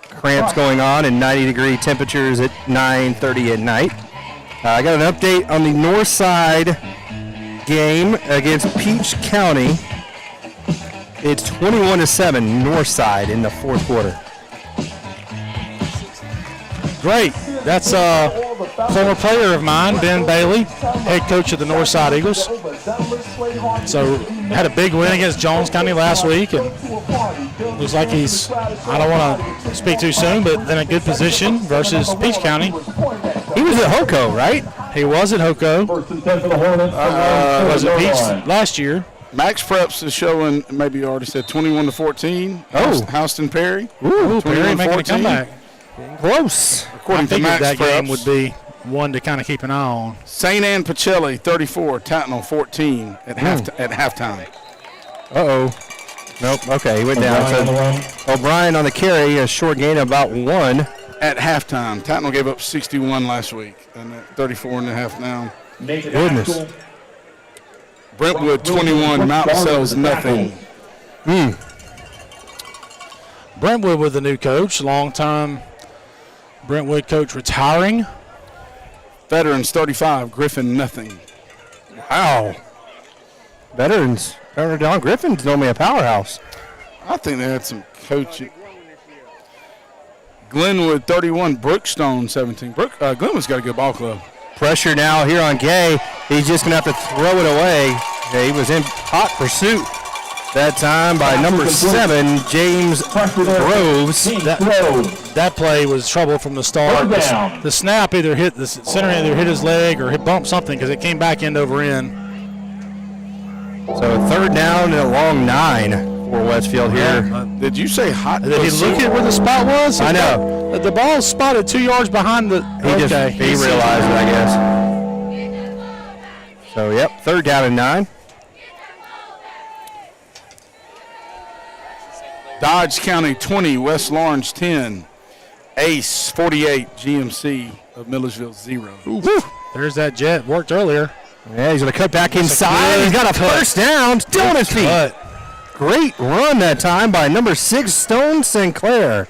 Speaker 1: cramps going on and 90-degree temperatures at 9:30 at night. I got an update on the north side game against Peach County. It's 21-7 north side in the fourth quarter.
Speaker 2: Great. That's a former player of mine, Ben Bailey, head coach of the Northside Eagles. So had a big win against Jones County last week, and looks like he's, I don't want to speak too soon, but in a good position versus Peach County.
Speaker 1: He was at HOCO, right?
Speaker 2: He was at HOCO. Was at Peach last year.
Speaker 3: Max Preps is showing, maybe you already said 21-14.
Speaker 1: Oh.
Speaker 3: Houston Perry.
Speaker 2: Ooh, Perry making a comeback.
Speaker 1: Close.
Speaker 3: According to Max
Speaker 2: that
Speaker 3: Preps,
Speaker 2: game would be one to kind of keep an eye on.
Speaker 3: St. Anne Pacelli 34, Tatnall 14 at halftime.
Speaker 1: Uh-oh. Nope, okay, he went down. So O'Brien on the carry, a short gain of about 1.
Speaker 3: At halftime. Tatnall gave up 61 last week, and at 34.5 now.
Speaker 1: Goodness.
Speaker 3: Brentwood 21, Mount Sells nothing.
Speaker 2: Brentwood with the new coach, long-time Brentwood coach retiring.
Speaker 3: Veterans 35, Griffin nothing.
Speaker 1: Wow. Veterans. Don Griffin's normally a powerhouse.
Speaker 3: I think they had some coaching. Glenwood 31, Brookstone 17. Glenwood's got a good ball club.
Speaker 1: Pressure now here on Gay. He's just going to have to throw it away. He was in hot pursuit that time by number 7, James Groves.
Speaker 2: That play was trouble from the start. The snap either hit the center, either hit his leg or bumped something because it came back end over end.
Speaker 1: So third down and a long 9 for Westfield here.
Speaker 3: Did you say hot?
Speaker 2: Did he look at where the spot was?
Speaker 1: I know.
Speaker 2: The ball is spotted 2 yards behind the.
Speaker 1: He realized it, I guess. So, yep, third down and 9.
Speaker 3: Dodge County 20, West Lawrence 10. Ace 48, GMC of Millersville 0.
Speaker 2: There's that jet. Worked earlier.
Speaker 1: Yeah, he's going to cut back inside. He's got a first down. Still on his feet. Great run that time by number 6, Stone Sinclair.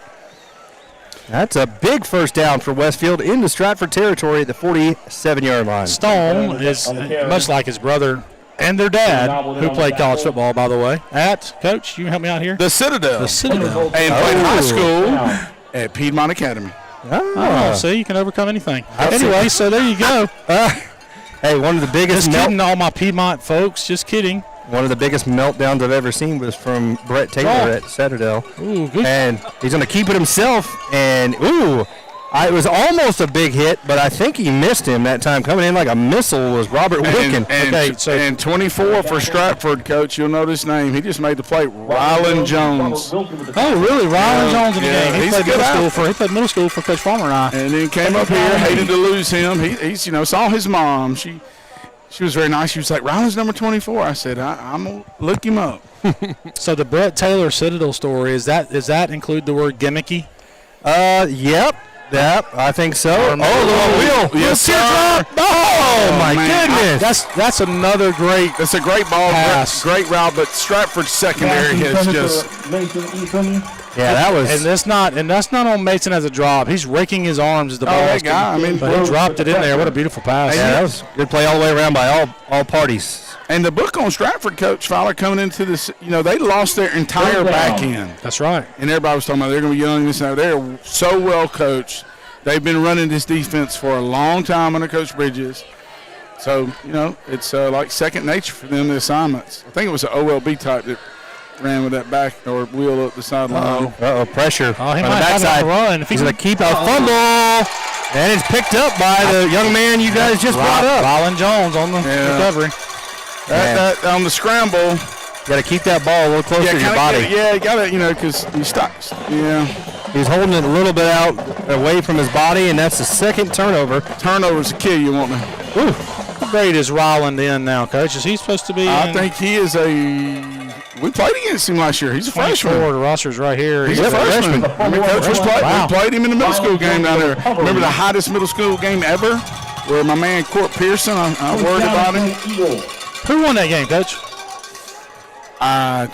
Speaker 1: That's a big first down for Westfield into Stratford territory at the 47-yard line.
Speaker 2: Stone is much like his brother and their dad, who played college football, by the way. Coach, you can help me out here?
Speaker 3: The Citadel.
Speaker 2: The Citadel.
Speaker 3: And played high school at Piedmont Academy.
Speaker 2: Oh, see, you can overcome anything. Anyway, so there you go.
Speaker 1: Hey, one of the biggest.
Speaker 2: Just kidding, all my Piedmont folks. Just kidding.
Speaker 1: One of the biggest meltdowns I've ever seen was from Brett Taylor at Citadel.
Speaker 2: Ooh, good.
Speaker 1: And he's going to keep it himself. And, it was almost a big hit, but I think he missed him that time. Coming in like a missile was Robert Wilkin.
Speaker 3: And 24 for Stratford, Coach. You'll know his name. He just made the play. Rylan Jones.
Speaker 2: Oh, really? Rylan Jones in the game. He played middle school for Coach Farmer and I.
Speaker 3: And then came up here, hated to lose him. He's saw his mom. She was very nice. She was like, Rylan's number 24. I said, I'm going to look him up.
Speaker 2: So the Brett Taylor Citadel story, does that include the word gimmicky?
Speaker 1: Yep. Yep, I think so.
Speaker 2: The wheel.
Speaker 3: Yes, sir.
Speaker 1: Oh, my goodness.
Speaker 2: That's another great.
Speaker 3: That's a great ball
Speaker 2: pass.
Speaker 3: Great route, but Stratford's secondary has just.
Speaker 1: Yeah, that was.
Speaker 2: And that's not on Mason as a drop. He's raking his arms as the ball.
Speaker 3: That guy.
Speaker 2: But he dropped it in there. What a beautiful pass.
Speaker 1: Yeah, that was a good play all the way around by all parties.
Speaker 3: And the book on Stratford, Coach Fowler, coming into this, they lost their entire back end.
Speaker 2: That's right.
Speaker 3: And everybody was talking about they're going to be young. They're so well coached. They've been running this defense for a long time under Coach Bridges. So, it's like second nature for them, the assignments. I think it was an OLB type that ran with that back or wheel up the sideline.
Speaker 1: Pressure
Speaker 2: on the
Speaker 1: backside.
Speaker 2: Run.
Speaker 1: He's going to keep a fumble. And it's picked up by the young man you guys just brought up.
Speaker 2: Rylan Jones on the recovery.
Speaker 3: That on the scramble,
Speaker 1: Got to keep that ball a little closer to your body.
Speaker 3: You got to, because he stops. Yeah.
Speaker 1: He's holding it a little bit out away from his body, and that's the second turnover.
Speaker 3: Turnovers to kill you, won't they?
Speaker 2: Ooh. How great is Ryland in now, Coach? Is he supposed to be?
Speaker 3: I think he is we played against him last year. He's a freshman.
Speaker 2: The roster's right here.
Speaker 3: He's a freshman. Coach we played him in the middle school game down there. Remember the hottest middle school game ever, where my man Court Pearson, I worried about him.
Speaker 2: Who won that game, Coach?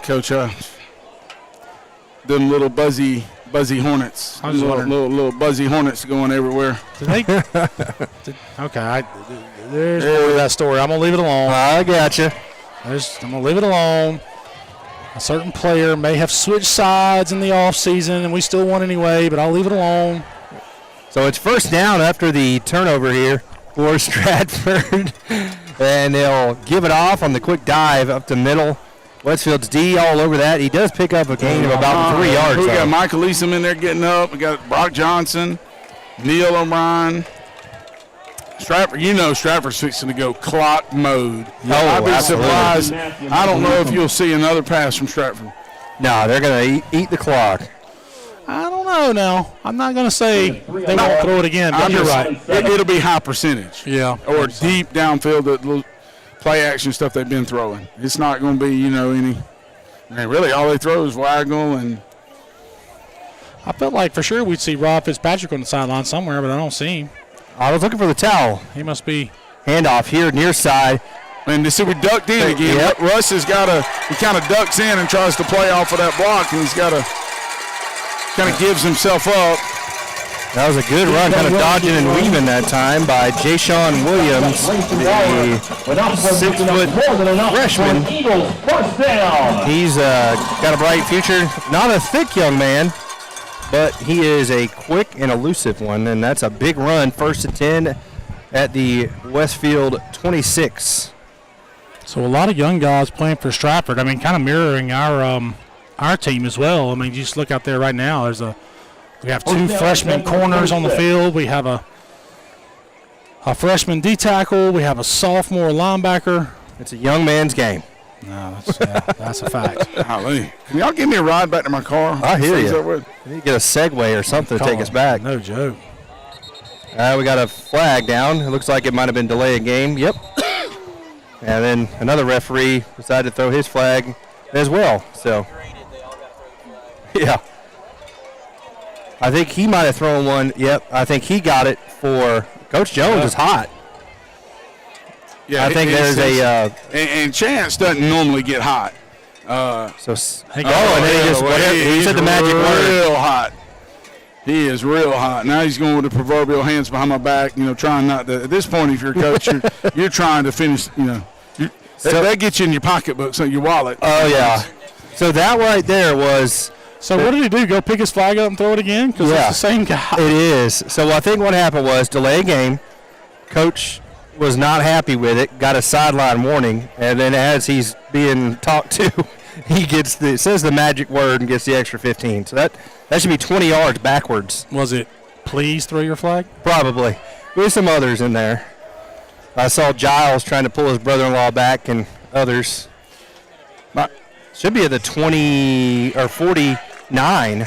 Speaker 3: Coach, them little buzzy Hornets.
Speaker 2: I was wondering.
Speaker 3: Little buzzy Hornets going everywhere.
Speaker 2: Okay, there's more to that story. I'm gonna leave it alone.
Speaker 1: I gotcha.
Speaker 2: I'm gonna leave it alone. A certain player may have switched sides in the off season, and we still won anyway. But I'll leave it alone.
Speaker 1: So it's first down after the turnover here for Stratford, and they'll give it off on the quick dive up the middle. Westfield's D all over that. He does pick up a gain of about 3 yards.
Speaker 3: We got Michael Easom in there getting up. We got Brock Johnson, Neil O'Brien. Stratford, Stratford's fixing to go clock mode. I'd be surprised. I don't know if you'll see another pass from Stratford.
Speaker 1: No, they're going to eat the clock.
Speaker 2: I don't know now. I'm not going to say they won't throw it again, but you're right.
Speaker 3: It'll be high percentage.
Speaker 2: Yeah.
Speaker 3: Or deep downfield, that little play action stuff they've been throwing. It's not going to be, any. Really, all they throw is Wagnall and.
Speaker 2: I felt like for sure we'd see Rob Fitzpatrick on the sideline somewhere, but I don't see him.
Speaker 1: I was looking for the towel.
Speaker 2: He must be.
Speaker 1: Handoff here near side.
Speaker 3: And see, we ducked in again. Yep. Russ has got he kind of ducks in and tries to play off of that block, and he's got to kind of gives himself up.
Speaker 1: That was a good run, kind of dodging and weaving that time by Jayshawn Williams, the 6-foot freshman. He's got a bright future. Not a thick young man, but he is a quick and elusive one, and that's a big run. 1st and 10 at the Westfield 26.
Speaker 2: So a lot of young guys playing for Stratford. I mean, kind of mirroring our team as well. I mean, you just look out there right now. We have 2 freshman corners on the field. We have a freshman D tackle. We have a sophomore linebacker.
Speaker 1: It's a young man's game.
Speaker 2: No, that's a fact.
Speaker 3: Golly. Can y'all give me a ride back to my car?
Speaker 1: I hear you. We need to get a Segway or something to take us back.
Speaker 2: No joke.
Speaker 1: We got a flag down. It looks like it might have been delayed game. Yep. And then another referee decided to throw his flag as well. So, yeah. I think he might have thrown one. Yep, I think he got it for Coach Jones is hot.
Speaker 3: Yeah,
Speaker 1: I think there's
Speaker 3: and Chance doesn't normally get hot.
Speaker 1: And then he said the magic word.
Speaker 3: Real hot. He is real hot. Now he's going with the proverbial hands behind my back, trying not to. At this point, if you're a coach, you're trying to finish, that gets you in your pocketbook, so your wallet.
Speaker 1: Oh, yeah. So that right there was.
Speaker 2: So what did he do? Go pick his flag up and throw it again? Because it's the same guy.
Speaker 1: It is. So I think what happened was delay game. Coach was not happy with it, got a sideline warning, and then as he's being talked to, he says the magic word and gets the extra 15. So that should be 20 yards backwards.
Speaker 2: Was it please throw your flag?
Speaker 1: Probably. There's some others in there. I saw Giles trying to pull his brother-in-law back and others. Should be at the 20 or 49.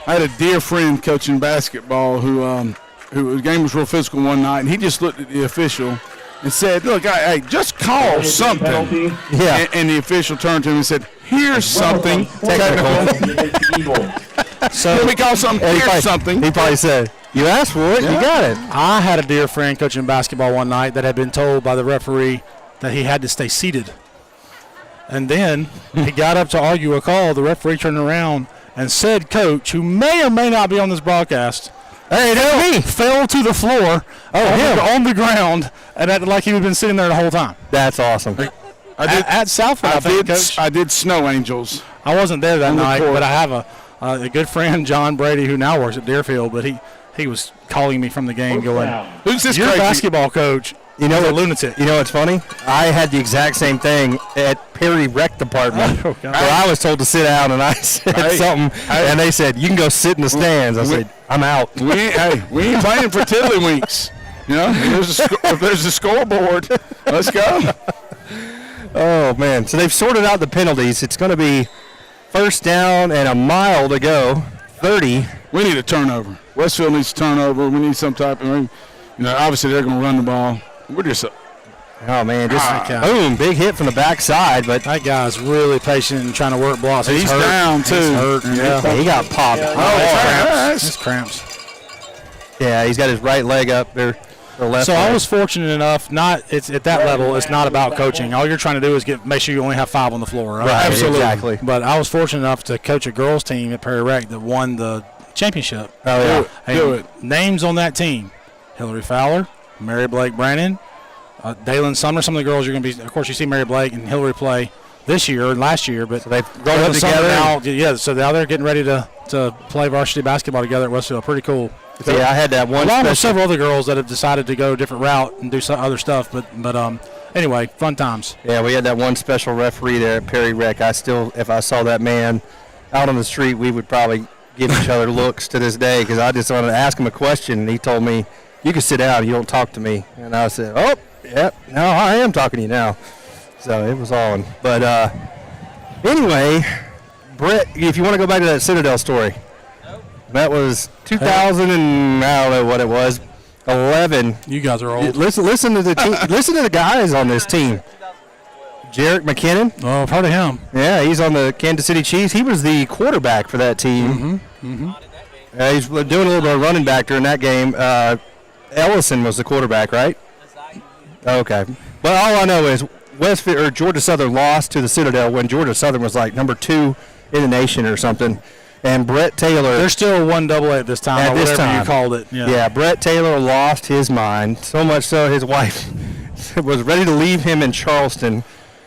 Speaker 1: I
Speaker 3: had a dear friend coaching basketball who the game was real physical one night, and he just looked at the official and said, "Look, hey, just call something."
Speaker 1: Yeah.
Speaker 3: And the official turned to him and said, "Here's something technical."
Speaker 2: So
Speaker 3: let me call something. Here's something.
Speaker 1: He probably said, "You asked for it, you got it."
Speaker 2: I had a dear friend coaching basketball one night that had been told by the referee that he had to stay seated. And then he got up to argue a call. The referee turned around and said, "Coach, who may or may not be on this broadcast, fell to the floor on the ground and acted like he had been sitting there the whole time."
Speaker 1: That's awesome.
Speaker 2: At Southford,
Speaker 3: I did Snow Angels.
Speaker 2: I wasn't there that night, but I have a good friend, John Brady, who now works at Deerfield, but he was calling me from the game going,
Speaker 3: "Who's this
Speaker 2: your basketball coach?" A lunatic.
Speaker 1: You know what's funny? I had the exact same thing at Perry Rec Department where I was told to sit down, and I said something, and they said, "You can go sit in the stands." I said, "I'm out."
Speaker 3: We ain't playing for tiddlywinks. If there's a scoreboard, let's go.
Speaker 1: Oh, man. So they've sorted out the penalties. It's going to be first down and a mile to go. 30.
Speaker 3: We need a turnover. Westfield needs a turnover. We need some type of, obviously they're going to run the ball. We're just
Speaker 1: oh, man, just boom, big hit from the backside. But
Speaker 2: that guy's really patient and trying to work blocks.
Speaker 3: He's
Speaker 2: hurt.
Speaker 3: down, too.
Speaker 2: He's hurt.
Speaker 1: Yeah, he got popped.
Speaker 2: It's cramps.
Speaker 1: Yeah, he's got his right leg up there. Left
Speaker 2: so
Speaker 1: leg.
Speaker 2: I was fortunate enough. It's at that level. It's not about coaching. All you're trying to do is make sure you only have 5 on the floor. Right?
Speaker 1: Absolutely. Exactly.
Speaker 2: But I was fortunate enough to coach a girls team at Perry Rec that won the championship.
Speaker 1: Oh yeah,
Speaker 3: do it.
Speaker 2: Names on that team: Hillary Fowler, Mary Blake Brannon, Dalen Sumner. Some of the girls are going to be. Of course, you see Mary Blake and Hillary play this year and last year, but
Speaker 1: so they've grown up together.
Speaker 2: Now, so now they're getting ready to play varsity basketball together at Westfield. Pretty cool.
Speaker 1: So yeah, I had that one.
Speaker 2: Along with several other girls that have decided to go a different route and do some other stuff, but anyway, fun times.
Speaker 1: Yeah, we had that one special referee there at Perry Rec. If I saw that man out on the street, we would probably give each other looks to this day because I just wanted to ask him a question, and he told me, "You can sit down. You don't talk to me." And I said, "Oh, yep. No, I am talking to you now." So it was on. But anyway, Brett, if you want to go back to that Citadel story. That was 2000 and I don't know what it was, 11.
Speaker 2: You guys are old.
Speaker 1: Listen to the team. Listen to the guys on this team. Jarek McKinnon.
Speaker 2: Oh, I've heard of him.
Speaker 1: Yeah, he's on the Kansas City Chiefs. He was the quarterback for that team. He's doing a little bit of running back during that game. Ellison was the quarterback, right? Okay. But all I know is Westfield or Georgia Southern lost to the Citadel when Georgia Southern was like number 2 in the nation or something. And Brett Taylor.
Speaker 2: They're still 1AA at this time, or whatever you called it.
Speaker 1: Yeah, Brett Taylor lost his mind, so much so his wife was ready to leave him in Charleston.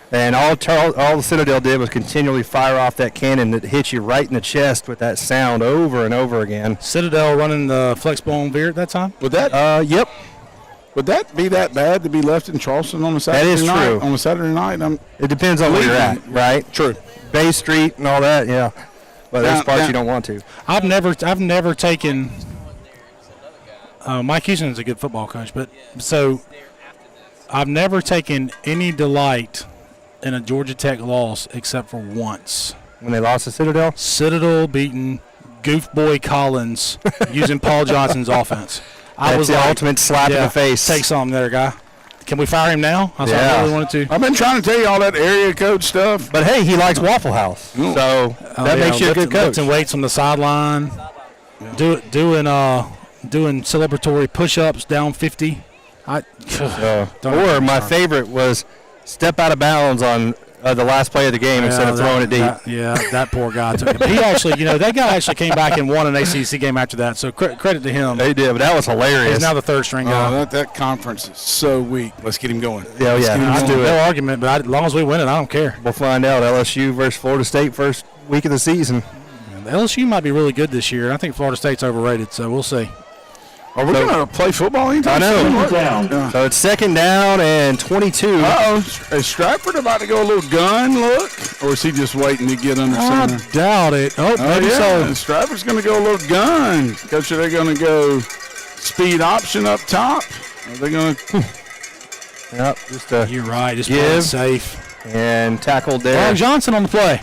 Speaker 1: And all the Citadel did was continually fire off that cannon that hits you right in the chest with that sound over and over again.
Speaker 2: Citadel running the Flexbone Veer at that time?
Speaker 3: Would that?
Speaker 1: Yep.
Speaker 3: Would that be that bad to be left in Charleston on a Saturday night?
Speaker 1: That is true.
Speaker 3: On a Saturday night?
Speaker 1: It depends on where you're at, right?
Speaker 3: True.
Speaker 1: Bay Street and all that, yeah. But there's parts you don't want to.
Speaker 2: I've never taken. Mike Houston is a good football coach, but so I've never taken any delight in a Georgia Tech loss except for once.
Speaker 1: When they lost to Citadel?
Speaker 2: Citadel beating Goofboy Collins using Paul Johnson's offense.
Speaker 1: That was the ultimate slap in the face.
Speaker 2: Take something there, guy. Can we fire him now? I really wanted to.
Speaker 3: I've been trying to tell you all that area code stuff.
Speaker 1: But, hey, he likes Waffle House. So that makes you a good coach.
Speaker 2: Lifting weights on the sideline, doing celebratory push-ups down 50.
Speaker 1: Or my favorite was step out of bounds on the last play of the game instead of throwing it deep.
Speaker 2: That poor guy took it. He actually, that guy actually came back and won an ACC game after that, so credit to him.
Speaker 1: They did, but that was hilarious.
Speaker 2: He's now the third string guy.
Speaker 3: That conference is so weak. Let's get him going.
Speaker 1: Yeah.
Speaker 2: I do no argument, but as long as we win it, I don't care.
Speaker 1: We'll find out. LSU versus Florida State first week of the season.
Speaker 2: LSU might be really good this year. I think Florida State's overrated, so we'll see.
Speaker 3: Are we going to play football anytime
Speaker 1: soon?
Speaker 3: I know.
Speaker 1: So it's 2nd down and 22.
Speaker 3: Is Stratford about to go a little gun look? Or is he just waiting to get under center?
Speaker 2: I doubt it. Maybe so.
Speaker 3: Stratford's going to go a little gun. Coach, are they going to go speed option up top? Are they going to?
Speaker 1: Yep.
Speaker 2: You're right. Just play it safe.
Speaker 1: And tackled there.
Speaker 2: Ron Johnson on the play.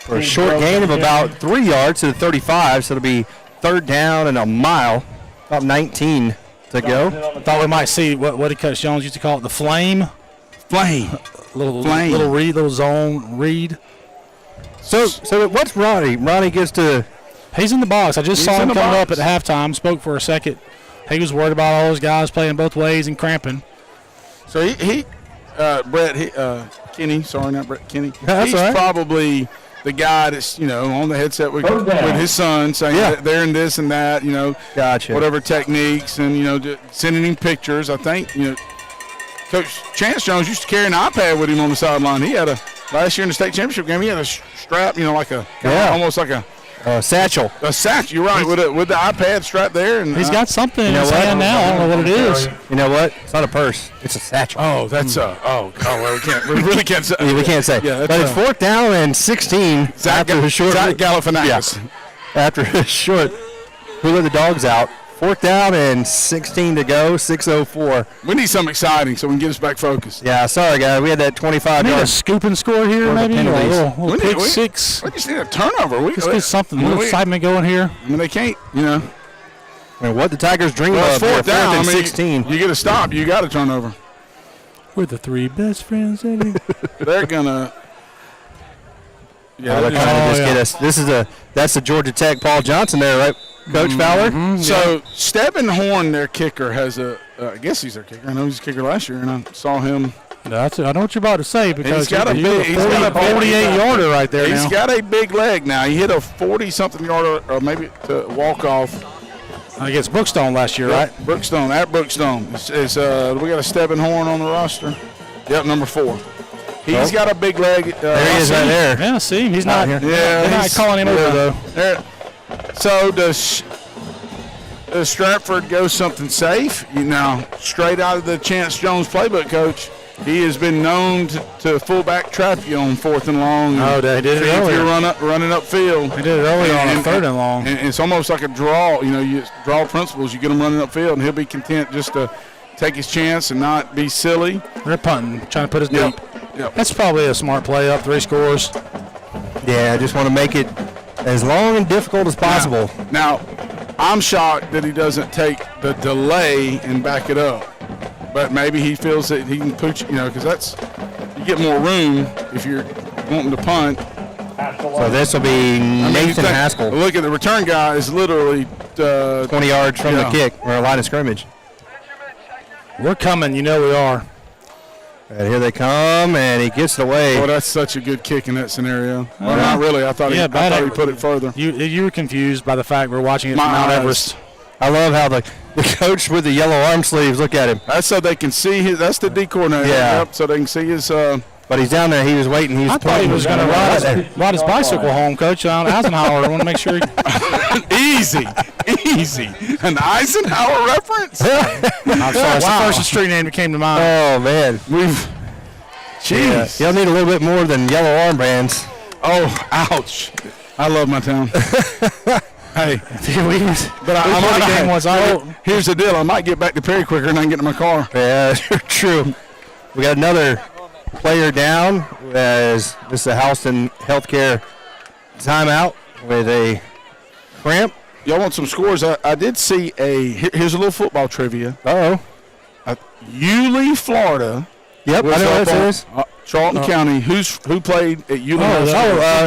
Speaker 1: For a short gain of about 3 yards to the 35, so it'll be 3rd down and a mile. About 19 to go.
Speaker 2: Thought we might see what did Coach Jones used to call it, the flame. Little read, little zone read.
Speaker 1: So what's Ronnie? Ronnie gets to.
Speaker 2: He's in the box. I just saw him coming up at halftime. Spoke for a second. He was worried about all those guys playing both ways and cramping.
Speaker 3: So Brett Kenny. Sorry, not Brett Kenny.
Speaker 1: That's
Speaker 3: he's
Speaker 1: all right.
Speaker 3: Probably the guy that's on the headset with his son saying they're in this and that,
Speaker 1: gotcha.
Speaker 3: Whatever techniques and sending him pictures. I think Coach Chance Jones used to carry an iPad with him on the sideline. He had last year in the state championship game. He had a strap, like almost like a
Speaker 1: satchel.
Speaker 3: A satchel. You're right with the iPad strap there, and
Speaker 2: he's got something in his hand now. I don't know what it is.
Speaker 1: You know what? It's not a purse. It's a satchel.
Speaker 3: Oh, that's well, we really can't say.
Speaker 1: We can't say.
Speaker 3: Yeah,
Speaker 1: but it's 4th down and 16
Speaker 3: after his short. Zach Galifianakis.
Speaker 1: After his short, who let the dogs out? 4th down and 16 to go, 6:04.
Speaker 3: We need something exciting so we can get us back focused.
Speaker 1: Yeah, sorry, guys. We had that 25
Speaker 2: We need a
Speaker 1: yard
Speaker 2: scoop and score here, maybe? A little pick six.
Speaker 3: We just need a turnover.
Speaker 2: Let's get something, a little excitement going here.
Speaker 3: I mean, they can't, you know.
Speaker 1: I mean, what the Tigers dream
Speaker 3: Well,
Speaker 1: of
Speaker 3: it's
Speaker 1: here,
Speaker 3: 4th down.
Speaker 1: 4th and
Speaker 3: I mean,
Speaker 1: 16.
Speaker 3: You get a stop, you got a turnover.
Speaker 2: We're the 3 best friends. Eddie.
Speaker 3: They're gonna.
Speaker 1: Yeah, they're trying to just get us. That's the Georgia Tech Paul Johnson there, right, Coach Fowler?
Speaker 3: So Stebbin Horn, their kicker, has I guess he's their kicker. I know he's a kicker last year, and I saw him.
Speaker 2: That's it. I know what you're about to say because
Speaker 3: He's got a
Speaker 2: 48-yarder right there now.
Speaker 3: He's got a big leg now. He hit a 40-something yarder, or maybe to walk off.
Speaker 2: Against Brookstone last year, right?
Speaker 3: Brookstone, at Brookstone. We got a Stebbin Horn on the roster. Yep, number 4. He's got a big leg.
Speaker 1: There he is right there.
Speaker 2: Yeah, see, he's not here.
Speaker 3: Yeah,
Speaker 2: they're not calling him over though.
Speaker 3: So does Stratford go something safe? You know, straight out of the Chance Jones playbook, Coach. He has been known to fullback trap you on 4th and long.
Speaker 2: Oh, they did it
Speaker 3: if
Speaker 2: earlier.
Speaker 3: you're running upfield.
Speaker 2: They did it earlier on 3rd and long.
Speaker 3: And it's almost like a draw. You know, you draw principles. You get him running upfield, and he'll be content just to take his chance and not be silly.
Speaker 2: They're punting, trying to put us deep.
Speaker 3: Yep.
Speaker 2: That's probably a smart play up, 3 scores.
Speaker 1: Yeah, I just want to make it as long and difficult as possible.
Speaker 3: Now, I'm shocked that he doesn't take the delay and back it up. But maybe he feels that he can put you know, because you get more room if you're wanting to punt.
Speaker 1: So this will be Nathan Haskell.
Speaker 3: Look at the return guy is literally
Speaker 1: 20 yards from the kick or a line of scrimmage.
Speaker 2: We're coming, you know we are.
Speaker 1: And here they come, and he gets it away.
Speaker 3: Oh, that's such a good kick in that scenario. Well, not really. I thought he put it further.
Speaker 2: You were confused by the fact we're watching it from Mount Everest.
Speaker 1: I love how the coach with the yellow arm sleeves, look at him.
Speaker 3: That's so they can see his. That's the D coordinator.
Speaker 1: Yeah.
Speaker 3: Yep, so they can see his.
Speaker 1: But he's down there. He was waiting.
Speaker 2: I thought he was going to ride his bicycle home, Coach. Eisenhower. I want to make sure.
Speaker 3: Easy. An Eisenhower reference?
Speaker 2: I'm sorry. It's the first street name that came to mind.
Speaker 1: Oh, man. Jeez. Yeah, you'll need a little bit more than yellow armbands.
Speaker 3: Oh, ouch. I love my town. Hey. But here's the deal. I might get back to Perry quicker than I can get to my car.
Speaker 1: Yeah, true. We got another player down as this is a Houston Healthcare timeout with a cramp.
Speaker 3: Y'all want some scores? I did see here's a little football trivia. Yulee, Florida.
Speaker 1: Yep, I know what it is.
Speaker 3: Charlton County. Who played at Yulee?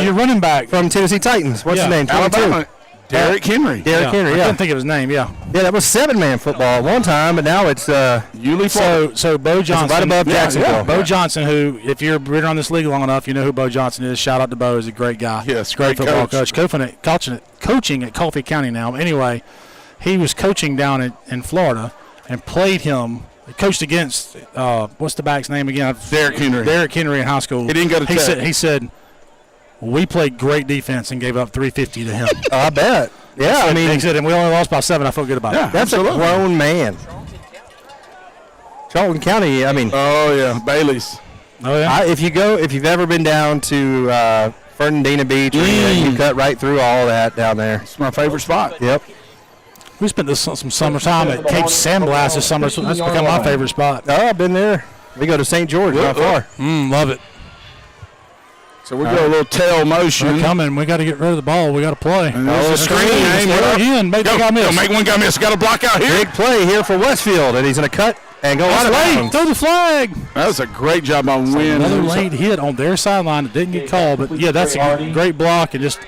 Speaker 2: Your running back
Speaker 1: from Tennessee Titans. What's his name?
Speaker 3: Alabama. Derrick Henry.
Speaker 1: Derrick Henry,
Speaker 2: I couldn't think of his name,
Speaker 1: Yeah, that was 7-man football at one time, but now it's
Speaker 3: Yulee, Florida.
Speaker 2: So Bo Johnson.
Speaker 1: Right above Jacksonville.
Speaker 2: Bo Johnson, who, if you've been on this league long enough, you know who Bo Johnson is. Shout out to Bo. He's a great guy.
Speaker 3: Yes,
Speaker 2: great football coach. Coaching at Coffee County now. Anyway, he was coaching down in Florida and played him. Coached against, what's the back's name again?
Speaker 3: Derrick Henry.
Speaker 2: Derrick Henry in high school.
Speaker 3: He didn't go to Tech.
Speaker 2: He said, we played great defense and gave up 350 to him.
Speaker 1: I bet. Yeah, I mean,
Speaker 2: he said, and we only lost by 7. I felt good about it.
Speaker 1: That's absolutely a grown man. Charlton County. I mean.
Speaker 3: Oh yeah, Bailey's.
Speaker 2: Oh yeah.
Speaker 1: If you've ever been down to Fernandina Beach, you cut right through all that down there.
Speaker 3: It's my favorite spot.
Speaker 1: Yep.
Speaker 2: We spent some summertime at Cape Sandblast this summer, so that's become my favorite spot.
Speaker 1: Oh, I've been there. We go to St. George, not far.
Speaker 2: Love it.
Speaker 3: So we go a little tail motion.
Speaker 2: We're coming. We got to get rid of the ball. We got to play.
Speaker 3: And there's a screen.
Speaker 2: Make the guy miss.
Speaker 3: Make one guy miss. Got a block out here.
Speaker 1: Big play here for Westfield, and he's going to cut and go out of bounds.
Speaker 2: Throw the flag.
Speaker 3: That was a great job by Wynn.
Speaker 2: Another late hit on their sideline that didn't get called, but yeah, that's a great block and just.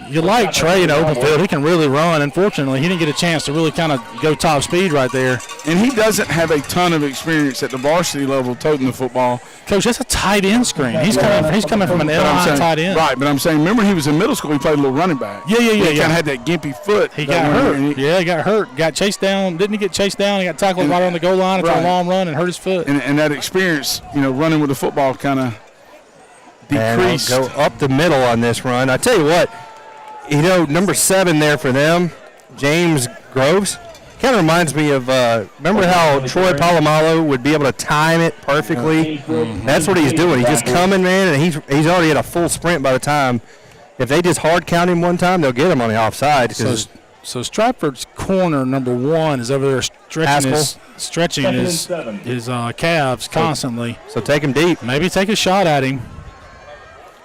Speaker 2: You like Trey in the open field. He can really run. Unfortunately, he didn't get a chance to really kind of go top speed right there.
Speaker 3: And he doesn't have a ton of experience at the varsity level toting the football.
Speaker 2: Coach, that's a tight end screen. He's coming from an LI tight end.
Speaker 3: Right, but I'm saying, remember he was in middle school, he played a little running back.
Speaker 2: Yeah.
Speaker 3: He kind of had that gimpy foot.
Speaker 2: He got hurt. He got hurt. Got chased down. Didn't he get chased down? He got tackled right on the goal line after a long run and hurt his foot.
Speaker 3: And that experience, running with the football kind of decreased.
Speaker 1: And go up the middle on this run. I tell you what, number 7 there for them, James Groves, kind of reminds me of, remember how Troy Polamalu would be able to time it perfectly? That's what he's doing. He's just coming, man, and he's already at a full sprint by the time. If they just hard count him one time, they'll get him on the offside.
Speaker 2: So So Stratford's corner number 1 is over there stretching his calves constantly.
Speaker 1: So take him deep.
Speaker 2: Maybe take a shot at him.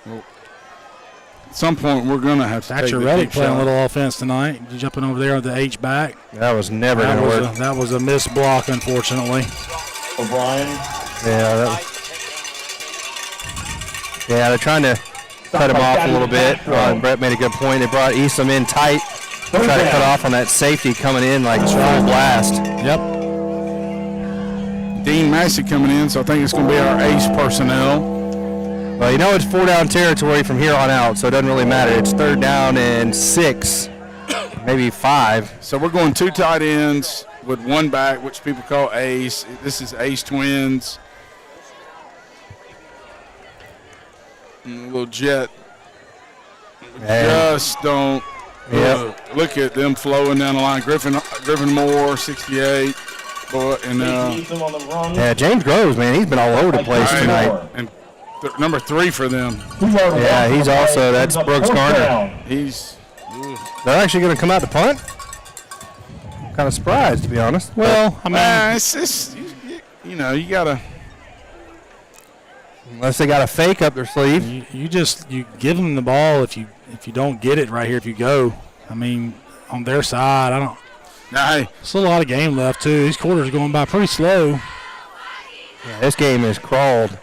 Speaker 3: At some point, we're going to have to
Speaker 2: Thatcher
Speaker 3: take the
Speaker 2: Reddick
Speaker 3: deep
Speaker 2: playing
Speaker 3: shot.
Speaker 2: a little offense tonight. Jumping over there on the H-back.
Speaker 1: That was never going to work.
Speaker 2: That was a missed block, unfortunately.
Speaker 4: O'Brien.
Speaker 1: Yeah, they're trying to cut him off a little bit. Brett made a good point. They brought Eastham in tight. Try to cut off on that safety coming in like full blast.
Speaker 2: Yep.
Speaker 3: Dean Massey coming in, so I think it's going to be our ace personnel.
Speaker 1: Well, you know it's 4-down territory from here on out, so it doesn't really matter. It's 3rd down and 6, maybe 5.
Speaker 3: So we're going 2 tight ends with 1 back, which people call ace. This is ace twins. And a little jet. Just don't. Look at them flowing down the line. Griffin Moore, 68.
Speaker 1: James Groves, man, he's been all over the place tonight.
Speaker 3: And number 3 for them.
Speaker 1: Yeah, he's also, that's Brooks Garner. They're actually going to come out to punt? I'm kind of surprised, to be honest.
Speaker 2: Well, I mean,
Speaker 3: it's you got to.
Speaker 1: Unless they got a fake up their sleeve.
Speaker 2: You give them the ball if you don't get it right here, if you go. I mean, on their side, I don't.
Speaker 3: Nah,
Speaker 2: still a lot of game left, too. These quarters are going by pretty slow.
Speaker 1: Yeah, this game has crawled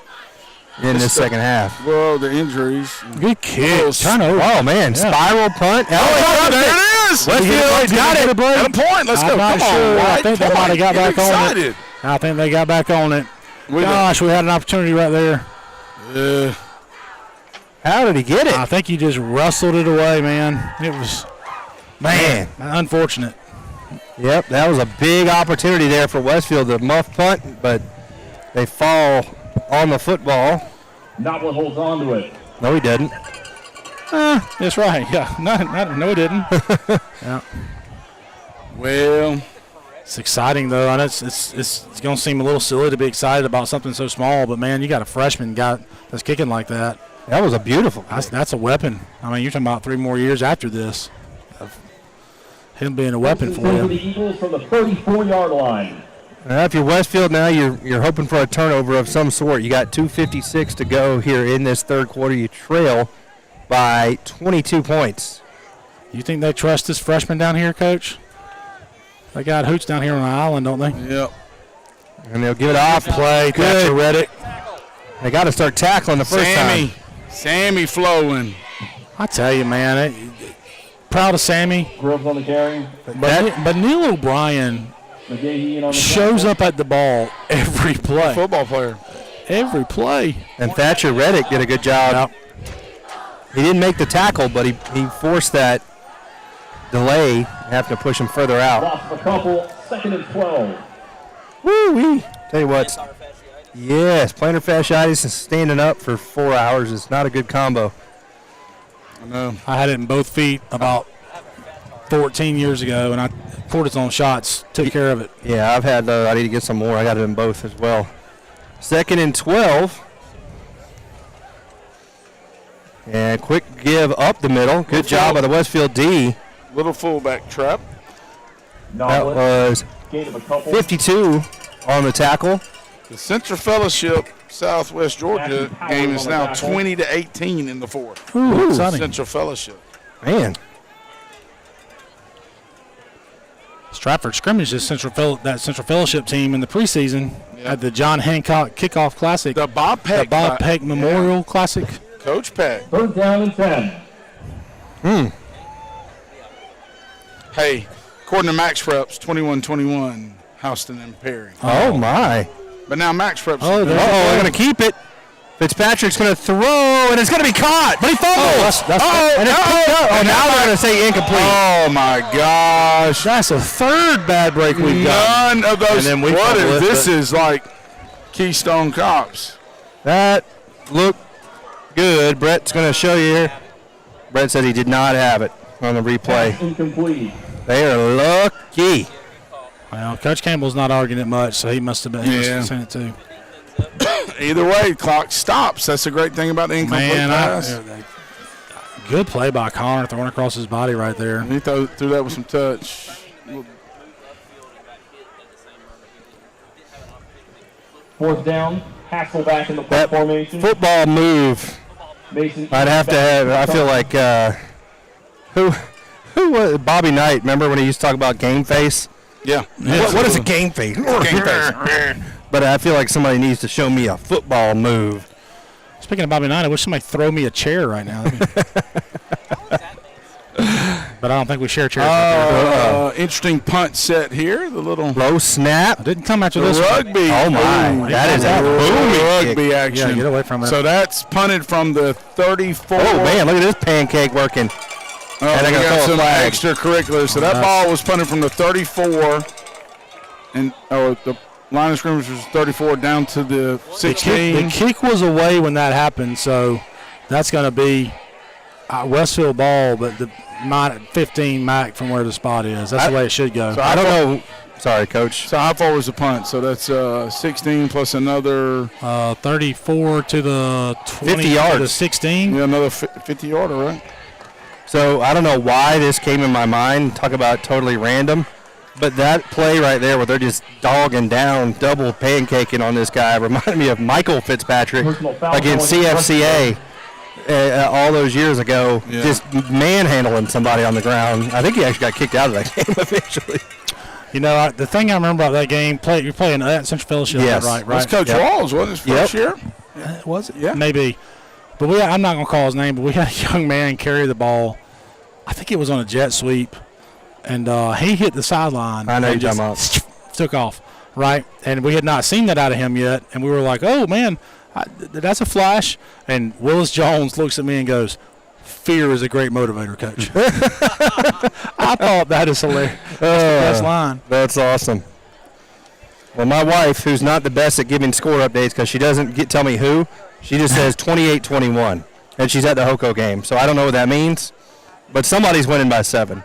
Speaker 1: in this second half.
Speaker 3: Well, the injuries.
Speaker 2: Good kick. Turnover.
Speaker 1: Oh, man. Spiral punt.
Speaker 3: Oh, there it is.
Speaker 1: Westfield got it.
Speaker 3: Got a point. Let's go.
Speaker 2: Come
Speaker 3: on.
Speaker 2: I think they might have got back on it. I think they got back on it. Gosh, we had an opportunity right there.
Speaker 1: How did he get it?
Speaker 2: I think he just wrestled it away, man. It was, man, unfortunate.
Speaker 1: Yep, that was a big opportunity there for Westfield to muff punt, but they fall on the football.
Speaker 4: Knobler holds on to it.
Speaker 1: No, he didn't.
Speaker 2: That's right. Yeah, no, he didn't. Yeah.
Speaker 3: Well,
Speaker 2: it's exciting though, and it's going to seem a little silly to be excited about something so small, but man, you got a freshman guy that's kicking like that.
Speaker 1: That was a beautiful.
Speaker 2: That's a weapon. I mean, you're talking about 3 more years after this of him being a weapon for you.
Speaker 4: The Eagles from the 34-yard line.
Speaker 1: If you're Westfield now, you're hoping for a turnover of some sort. You got 2:56 to go here in this third quarter. You trail by 22 points.
Speaker 2: You think they trust this freshman down here, Coach? They got hoots down here on the island, don't they?
Speaker 3: Yep.
Speaker 1: And they'll give it off.
Speaker 2: Play. Good. Reddick.
Speaker 1: They got to start tackling the first time.
Speaker 3: Sammy flowing.
Speaker 2: I tell you, man, proud of Sammy.
Speaker 4: Groves on the carry.
Speaker 2: But Neil O'Brien shows up at the ball every play.
Speaker 3: Football player.
Speaker 2: Every play.
Speaker 1: And Thatcher Reddick did a good job.
Speaker 2: Yep.
Speaker 1: He didn't make the tackle, but he forced that delay, having to push him further out.
Speaker 4: Lost a couple, 2nd and 12.
Speaker 1: Woo-wee. Tell you what. Yes, plantar fasciitis and standing up for 4 hours is not a good combo.
Speaker 3: I know.
Speaker 2: I had it in both feet about 14 years ago, and cortisone shots took care of it.
Speaker 1: Yeah, I've had I need to get some more. I got it in both as well. 2nd and 12. And quick give up the middle. Good job by the Westfield D.
Speaker 3: Little fullback trap.
Speaker 1: That was 52 on the tackle.
Speaker 3: The Central Fellowship Southwest Georgia game is now 20-18 in the fourth.
Speaker 2: Ooh, exciting.
Speaker 3: Central Fellowship.
Speaker 1: Man.
Speaker 2: Stratford scrimmaged that Central Fellowship team in the preseason at the John Hancock Kickoff Classic.
Speaker 3: The Bob Peck
Speaker 2: Memorial Classic.
Speaker 3: Coach Peck.
Speaker 4: 3rd down and 10.
Speaker 3: Hey, according to Max Preps, 21-21, Houston and Perry.
Speaker 1: Oh, my.
Speaker 3: But now Max Preps.
Speaker 1: They're going to keep it. Fitzpatrick's going to throw, and it's going to be caught. But he fumbles. Now they're going to say incomplete.
Speaker 3: Oh, my gosh.
Speaker 2: That's a 3rd bad break we've got.
Speaker 3: None of those. And then this is like Keystone Cops.
Speaker 1: That looked good. Brett's going to show you here. Brett said he did not have it on the replay.
Speaker 4: Incomplete.
Speaker 1: They are lucky.
Speaker 2: Well, Coach Campbell's not arguing it much, so he must have seen it too.
Speaker 3: Either way, clock stops. That's the great thing about the incomplete pass.
Speaker 2: Good play by Connor, throwing across his body right there.
Speaker 3: And he threw that with some touch.
Speaker 4: Fourth down, Hasselback in the punt formation.
Speaker 1: Football move. I'd have to have. I feel like who was Bobby Knight? Remember when he used to talk about game face?
Speaker 3: Yeah.
Speaker 1: What is a game face? Game face. But I feel like somebody needs to show me a football move.
Speaker 2: Speaking of Bobby Knight, I wish somebody throw me a chair right now. But I don't think we share chairs.
Speaker 3: Interesting punt set here. The little
Speaker 1: low snap.
Speaker 2: I didn't come after this
Speaker 3: rugby.
Speaker 1: Oh my! That is a booming
Speaker 3: rugby
Speaker 1: kick.
Speaker 3: action.
Speaker 2: Yeah, get away from it.
Speaker 3: So that's punted from the 34.
Speaker 1: Oh man, look at this pancake working.
Speaker 3: Oh, and they got some extracurriculars. So that ball was punted from the 34, and the line of scrimmage was 34 down to the 16.
Speaker 2: The kick was away when that happened, so that's going to be Westfield ball, but the 15 Mac from where the spot is. That's the way it should go.
Speaker 3: So
Speaker 1: I don't know. Sorry, Coach.
Speaker 3: So how far was the punt? So that's 16 plus another
Speaker 2: 34 to the 20
Speaker 1: 50 yards.
Speaker 2: to the 16.
Speaker 3: Yeah, another 50-yarder, right?
Speaker 1: So I don't know why this came in my mind. Talk about totally random. But that play right there where they're just dogging down, double pancaking on this guy reminded me of Michael Fitzpatrick against CFCA all those years ago, just manhandling somebody on the ground. I think he actually got kicked out of that game eventually.
Speaker 2: You know, the thing I remember about that game, you're playing at Central Fellowship,
Speaker 1: yes.
Speaker 2: right?
Speaker 3: That's Coach Walls, wasn't his first year?
Speaker 2: Was it?
Speaker 3: Yeah.
Speaker 2: Maybe. But I'm not going to call his name, but we had a young man carry the ball. I think it was on a jet sweep. And he hit the sideline.
Speaker 1: I know you're talking
Speaker 2: about. Took off, right? And we had not seen that out of him yet. And we were like, oh, man, that's a flash. And Willis Jones looks at me and goes, fear is a great motivator, Coach. I thought that is hilarious. That's the best line.
Speaker 1: That's awesome. Well, my wife, who's not the best at giving score updates because she doesn't tell me who, she just says 28-21. And she's at the HOCO game. So I don't know what that means. But somebody's winning by 7.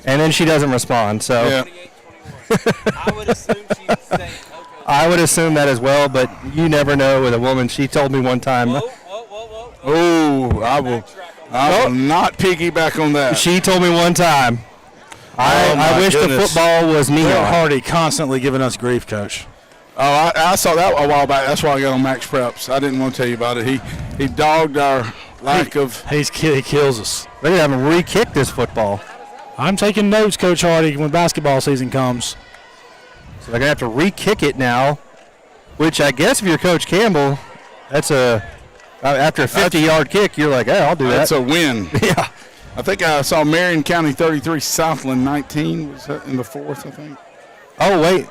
Speaker 1: And then she doesn't respond. So
Speaker 5: I would assume she'd say HOCO.
Speaker 1: I would assume that as well, but you never know with a woman. She told me one time.
Speaker 3: Oh, I will not piggyback on that.
Speaker 1: She told me one time. I wish the football was me.
Speaker 2: Will Hardy constantly giving us grief, Coach.
Speaker 3: Oh, I saw that a while back. That's why I got on Max Preps. I didn't want to tell you about it. He dogged our lack of.
Speaker 2: He kills us.
Speaker 1: They're going to have him re-kick this football.
Speaker 2: I'm taking notes, Coach Hardy, when basketball season comes.
Speaker 1: So they're going to have to re-kick it now, which I guess if you're Coach Campbell, that's after a 50-yard kick, you're like, hey, I'll do that.
Speaker 3: That's a win.
Speaker 1: Yeah.
Speaker 3: I think I saw Marion County 33, Southland 19 was in the fourth, I think.
Speaker 1: Oh, wait.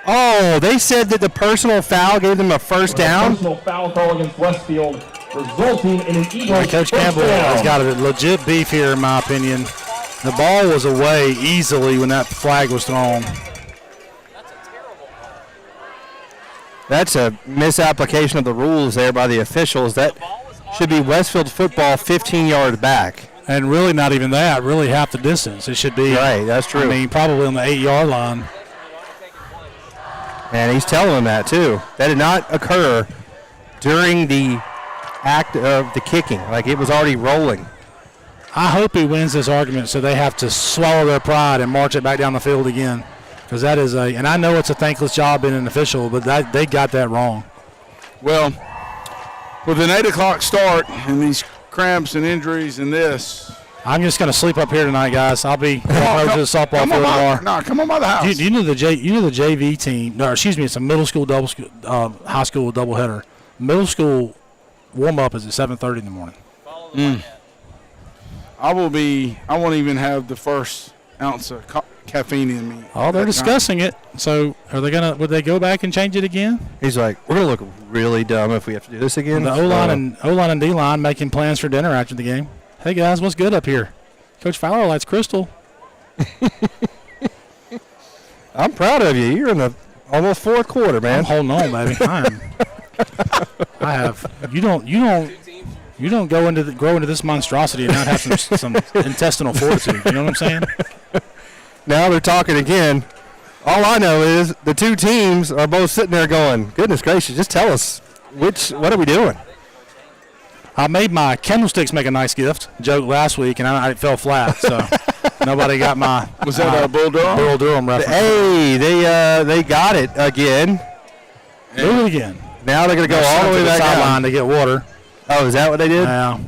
Speaker 1: Oh, they said that the personal foul gave them a first down?
Speaker 4: Personal foul call against Westfield, resulting in an Eagles
Speaker 2: Coach Campbell has got a legit beef here, in my opinion. The ball was away easily when that flag was thrown.
Speaker 1: That's a misapplication of the rules there by the officials. That should be Westfield football 15 yards back.
Speaker 2: And really not even that, really half the distance. It should be.
Speaker 1: Right, that's true.
Speaker 2: I mean, probably on the 8-yard line.
Speaker 1: And he's telling them that, too. That did not occur during the act of the kicking. Like, it was already rolling.
Speaker 2: I hope he wins this argument so they have to swallow their pride and march it back down the field again. Because that is and I know it's a thankless job being an official, but they got that wrong.
Speaker 3: Well, with an 8 o'clock start and these cramps and injuries and this.
Speaker 2: I'm just going to sleep up here tonight, guys. I'll be going over to the softball field tomorrow.
Speaker 3: No, come on by the house.
Speaker 2: You know the JV team. No, excuse me. It's a middle school high school doubleheader. Middle school warm up is at 7:30 in the morning.
Speaker 3: I won't even have the first ounce of caffeine in me.
Speaker 2: Oh, they're discussing it. So would they go back and change it again?
Speaker 1: He's like, we're going to look really dumb if we have to do this again.
Speaker 2: The O-line and D-line making plans for dinner after the game. Hey, guys, what's good up here? Coach Fowler likes Crystal.
Speaker 1: I'm proud of you. You're in the almost fourth quarter, man.
Speaker 2: I'm holding on, baby. I have. You don't grow into this monstrosity and not have some intestinal fortitude. You know what I'm saying?
Speaker 1: Now they're talking again. All I know is the two teams are both sitting there going, goodness gracious, just tell us what are we doing?
Speaker 2: I made my candlesticks make a nice gift joke last week, and it fell flat, so nobody got my.
Speaker 3: Was that a Bull Durham?
Speaker 2: Bull Durham reference.
Speaker 1: Hey, they got it again.
Speaker 2: Do it again.
Speaker 1: Now they're going to go all the way back
Speaker 2: sideline
Speaker 1: down.
Speaker 2: to get water.
Speaker 1: Oh, is that what they did?
Speaker 2: Yeah.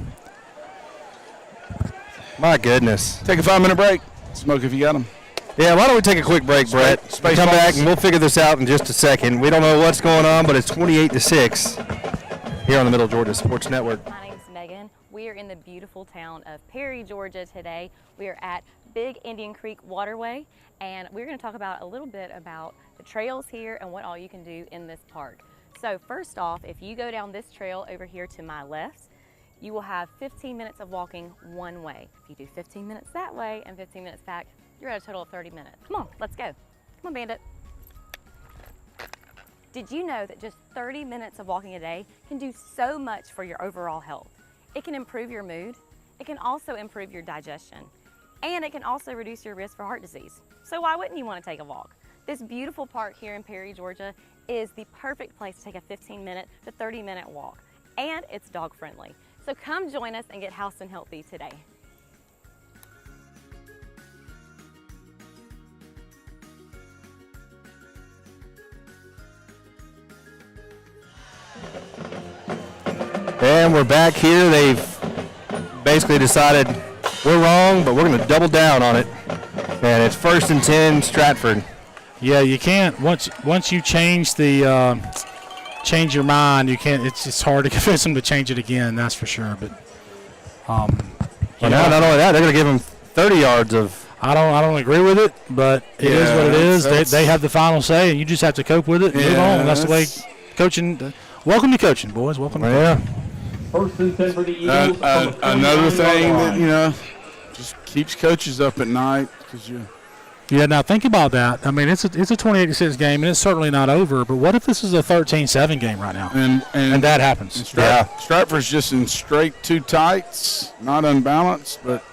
Speaker 1: My goodness.
Speaker 3: Take a 5-minute break. Smoke if you got them.
Speaker 1: Yeah, why don't we take a quick break, Brett? Come back and we'll figure this out in just a second. We don't know what's going on, but it's 28-6 here on the Middle Georgia Sports Network.
Speaker 6: My name's Megan. We are in the beautiful town of Perry, Georgia today. We are at Big Indian Creek Waterway, and we're going to talk about a little bit about the trails here and what all you can do in this park. So first off, if you go down this trail over here to my left, you will have 15 minutes of walking one way. If you do 15 minutes that way and 15 minutes back, you're at a total of 30 minutes. Come on, let's go. Come on, Bandit. Did you know that just 30 minutes of walking a day can do so much for your overall health? It can improve your mood, it can also improve your digestion, and it can also reduce your risk for heart disease. So why wouldn't you want to take a walk? This beautiful park here in Perry, Georgia is the perfect place to take a 15-minute to 30-minute walk, and it's dog friendly. So come join us and get house and healthy today.
Speaker 1: And we're back here. They've basically decided we're wrong, but we're going to double down on it. And it's 1st and 10, Stratford.
Speaker 2: Yeah, you can't. Once you change the change your mind, you can't. It's hard to convince them to change it again. That's for sure. But
Speaker 1: well, not only that, they're going to give them 30 yards of.
Speaker 2: I don't agree with it, but it is what it is. They have the final say, and you just have to cope with it and move on. That's the way coaching. Welcome to coaching, boys. Welcome to coaching.
Speaker 4: 1st and 10 for the Eagles.
Speaker 3: Another thing that just keeps coaches up at night because you.
Speaker 2: Yeah, now think about that. I mean, it's a 28-6 game, and it's certainly not over. But what if this is a 13-7 game right now? And that happens.
Speaker 3: Stratford's just in straight too tights, not unbalanced, but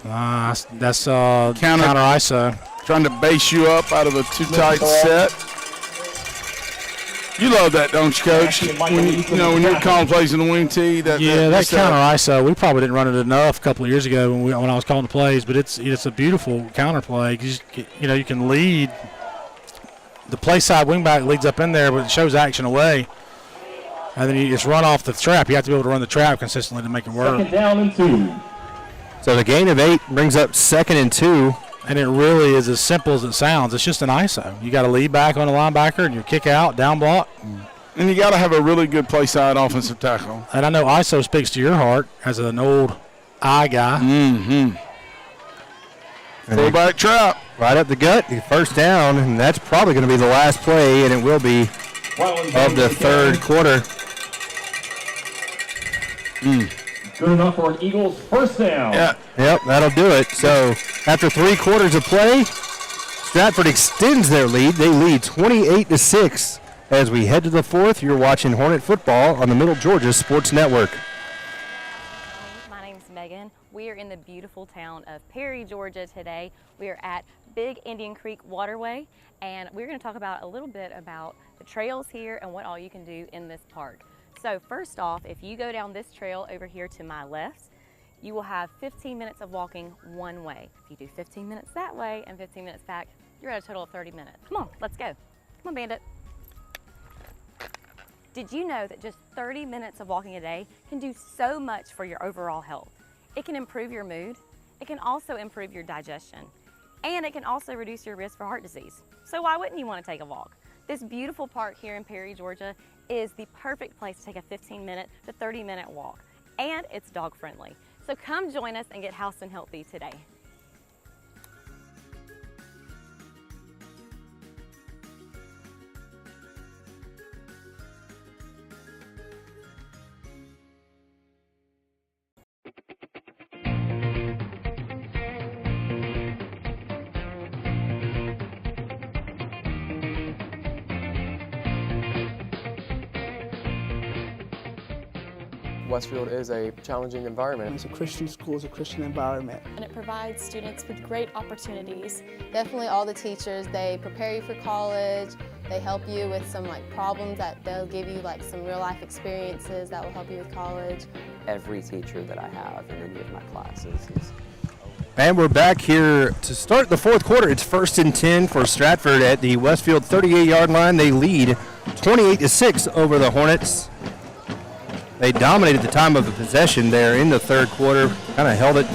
Speaker 2: that's counter ISO.
Speaker 3: Trying to base you up out of a too tight set. You love that, don't you, Coach? When you're calling plays in the wing tee.
Speaker 2: That counter ISO, we probably didn't run it enough a couple of years ago when I was calling the plays, but it's a beautiful counter play. You can lead. The play side wingback leads up in there, but it shows action away. And then you just run off the trap. You have to be able to run the trap consistently to make it work.
Speaker 4: 2nd down and 2.
Speaker 1: So the gain of 8 brings up 2nd and 2.
Speaker 2: And it really is as simple as it sounds. It's just an ISO. You got to lead back on a linebacker and you kick out, down block.
Speaker 3: And you got to have a really good play side offensive tackle.
Speaker 2: And I know ISO speaks to your heart as an old I guy.
Speaker 3: Mm-hmm. Fullback trap.
Speaker 1: Right up the gut, 1st down, and that's probably going to be the last play, and it will be of the 3rd quarter.
Speaker 4: Good enough for an Eagles 1st down.
Speaker 1: Yeah. Yep, that'll do it. So after 3 quarters of play, Stratford extends their lead. They lead 28-6. As we head to the 4th, you're watching Hornet football on the Middle Georgia Sports Network.
Speaker 6: My name's Megan. We are in the beautiful town of Perry, Georgia today. We are at Big Indian Creek Waterway, and we're going to talk about a little bit about the trails here and what all you can do in this park. So first off, if you go down this trail over here to my left, you will have 15 minutes of walking one way. If you do 15 minutes that way and 15 minutes back, you're at a total of 30 minutes. Come on, let's go. Come on, Bandit. Did you know that just 30 minutes of walking a day can do so much for your overall health? It can improve your mood, it can also improve your digestion, and it can also reduce your risk for heart disease. So why wouldn't you want to take a walk? This beautiful park here in Perry, Georgia is the perfect place to take a 15-minute to 30-minute walk, and it's dog friendly. So come join us and get house and healthy today.
Speaker 7: Westfield is a challenging environment.
Speaker 8: It's a Christian school, it's a Christian environment.
Speaker 9: And it provides students with great opportunities. Definitely all the teachers, they prepare you for college, They help you with some like problems that they'll give you like some real life experiences that will help you with college.
Speaker 10: Every teacher that I have in any of my classes is
Speaker 1: And we're back here to start the fourth quarter. It's 1st and 10 for Stratford at the Westfield 38-yard line. They lead 28-6 over the Hornets. They dominated the time of the possession there in the third quarter, kind of held it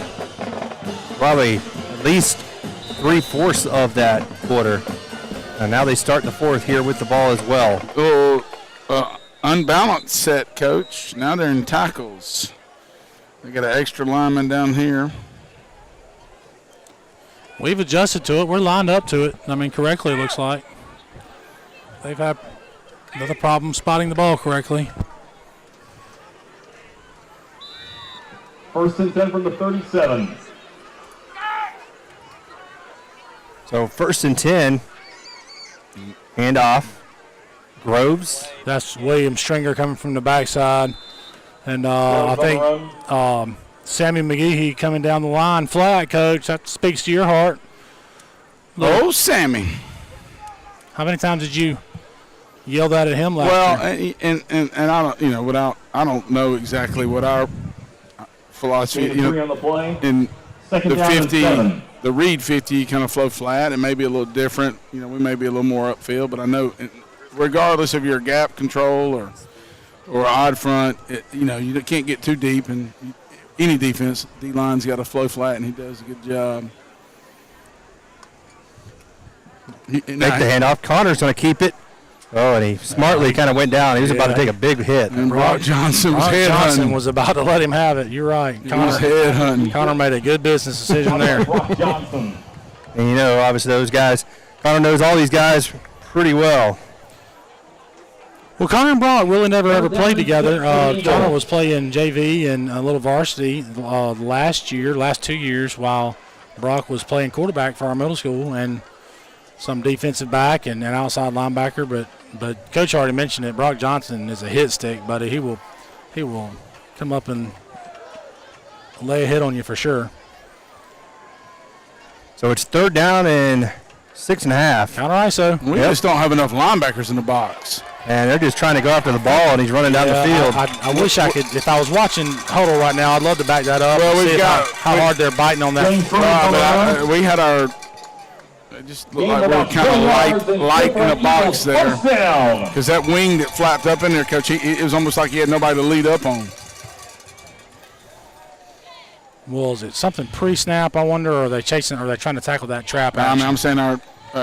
Speaker 1: probably at least 3/4 of that quarter. And now they start the fourth here with the ball as well.
Speaker 3: Oh, unbalanced set, Coach. Now they're in tackles. They got an extra lineman down here.
Speaker 2: We've adjusted to it. We're lined up to it. I mean, correctly, it looks like. They've had another problem spotting the ball correctly.
Speaker 4: 1st and 10 from the 37.
Speaker 1: So 1st and 10. Hand off. Groves.
Speaker 2: That's William Stringer coming from the backside. And I think Sammy McGehee coming down the line flat, Coach. That speaks to your heart.
Speaker 3: Oh, Sammy.
Speaker 2: How many times did you yell that at him last year?
Speaker 3: And I don't, I don't know exactly what our philosophy, in the 50, the read 50, you kind of flow flat. It may be a little different. We may be a little more upfield, but I know regardless of your gap control or odd front, you can't get too deep. And any defense, D-line's got to flow flat, and he does a good job.
Speaker 1: Make the handoff. Connor's going to keep it. Oh, and he smartly kind of went down. He was about to take a big hit.
Speaker 3: And Brock Johnson was head
Speaker 2: Johnson
Speaker 3: hunting.
Speaker 2: was about to let him have it. You're right.
Speaker 3: He was head hunting.
Speaker 2: Connor made a good business decision there.
Speaker 1: And obviously those guys, Connor knows all these guys pretty well.
Speaker 2: Well, Connor and Brock really never ever played together. Connor was playing JV and a little varsity last 2 years, while Brock was playing quarterback for our middle school and some defensive back and an outside linebacker. But Coach already mentioned it. Brock Johnson is a hit stick, buddy. He will come up and lay a hit on you for sure.
Speaker 1: So it's 3rd down and 6.5.
Speaker 2: Counter ISO.
Speaker 3: We just don't have enough linebackers in the box.
Speaker 1: And they're just trying to go after the ball, and he's running down the field.
Speaker 2: I wish I could. If I was watching Huddle right now, I'd love to back that up.
Speaker 3: Well,
Speaker 2: and see how hard they're biting on that.
Speaker 3: We had our it just looked like we were kind of light in the box there. Because that wing that flapped up in there, Coach, it was almost like he had nobody to lead up on.
Speaker 2: Well, is it something pre-snap, I wonder, or are they chasing, or are they trying to tackle that trap action?
Speaker 3: I'm saying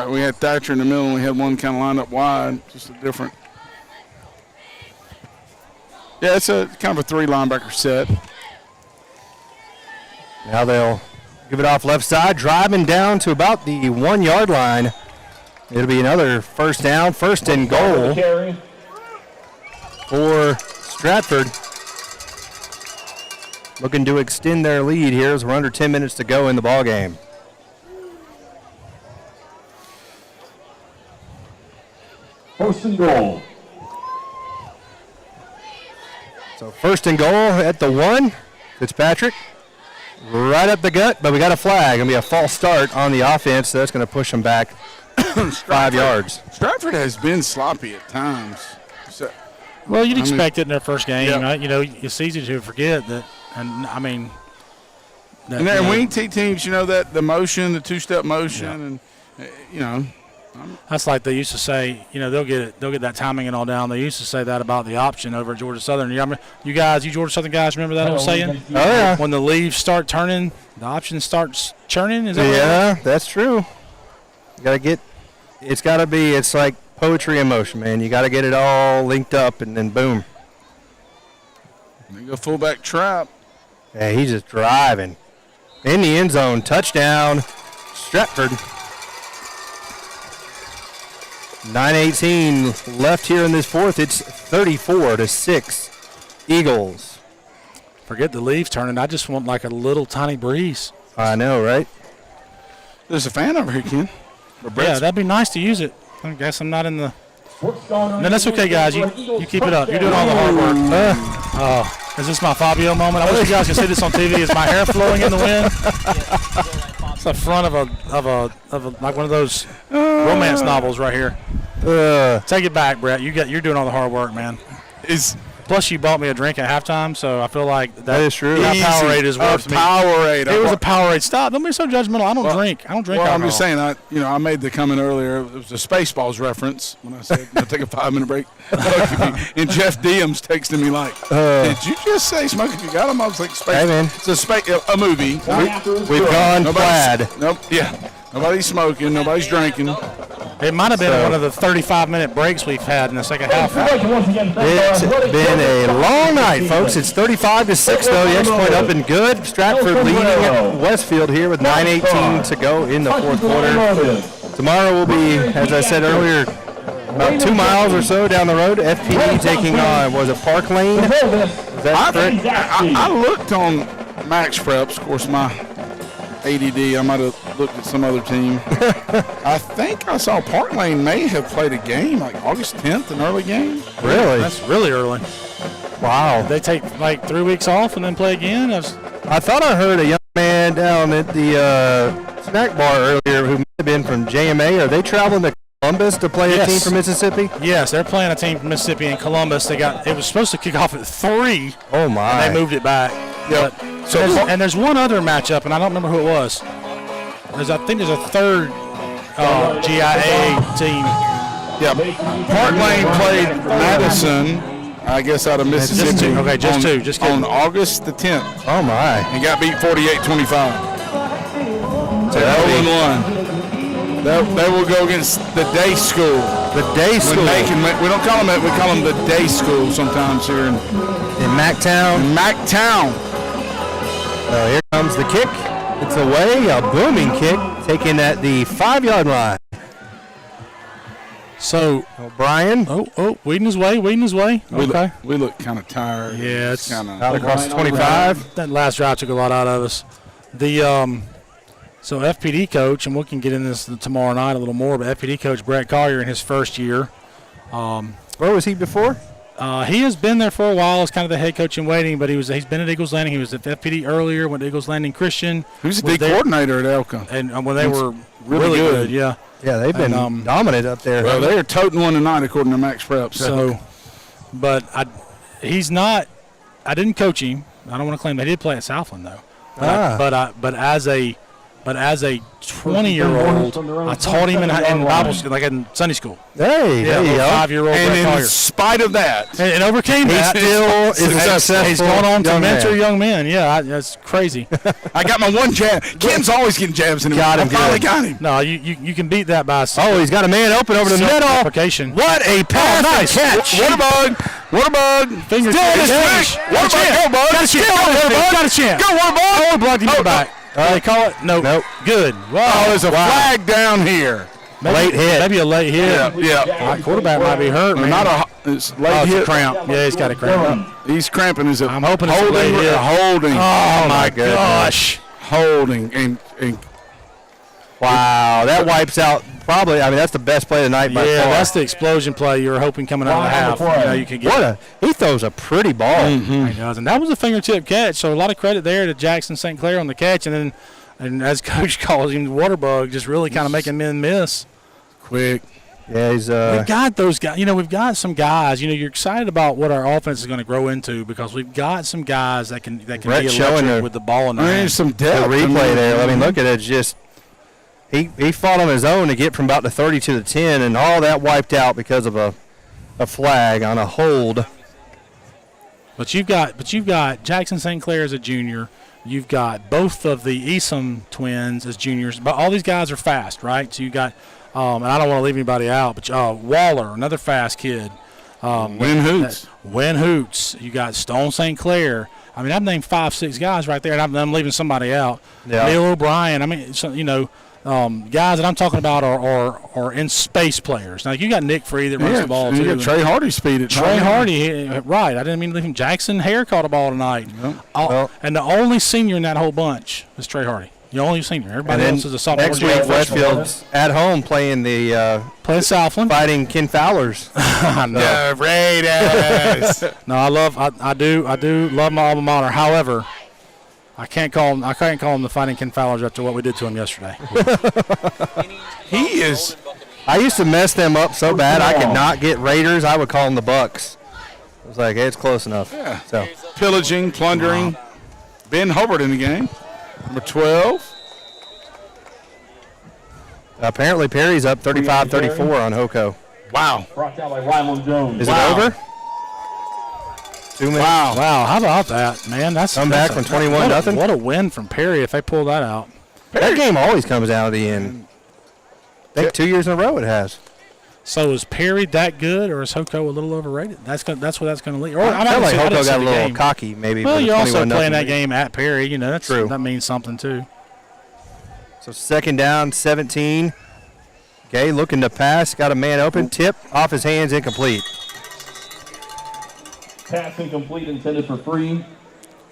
Speaker 3: we had Thatcher in the middle, and we had one kind of lined up wide, just a different. Yeah, it's a kind of a 3 linebacker set.
Speaker 1: Now they'll give it off left side, driving down to about the 1-yard line. It'll be another 1st down, 1st and goal for Stratford. Looking to extend their lead here as we're under 10 minutes to go in the ball game.
Speaker 4: First and goal.
Speaker 1: So 1st and goal at the 1. Fitzpatrick right up the gut, but we got a flag. Going to be a false start on the offense, so that's going to push them back 5 yards.
Speaker 3: Stratford has been sloppy at times. So,
Speaker 2: well, you'd expect it in their first game.
Speaker 3: Yeah.
Speaker 2: Right? It's easy to forget that. And, I mean.
Speaker 3: And then wing T teams, that the motion, the 2-step motion, and,
Speaker 2: That's like they used to say, they'll get that timing and all down. They used to say that about the option over at Georgia Southern. You Georgia Southern guys, remember that old saying?
Speaker 1: Oh, yeah.
Speaker 2: When the leaves start turning, the option starts churning? Is that
Speaker 1: right? That's true. It's like poetry in motion, man. You got to get it all linked up, and then boom.
Speaker 3: They go fullback trap.
Speaker 1: Yeah, he's just driving. In the end zone, touchdown, Stratford. 9:18 left here in this fourth. It's 34-6 Eagles.
Speaker 2: Forget the leaves turning. I just want like a little tiny breeze.
Speaker 1: I know, right?
Speaker 3: There's a fan over here, Ken.
Speaker 2: Yeah, that'd be nice to use it. I guess I'm not in the. No, that's okay, guys. You keep it up. You're doing all the hard work. Is this my Fabio moment? I wish you guys could see this on TV. Is my hair flowing in the wind? It's the front of a like one of those romance novels right here. Take it back, Brett. You're doing all the hard work, man. Plus, you bought me a drink at halftime, so I feel like that
Speaker 1: is true.
Speaker 2: That Powerade is worth me.
Speaker 3: Powerade.
Speaker 2: It was a Powerade. Stop! Don't be so judgmental. I don't drink.
Speaker 3: Well,
Speaker 2: alcohol.
Speaker 3: I'm just saying. I made the comment earlier. It was a Spaceballs reference when I said I'll take a 5-minute break. And Jeff Diem's texting me like, "Did you just say smoke if you got them?" I was like, "Space."
Speaker 1: Hey, man.
Speaker 3: It's a movie.
Speaker 1: We've gone plaid.
Speaker 3: Nope. Yeah. Nobody's smoking. Nobody's drinking.
Speaker 2: It might have been one of the 35-minute breaks we've had in the second half.
Speaker 1: It's been a long night, folks. It's 35-6, though. The extra point up and good. Stratford leading Westfield here with 9:18 to go in the fourth quarter. Tomorrow will be, as I said earlier, about 2 miles or so down the road. FPD taking on, was it Park Lane? Is that correct?
Speaker 3: I looked on Max Preps. Of course, my ADD, I might have looked at some other team. I think I saw Park Lane may have played a game like August 10th, an early game.
Speaker 1: Really?
Speaker 2: That's really early.
Speaker 1: Wow.
Speaker 2: They take like 3 weeks off and then play again?
Speaker 1: I thought I heard a young man down at the snack bar earlier who might have been from JMA. Are they traveling to Columbus to play a team from Mississippi?
Speaker 2: Yes, they're playing a team from Mississippi in Columbus. It was supposed to kick off at 3.
Speaker 1: Oh, my.
Speaker 2: And they moved it back.
Speaker 3: Yep.
Speaker 2: And there's one other matchup, and I don't remember who it was. I think there's a third GIA team.
Speaker 3: Yeah. Park Lane played Madison, I guess, out of Mississippi.
Speaker 2: Just two. Okay, just two. Just kidding.
Speaker 3: On August the 10th.
Speaker 1: Oh, my.
Speaker 3: And got beat 48-25. So 0-1. They will go against the day school.
Speaker 1: The day school.
Speaker 3: We don't call them that. We call them the day school sometimes here in
Speaker 1: Mactown.
Speaker 3: Mactown.
Speaker 1: Here comes the kick. It's away. A booming kick taken at the 5-yard line.
Speaker 2: So
Speaker 1: O'Brien.
Speaker 2: Weeding his way. Okay.
Speaker 3: We look kind of tired.
Speaker 2: Yeah, it's
Speaker 3: kind of
Speaker 1: out across the 25.
Speaker 2: That last drive took a lot out of us. So FPD coach, and we can get into this tomorrow night a little more, but FPD coach Brett Collier in his first year.
Speaker 1: Where was he before?
Speaker 2: He has been there for a while as kind of the head coach in waiting, but he's been at Eagles Landing. He was at FPD earlier, went to Eagles Landing Christian.
Speaker 3: He was the coordinator at Elka.
Speaker 2: And when they were really good, yeah.
Speaker 1: Yeah, they've been dominant up there.
Speaker 3: Well, they are toting one tonight according to Max Prep.
Speaker 2: So, but he's not. I didn't coach him. I don't want to claim that. He did play at Southland though. But as a 20-year-old, I taught him in Bible school, like in Sunday school.
Speaker 1: Hey,
Speaker 2: yeah,
Speaker 1: there you go.
Speaker 2: 5-year-old.
Speaker 3: And in spite of that,
Speaker 2: and overcame that.
Speaker 1: He still is successful.
Speaker 2: He's going on to mentor young men. Yeah, that's crazy.
Speaker 3: I got my one jab. Ken's always getting jabs in him. I finally got him.
Speaker 2: No, you can beat that by.
Speaker 1: Oh, he's got a man open over the middle.
Speaker 2: Application.
Speaker 1: What a pass!
Speaker 2: Nice
Speaker 1: catch.
Speaker 3: Waterbug.
Speaker 2: Fingers.
Speaker 3: Still in his fish. Waterbug, go, bud.
Speaker 2: Got a chance.
Speaker 3: Go, Waterbug.
Speaker 2: Oh, blocked him back. They call it? Nope. Good. Wow.
Speaker 3: Oh, there's a flag down here.
Speaker 2: Late hit. Maybe a late hit.
Speaker 3: Yeah.
Speaker 2: Quarterback might be hurt, man.
Speaker 3: It's late hit.
Speaker 2: It's a cramp. Yeah, he's got a cramp.
Speaker 3: He's cramping.
Speaker 2: I'm hoping it's a late hit.
Speaker 3: Holding.
Speaker 2: Oh, my gosh.
Speaker 3: Holding. And
Speaker 1: wow, that wipes out probably. I mean, that's the best play of the night by far.
Speaker 2: Yeah, that's the explosion play you were hoping coming out of the half. You could get.
Speaker 1: He throws a pretty ball.
Speaker 2: He does, and that was a fingertip catch. So a lot of credit there to Jackson St. Clair on the catch, and as Coach calls him, the Waterbug, just really kind of making men miss.
Speaker 3: Quick.
Speaker 1: Yeah, he's.
Speaker 2: We've got those guys. We've got some guys. You're excited about what our offense is going to grow into because we've got some guys that can be electric with the ball in their hand.
Speaker 3: There's some depth.
Speaker 1: The replay there. I mean, look at it. Just he fought on his own to get from about the 30 to the 10, and all that wiped out because of a flag on a hold.
Speaker 2: But you've got Jackson St. Clair as a junior. You've got both of the Esom twins as juniors. But all these guys are fast, right? So you got. And I don't want to leave anybody out, but Waller, another fast kid.
Speaker 3: Win Hoots.
Speaker 2: Win Hoots. You got Stone St. Clair. I mean, I've named 5-6 guys right there, and I'm leaving somebody out.
Speaker 1: Yeah.
Speaker 2: Neil O'Brien. I mean, guys that I'm talking about are in space players. Now, you got Nick Free that runs the ball, too.
Speaker 3: You got Trey Hardy speed at
Speaker 2: Trey Hardy, right. I didn't mean to leave him. Jackson Hare caught a ball tonight.
Speaker 3: Yep.
Speaker 2: And the only senior in that whole bunch is Trey Hardy. The only senior. Everybody else is a sophomore.
Speaker 1: Next week, Westfield's at home playing
Speaker 2: playing Southland,
Speaker 1: fighting Ken Fowler's.
Speaker 3: The Raiders.
Speaker 2: No, I do love my alma mater. However, I can't call him the fighting Ken Fowler's after what we did to him yesterday.
Speaker 1: I used to mess them up so bad I could not get Raiders. I would call them the Bucks. I was like, hey, it's close enough.
Speaker 3: Yeah.
Speaker 1: So
Speaker 3: Pillaging, plundering. Ben Hubbard in the game. Number 12.
Speaker 1: Apparently Perry's up 35-34 on Hoko.
Speaker 3: Wow.
Speaker 4: Brought down by Ryland Jones.
Speaker 1: Is it over? 2 minutes.
Speaker 2: Wow, how about that, man?
Speaker 1: Come back from 21-0.
Speaker 2: What a win from Perry if they pull that out.
Speaker 1: That game always comes down to the end. I think 2 years in a row it has.
Speaker 2: So is Perry that good, or is Hoko a little overrated? That's what that's going to lead. Or
Speaker 1: I feel like Hoko got a little cocky, maybe.
Speaker 2: Well, you're also
Speaker 1: 21-0
Speaker 2: playing that
Speaker 1: lead.
Speaker 2: game at Perry. You know,
Speaker 1: True.
Speaker 2: That means something too.
Speaker 1: So 2nd down, 17. Okay, looking to pass. Got a man open. Tip off his hands, incomplete.
Speaker 4: Pass incomplete, intended for Free.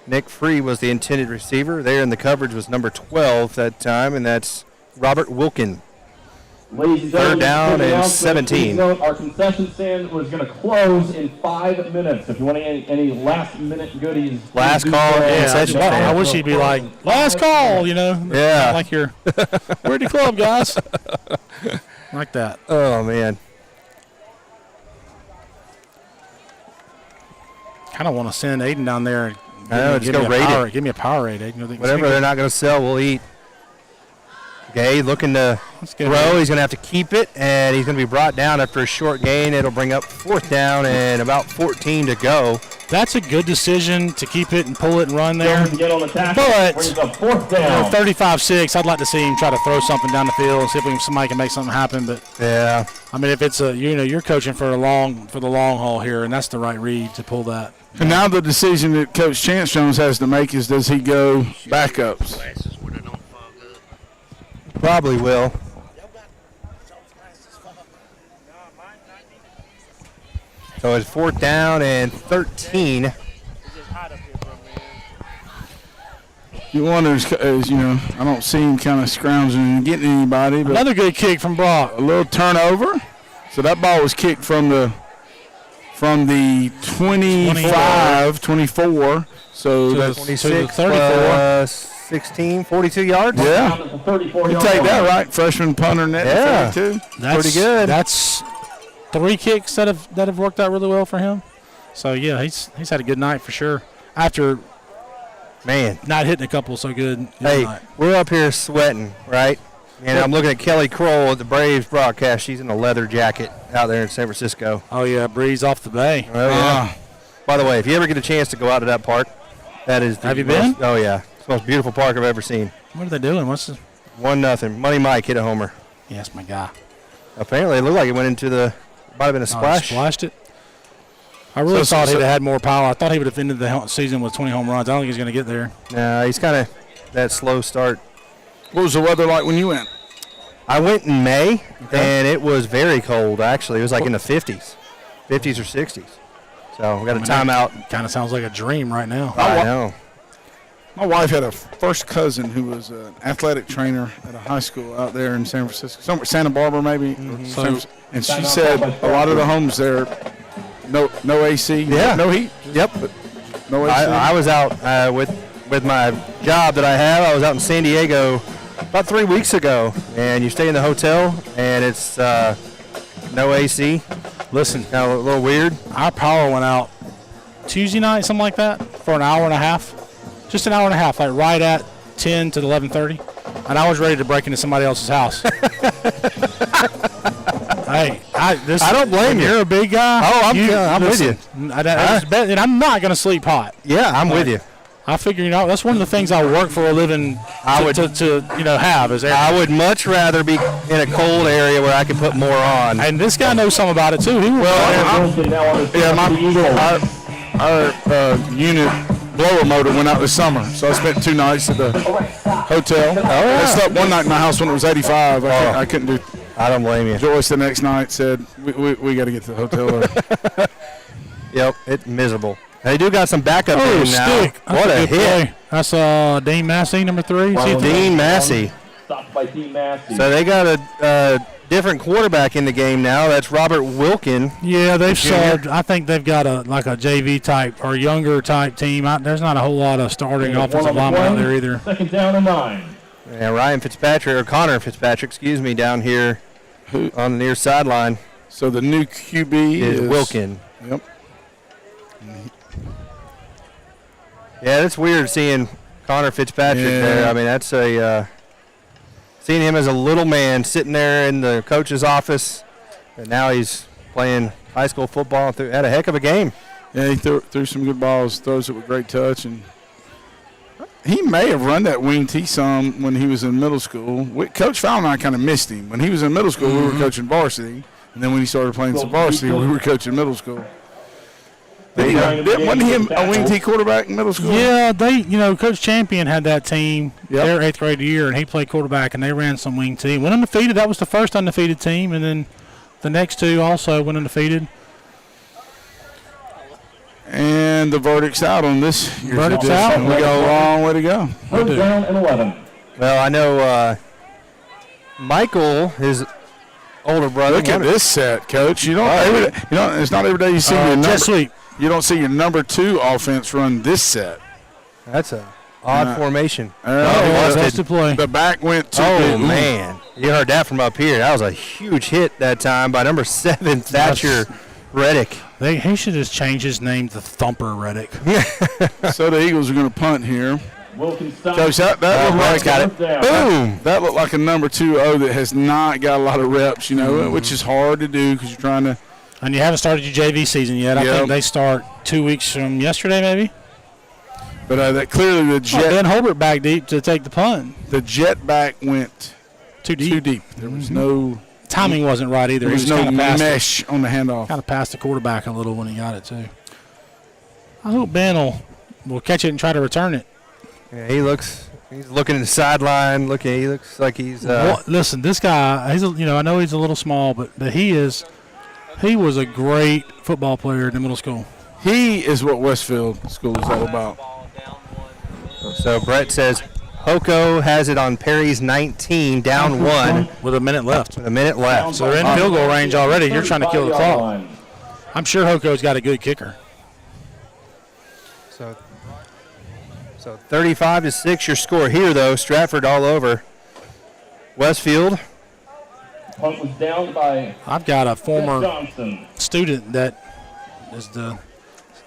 Speaker 1: Nick Free was the intended receiver. There in the coverage was number 12 that time, and that's Robert Wilkin.
Speaker 4: Ladies and
Speaker 1: 3rd
Speaker 4: gentlemen,
Speaker 1: down
Speaker 4: quick
Speaker 1: and
Speaker 4: announcement.
Speaker 1: 17.
Speaker 4: Please note our concession stand was going to close in 5 minutes. If you want any last-minute goodies.
Speaker 1: Last
Speaker 4: please do
Speaker 1: call,
Speaker 4: so.
Speaker 1: concession stand.
Speaker 2: I wish he'd be like, last call, you know.
Speaker 1: Yeah.
Speaker 2: Not like you're, where'd the club, guys? Like that.
Speaker 1: Oh, man.
Speaker 2: Kind of want to send Aiden down there.
Speaker 1: I know, just go rate it.
Speaker 2: Give me a Powerade, Aiden.
Speaker 1: Whatever they're not going to sell, we'll eat. Okay, looking to throw. He's going to have to keep it, and he's going to be brought down after a short gain. It'll bring up 4th down and about 14 to go.
Speaker 2: That's a good decision to keep it and pull it and run there.
Speaker 4: Get on the tackle.
Speaker 2: But
Speaker 4: Brings up 4th down.
Speaker 2: 35-6, I'd like to see him try to throw something down the field, see if somebody can make something happen. But
Speaker 1: yeah,
Speaker 2: I mean, if it's you're coaching for the long haul here, and that's the right read to pull that.
Speaker 3: And now the decision that Coach Chance Jones has to make is, does he go backups?
Speaker 1: Probably will. So it's 4th down and 13.
Speaker 3: You wonder, as you know, I don't see him kind of scrounging and getting anybody. But
Speaker 2: another good kick from Brock.
Speaker 3: A little turnover. So that ball was kicked from the 25, 24. So that's
Speaker 1: 26, 34. 16, 42 yards.
Speaker 3: Yeah. You take that, right? Freshman punter net.
Speaker 1: Yeah.
Speaker 3: 32.
Speaker 2: That's
Speaker 1: pretty good.
Speaker 2: That's 3 kicks that have worked out really well for him. So yeah, he's had a good night for sure. After not hitting a couple so good.
Speaker 1: Hey,
Speaker 2: night.
Speaker 1: we're up here sweating, right? And I'm looking at Kelly Kroll at the Braves broadcast. She's in a leather jacket out there in San Francisco.
Speaker 2: Oh yeah, breeze off the bay.
Speaker 1: Oh yeah. By the way, if you ever get a chance to go out to that park, that is.
Speaker 2: Have you been?
Speaker 1: Oh yeah, it's the most beautiful park I've ever seen.
Speaker 2: What are they doing? What's this?
Speaker 1: 1-0. Money Mike hit a homer.
Speaker 2: Yes, my guy.
Speaker 1: Apparently, it looked like it went into the. Might have been a splash.
Speaker 2: Splashed it. I really thought he'd have had more power. I thought he would have ended the season with 20 home runs. I don't think he's going to get there.
Speaker 1: No, he's kind of that slow start.
Speaker 3: What was the weather like when you went?
Speaker 1: I went in May, and it was very cold, actually. It was like in the 50s or 60s. So we got a timeout.
Speaker 2: Kind of sounds like a dream right now.
Speaker 1: I know.
Speaker 3: My wife had a first cousin who was an athletic trainer at a high school out there in San Francisco, somewhere Santa Barbara maybe. And she said a lot of the homes there, no AC, no heat.
Speaker 1: Yep.
Speaker 3: No AC.
Speaker 1: I was out with my job that I have. I was out in San Diego about 3 weeks ago, and you stay in the hotel, and it's no AC.
Speaker 2: Listen,
Speaker 1: kind of a little weird.
Speaker 2: Our power went out Tuesday night, something like that, for an hour and a half. Just an hour and a half, like right at 10 to 11:30, and I was ready to break into somebody else's house. Hey, I don't blame you. You're a big guy.
Speaker 1: Oh, I'm with you.
Speaker 2: And I'm not going to sleep hot.
Speaker 1: Yeah, I'm with you.
Speaker 2: I figure, that's one of the things I work for a living to have is air.
Speaker 1: I would much rather be in a cold area where I can put more on.
Speaker 2: And this guy knows something about it too.
Speaker 3: Our unit blower motor went out this summer, so I spent 2 nights at the hotel. I slept one night in my house when it was 85. I couldn't do.
Speaker 1: I don't blame you.
Speaker 3: Joyce the next night said, we got to get to the hotel.
Speaker 1: Yep, it's miserable. They do got some backup in now.
Speaker 2: Stick.
Speaker 1: What a hit.
Speaker 2: Play. That's Dean Massey, number 3.
Speaker 1: Dean Massey.
Speaker 4: Stopped by Dean Massey.
Speaker 1: So they got a different quarterback in the game now. That's Robert Wilkin.
Speaker 2: Yeah, they've subbed. I think they've got a JV type or younger type team. There's not a whole lot of starting offensive linemen out there either.
Speaker 4: 2nd down and 9.
Speaker 1: Yeah, Connor Fitzpatrick, down here on the near sideline.
Speaker 3: So the new QB
Speaker 1: is Wilkin.
Speaker 3: Yep.
Speaker 1: Yeah, it's weird seeing Connor Fitzpatrick there. I mean, that's seeing him as a little man sitting there in the coach's office, and now he's playing high school football. Had a heck of a game.
Speaker 3: Yeah, he threw some good balls, throws it with great touch, and he may have run that wing T some when he was in middle school. Coach Fowler and I kind of missed him. When he was in middle school, we were coaching varsity, and then when he started playing some varsity, we were coaching middle school. Wasn't he a wing T quarterback in middle school?
Speaker 2: Yeah, Coach Champion had that team their 8th grade year, and he played quarterback, and they ran some wing T. Went undefeated. That was the first undefeated team, and then the next two also went undefeated.
Speaker 3: And the verdict's out on this.
Speaker 2: Verdict's out.
Speaker 3: We got a long way to go.
Speaker 4: Third down and 11.
Speaker 1: Well, I know Michael, his older brother.
Speaker 3: Look at this set, Coach. It's not every day you see your number. You don't see your number 2 offense run this set.
Speaker 1: That's a odd formation.
Speaker 2: Busted play.
Speaker 3: The back went to.
Speaker 1: Oh man, you heard that from up here. That was a huge hit that time by number 7, Thatcher Reddick.
Speaker 2: He should just change his name to Thumper Reddick.
Speaker 3: So the Eagles are going to punt here. Coach, that looked like
Speaker 1: boom.
Speaker 3: That looked like a number 2-0 that has not got a lot of reps, which is hard to do because you're trying to.
Speaker 2: And you haven't started your JV season yet. I think they start 2 weeks from yesterday, maybe.
Speaker 3: But that clearly the jet.
Speaker 2: Ben Holbert back deep to take the punt.
Speaker 3: The jet back went
Speaker 2: too deep.
Speaker 3: There was no
Speaker 2: timing wasn't right either.
Speaker 3: There was no mesh on the handoff.
Speaker 2: Kind of passed the quarterback a little when he got it too. I hope Ben will catch it and try to return it.
Speaker 1: Yeah, he's looking at the sideline. He looks like he's.
Speaker 2: Listen, this guy. I know he's a little small, but he is. He was a great football player in the middle school.
Speaker 3: He is what Westfield School is all about.
Speaker 1: So Brett says Hoko has it on Perry's 19, down 1.
Speaker 2: With a minute left.
Speaker 1: So they're
Speaker 2: in field goal range already. You're trying to kill the clock. I'm sure Hoko's got a good kicker.
Speaker 1: So 35-6 your score here, though. Stratford all over Westfield.
Speaker 4: Punt was down by.
Speaker 2: I've got a former student that is the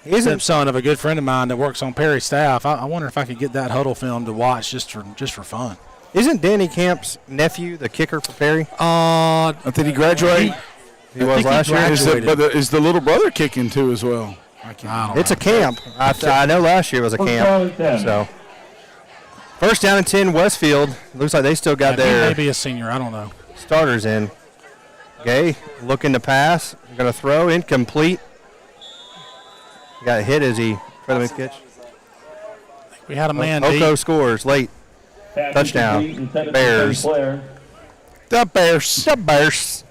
Speaker 2: stepson of a good friend of mine that works on Perry's staff. I wonder if I could get that huddle film to watch just for fun.
Speaker 1: Isn't Danny Camp's nephew the kicker for Perry?
Speaker 3: Did he graduate?
Speaker 1: He was last year.
Speaker 3: Is the little brother kicking too as well?
Speaker 1: It's a camp. I know last year was a camp. So first down and 10, Westfield. Looks like they still got their.
Speaker 2: Maybe a senior. I don't know.
Speaker 1: Starters in. Gay looking to pass. Going to throw. Incomplete. Got hit as he tried to make the catch.
Speaker 2: We had a man.
Speaker 1: Oko scores late. Touchdown. Bears.
Speaker 3: The Bears.
Speaker 1: The Bears.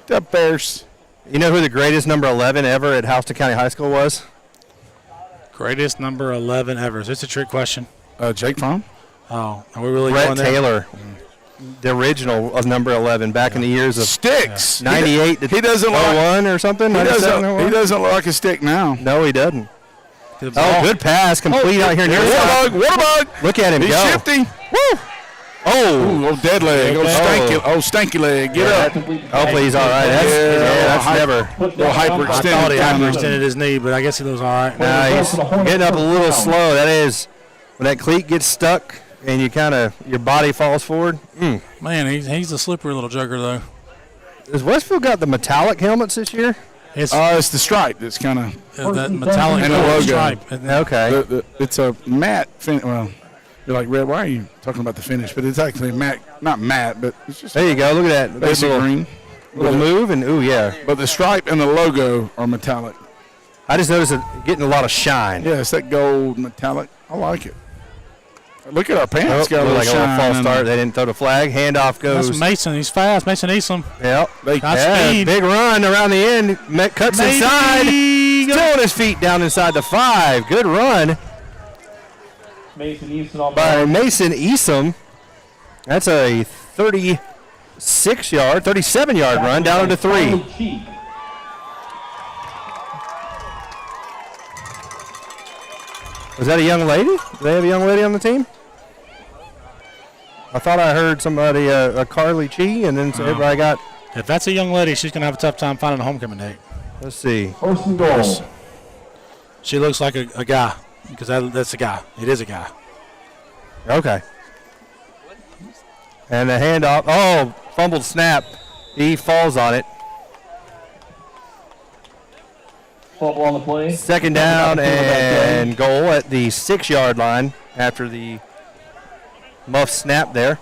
Speaker 3: The Bears.
Speaker 1: You know who the greatest number 11 ever at Houston County High School was?
Speaker 2: Greatest number 11 ever. Is this a trick question?
Speaker 3: Jake Fromm.
Speaker 2: Oh, are we really
Speaker 1: Brett
Speaker 2: going there?
Speaker 1: Taylor. The original of number 11 back in the years of
Speaker 3: Sticks.
Speaker 1: 98 to
Speaker 3: he doesn't
Speaker 1: 01 or something.
Speaker 3: He doesn't look like a stick now.
Speaker 1: No, he doesn't. Good pass, complete out here near the
Speaker 3: side. Waterbug.
Speaker 1: Look at him
Speaker 3: He's
Speaker 1: go.
Speaker 3: shifty. Woo. Oh, dead leg. Stanky leg. Get up.
Speaker 1: Hopefully he's all right. That's never.
Speaker 3: Well, hyperextended.
Speaker 2: I thought he hyperextended his knee, but I guess he was all right.
Speaker 1: Nah, he's getting up a little slow. That is, when that cleat gets stuck and your body falls forward.
Speaker 2: Man, he's a slippery little jugger, though.
Speaker 1: Has Westfield got the metallic helmets this year?
Speaker 3: It's the stripe that's kind of
Speaker 2: that metallic
Speaker 3: and the logo.
Speaker 2: stripe.
Speaker 1: Okay.
Speaker 3: It's a matte finish. Well, you're like, Red, why are you talking about the finish? But it's actually matte, not matte, but it's just.
Speaker 1: There you go. Look at that.
Speaker 3: Basic green.
Speaker 1: Little move, and yeah.
Speaker 3: But the stripe and the logo are metallic.
Speaker 1: I just noticed it getting a lot of shine.
Speaker 3: Yeah, it's that gold metallic. I like it. Look at our pants.
Speaker 1: Got a little false start. They didn't throw the flag. Handoff goes.
Speaker 2: That's Mason. He's fast. Mason Eastham.
Speaker 1: Yep.
Speaker 2: Got speed.
Speaker 1: Big run around the end. Cuts inside. Still on his feet down inside the 5. Good run.
Speaker 4: Mason Eastham
Speaker 1: by Mason Eastham. That's a 37-yard run down into 3. Was that a young lady? Do they have a young lady on the team? I thought I heard somebody, a Carly Chi, and then everybody got.
Speaker 2: If that's a young lady, she's going to have a tough time finding a homecoming date.
Speaker 1: Let's see.
Speaker 4: First and goal.
Speaker 2: She looks like a guy, because that's a guy. It is a guy.
Speaker 1: Okay. And the handoff. Oh, fumbled snap. He falls on it.
Speaker 4: Fumble on the play.
Speaker 1: Second down and goal at the 6-yard line after the muff snap there.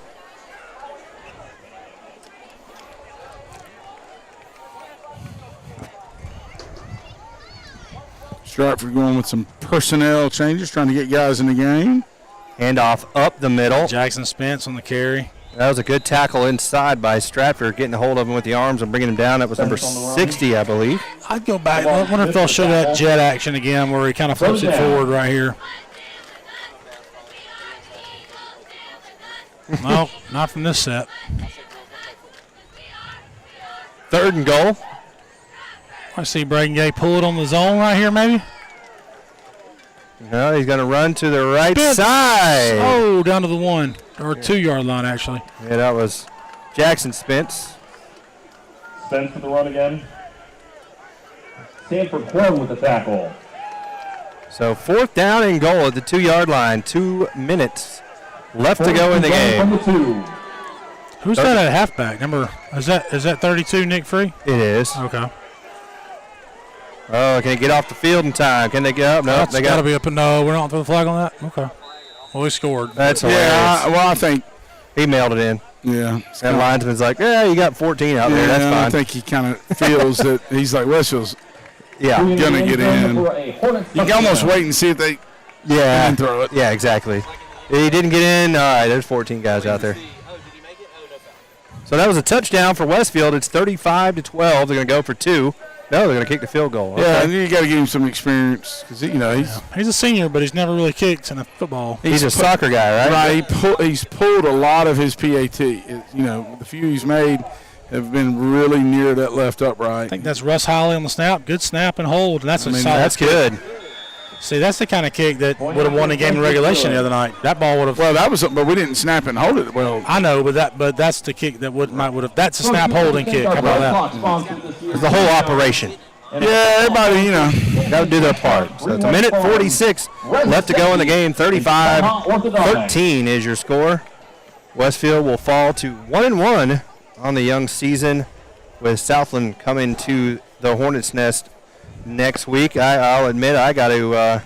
Speaker 3: Stratford going with some personnel changes, trying to get guys in the game.
Speaker 1: Handoff up the middle.
Speaker 2: Jackson Spence on the carry.
Speaker 1: That was a good tackle inside by Stratford, getting a hold of him with the arms and bringing him down. That was number 60, I believe.
Speaker 2: I'd go back. I wonder if they'll show that jet action again where he kind of flips it forward right here. No, not from this set.
Speaker 1: Third and goal.
Speaker 2: I see Braden Gay pull it on the zone right here, maybe.
Speaker 1: No, he's going to run to the right side.
Speaker 2: Oh, down to the 1 or 2-yard line, actually.
Speaker 1: Yeah, that was Jackson Spence.
Speaker 4: Spence with the run again. Sanford Quinn with the tackle.
Speaker 1: So 4th down and goal at the 2-yard line. 2 minutes left to go in the game.
Speaker 2: Who's that at halfback? Number is that 32, Nick Free?
Speaker 1: It is.
Speaker 2: Okay.
Speaker 1: Oh, can they get off the field in time? Can they get up? No,
Speaker 2: That's
Speaker 1: they
Speaker 2: got to be up. No, we're not throwing the flag on that. Okay. Well, we scored.
Speaker 1: That's hilarious.
Speaker 3: Yeah, I think
Speaker 1: he mailed it in.
Speaker 3: Yeah.
Speaker 1: And linesman's like, yeah, you got 14 out there. That's fine.
Speaker 3: I think he kind of feels that he's like, Westfield's
Speaker 1: going
Speaker 3: to get in. You can almost wait and see if they can throw it.
Speaker 1: Yeah, exactly. He didn't get in. All right, there's 14 guys out there. So that was a touchdown for Westfield. It's 35-12. They're going to go for 2. No, they're going to kick the field goal. Okay.
Speaker 3: Yeah, and you got to give him some experience because
Speaker 2: he's a senior, but he's never really kicked in a football.
Speaker 1: He's a soccer guy, right?
Speaker 3: Right. He's pulled a lot of his PAT. The few he's made have been really near that left upright.
Speaker 2: I think that's Russ Holly on the snap. Good snap and hold, and that's solid.
Speaker 1: That's good.
Speaker 2: See, that's the kind of kick that would have won the game in regulation the other night. That ball would have.
Speaker 3: Well, that was, but we didn't snap and hold it well.
Speaker 2: I know, but that's the kick that would have. That's a snap holding kick. How about that?
Speaker 1: It's the whole operation.
Speaker 3: Yeah, everybody,
Speaker 1: got to do their part. So it's a minute 46 left to go in the game. 35-13 is your score. Westfield will fall to 1-1 on the young season, with Southland coming to the Hornets' Nest next week. I'll admit I got to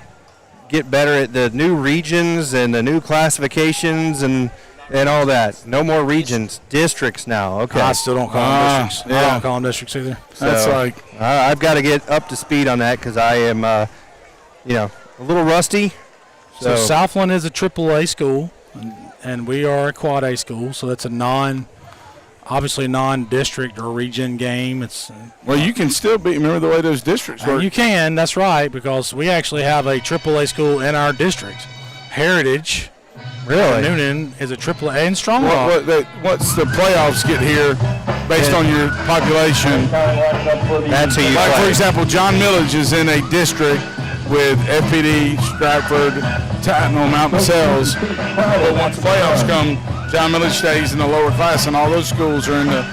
Speaker 1: get better at the new regions and the new classifications and all that. No more regions, districts now. Okay.
Speaker 2: I still don't call them districts. I don't call them districts either.
Speaker 1: So that's like I've got to get up to speed on that because I am, a little rusty.
Speaker 2: So Southland is a AAA school, and we are a Quad A school. So that's a obviously non-district or region game. It's
Speaker 3: well, you can still beat. Remember the way those districts work.
Speaker 2: You can. That's right, because we actually have a AAA school in our district. Heritage.
Speaker 1: Really?
Speaker 2: Noonan is a AAA and Stronglaw.
Speaker 3: Once the playoffs get here, based on your population,
Speaker 1: that's who you
Speaker 3: like
Speaker 1: play.
Speaker 3: For example, John Millage is in a district with FPD, Stratford, Tatnall, Mountain Cells. But once playoffs come, John Millage stays in the lower class, and all those schools are in the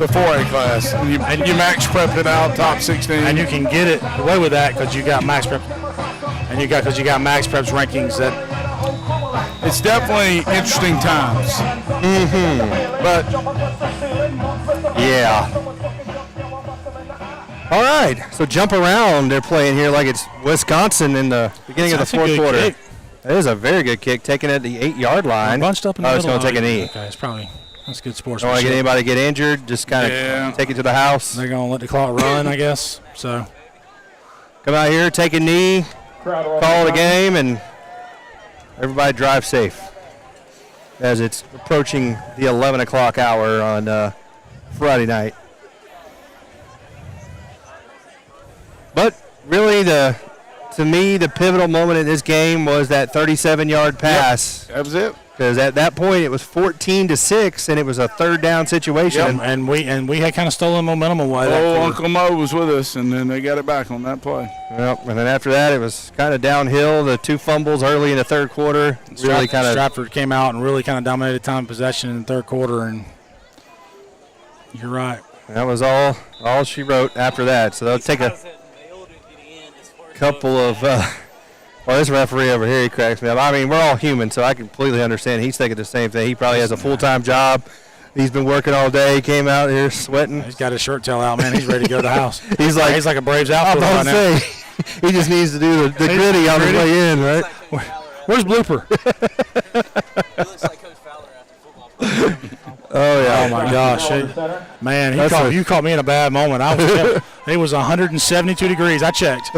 Speaker 3: 4A class. And you max prep it out, top 16.
Speaker 2: And you can get it away with that because you got max prep, and you got max preps rankings that.
Speaker 3: It's definitely interesting times. But
Speaker 1: yeah. All right. So jump around. They're playing here like it's Wisconsin in the beginning of the fourth quarter.
Speaker 2: Kick.
Speaker 1: That is a very good kick, taken at the 8-yard line.
Speaker 2: Bunched up in the middle.
Speaker 1: It's going to take a knee.
Speaker 2: Okay, that's good sportsmanship.
Speaker 1: Don't want to get anybody get injured. Just kind of take it to the house.
Speaker 2: They're going to let the clock run, I guess. So
Speaker 1: come out here, take a knee, call it a game, and everybody drive safe as it's approaching the 11 o'clock hour on Friday night. But really, the to me, the pivotal moment in this game was that 37-yard pass.
Speaker 3: Yep, that was it.
Speaker 1: Because at that point it was 14-6, and it was a third down situation.
Speaker 2: Yep. And we had kind of stolen momentum away.
Speaker 3: Uncle Mo was with us, and then they got it back on that play.
Speaker 1: Yep. And then after that, it was kind of downhill. The 2 fumbles early in the third quarter really kind of.
Speaker 2: Stratford came out and really kind of dominated time of possession in the third quarter, and you're right.
Speaker 1: That was all she wrote after that. So they'll take a couple of. Well, this referee over here, he cracks me up. I mean, we're all human, so I completely understand. He's thinking the same thing. He probably has a full-time job. He's been working all day. He came out here sweating.
Speaker 2: He's got his shirt tail out, man. He's ready to go to the house.
Speaker 1: he's like
Speaker 2: a Braves outfielder right now.
Speaker 1: He just needs to do the gritty on his way in, right?
Speaker 2: Where's Blooper?
Speaker 5: He looks like Coach Fowler after football.
Speaker 1: Oh, yeah.
Speaker 2: Oh, my gosh. Man, you caught me in a bad moment. It was 172 degrees. I checked.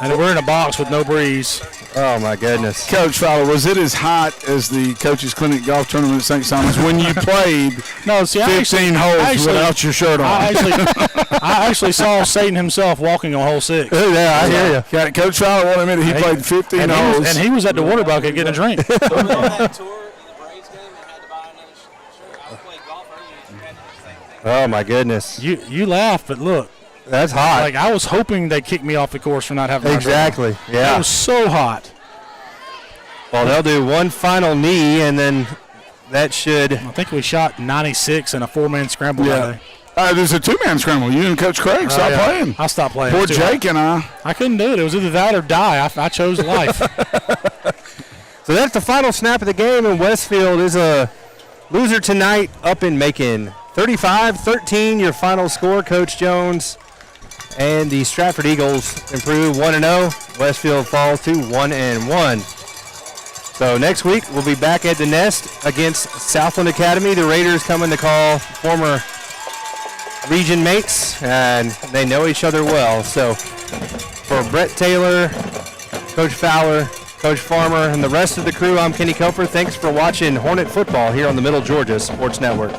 Speaker 2: And we're in a box with no breeze.
Speaker 1: Oh, my goodness.
Speaker 3: Coach Fowler, was it as hot as the Coaches Clinic Golf Tournament at St. Simon's when you played 15 holes without your shirt on?
Speaker 2: I actually saw Satan himself walking on hole 6.
Speaker 1: Yeah, I hear you.
Speaker 3: Yeah, Coach Fowler wanted me to he played 15 holes.
Speaker 2: And he was at the water bucket getting a drink.
Speaker 5: On that tour in the Braves game and had to buy another shirt. I played golf earlier and had to do the same thing.
Speaker 1: Oh, my goodness.
Speaker 2: You laugh, but look.
Speaker 1: That's hot.
Speaker 2: Like, I was hoping they'd kick me off the course for not having
Speaker 1: Exactly, yeah.
Speaker 2: It was so hot.
Speaker 1: Well, they'll do one final knee, and then that should.
Speaker 2: I think we shot 96 in a 4-man scramble that day.
Speaker 3: There's a 2-man scramble. You and Coach Craig stopped playing.
Speaker 2: I stopped playing.
Speaker 3: Poor Jake and I.
Speaker 2: I couldn't do it. It was either that or die. I chose life.
Speaker 1: So that's the final snap of the game, and Westfield is a loser tonight up in Macon. 35-13, your final score, Coach Jones. And the Stratford Eagles improve 1-0. Westfield falls to 1-1. So next week we'll be back at the Nest against Southland Academy. The Raiders coming to call former region mates, and they know each other well. So for Brett Taylor, Coach Fowler, Coach Farmer, and the rest of the crew, I'm Kenny Cofer. Thanks for watching Hornet football here on the Middle Georgia Sports Network.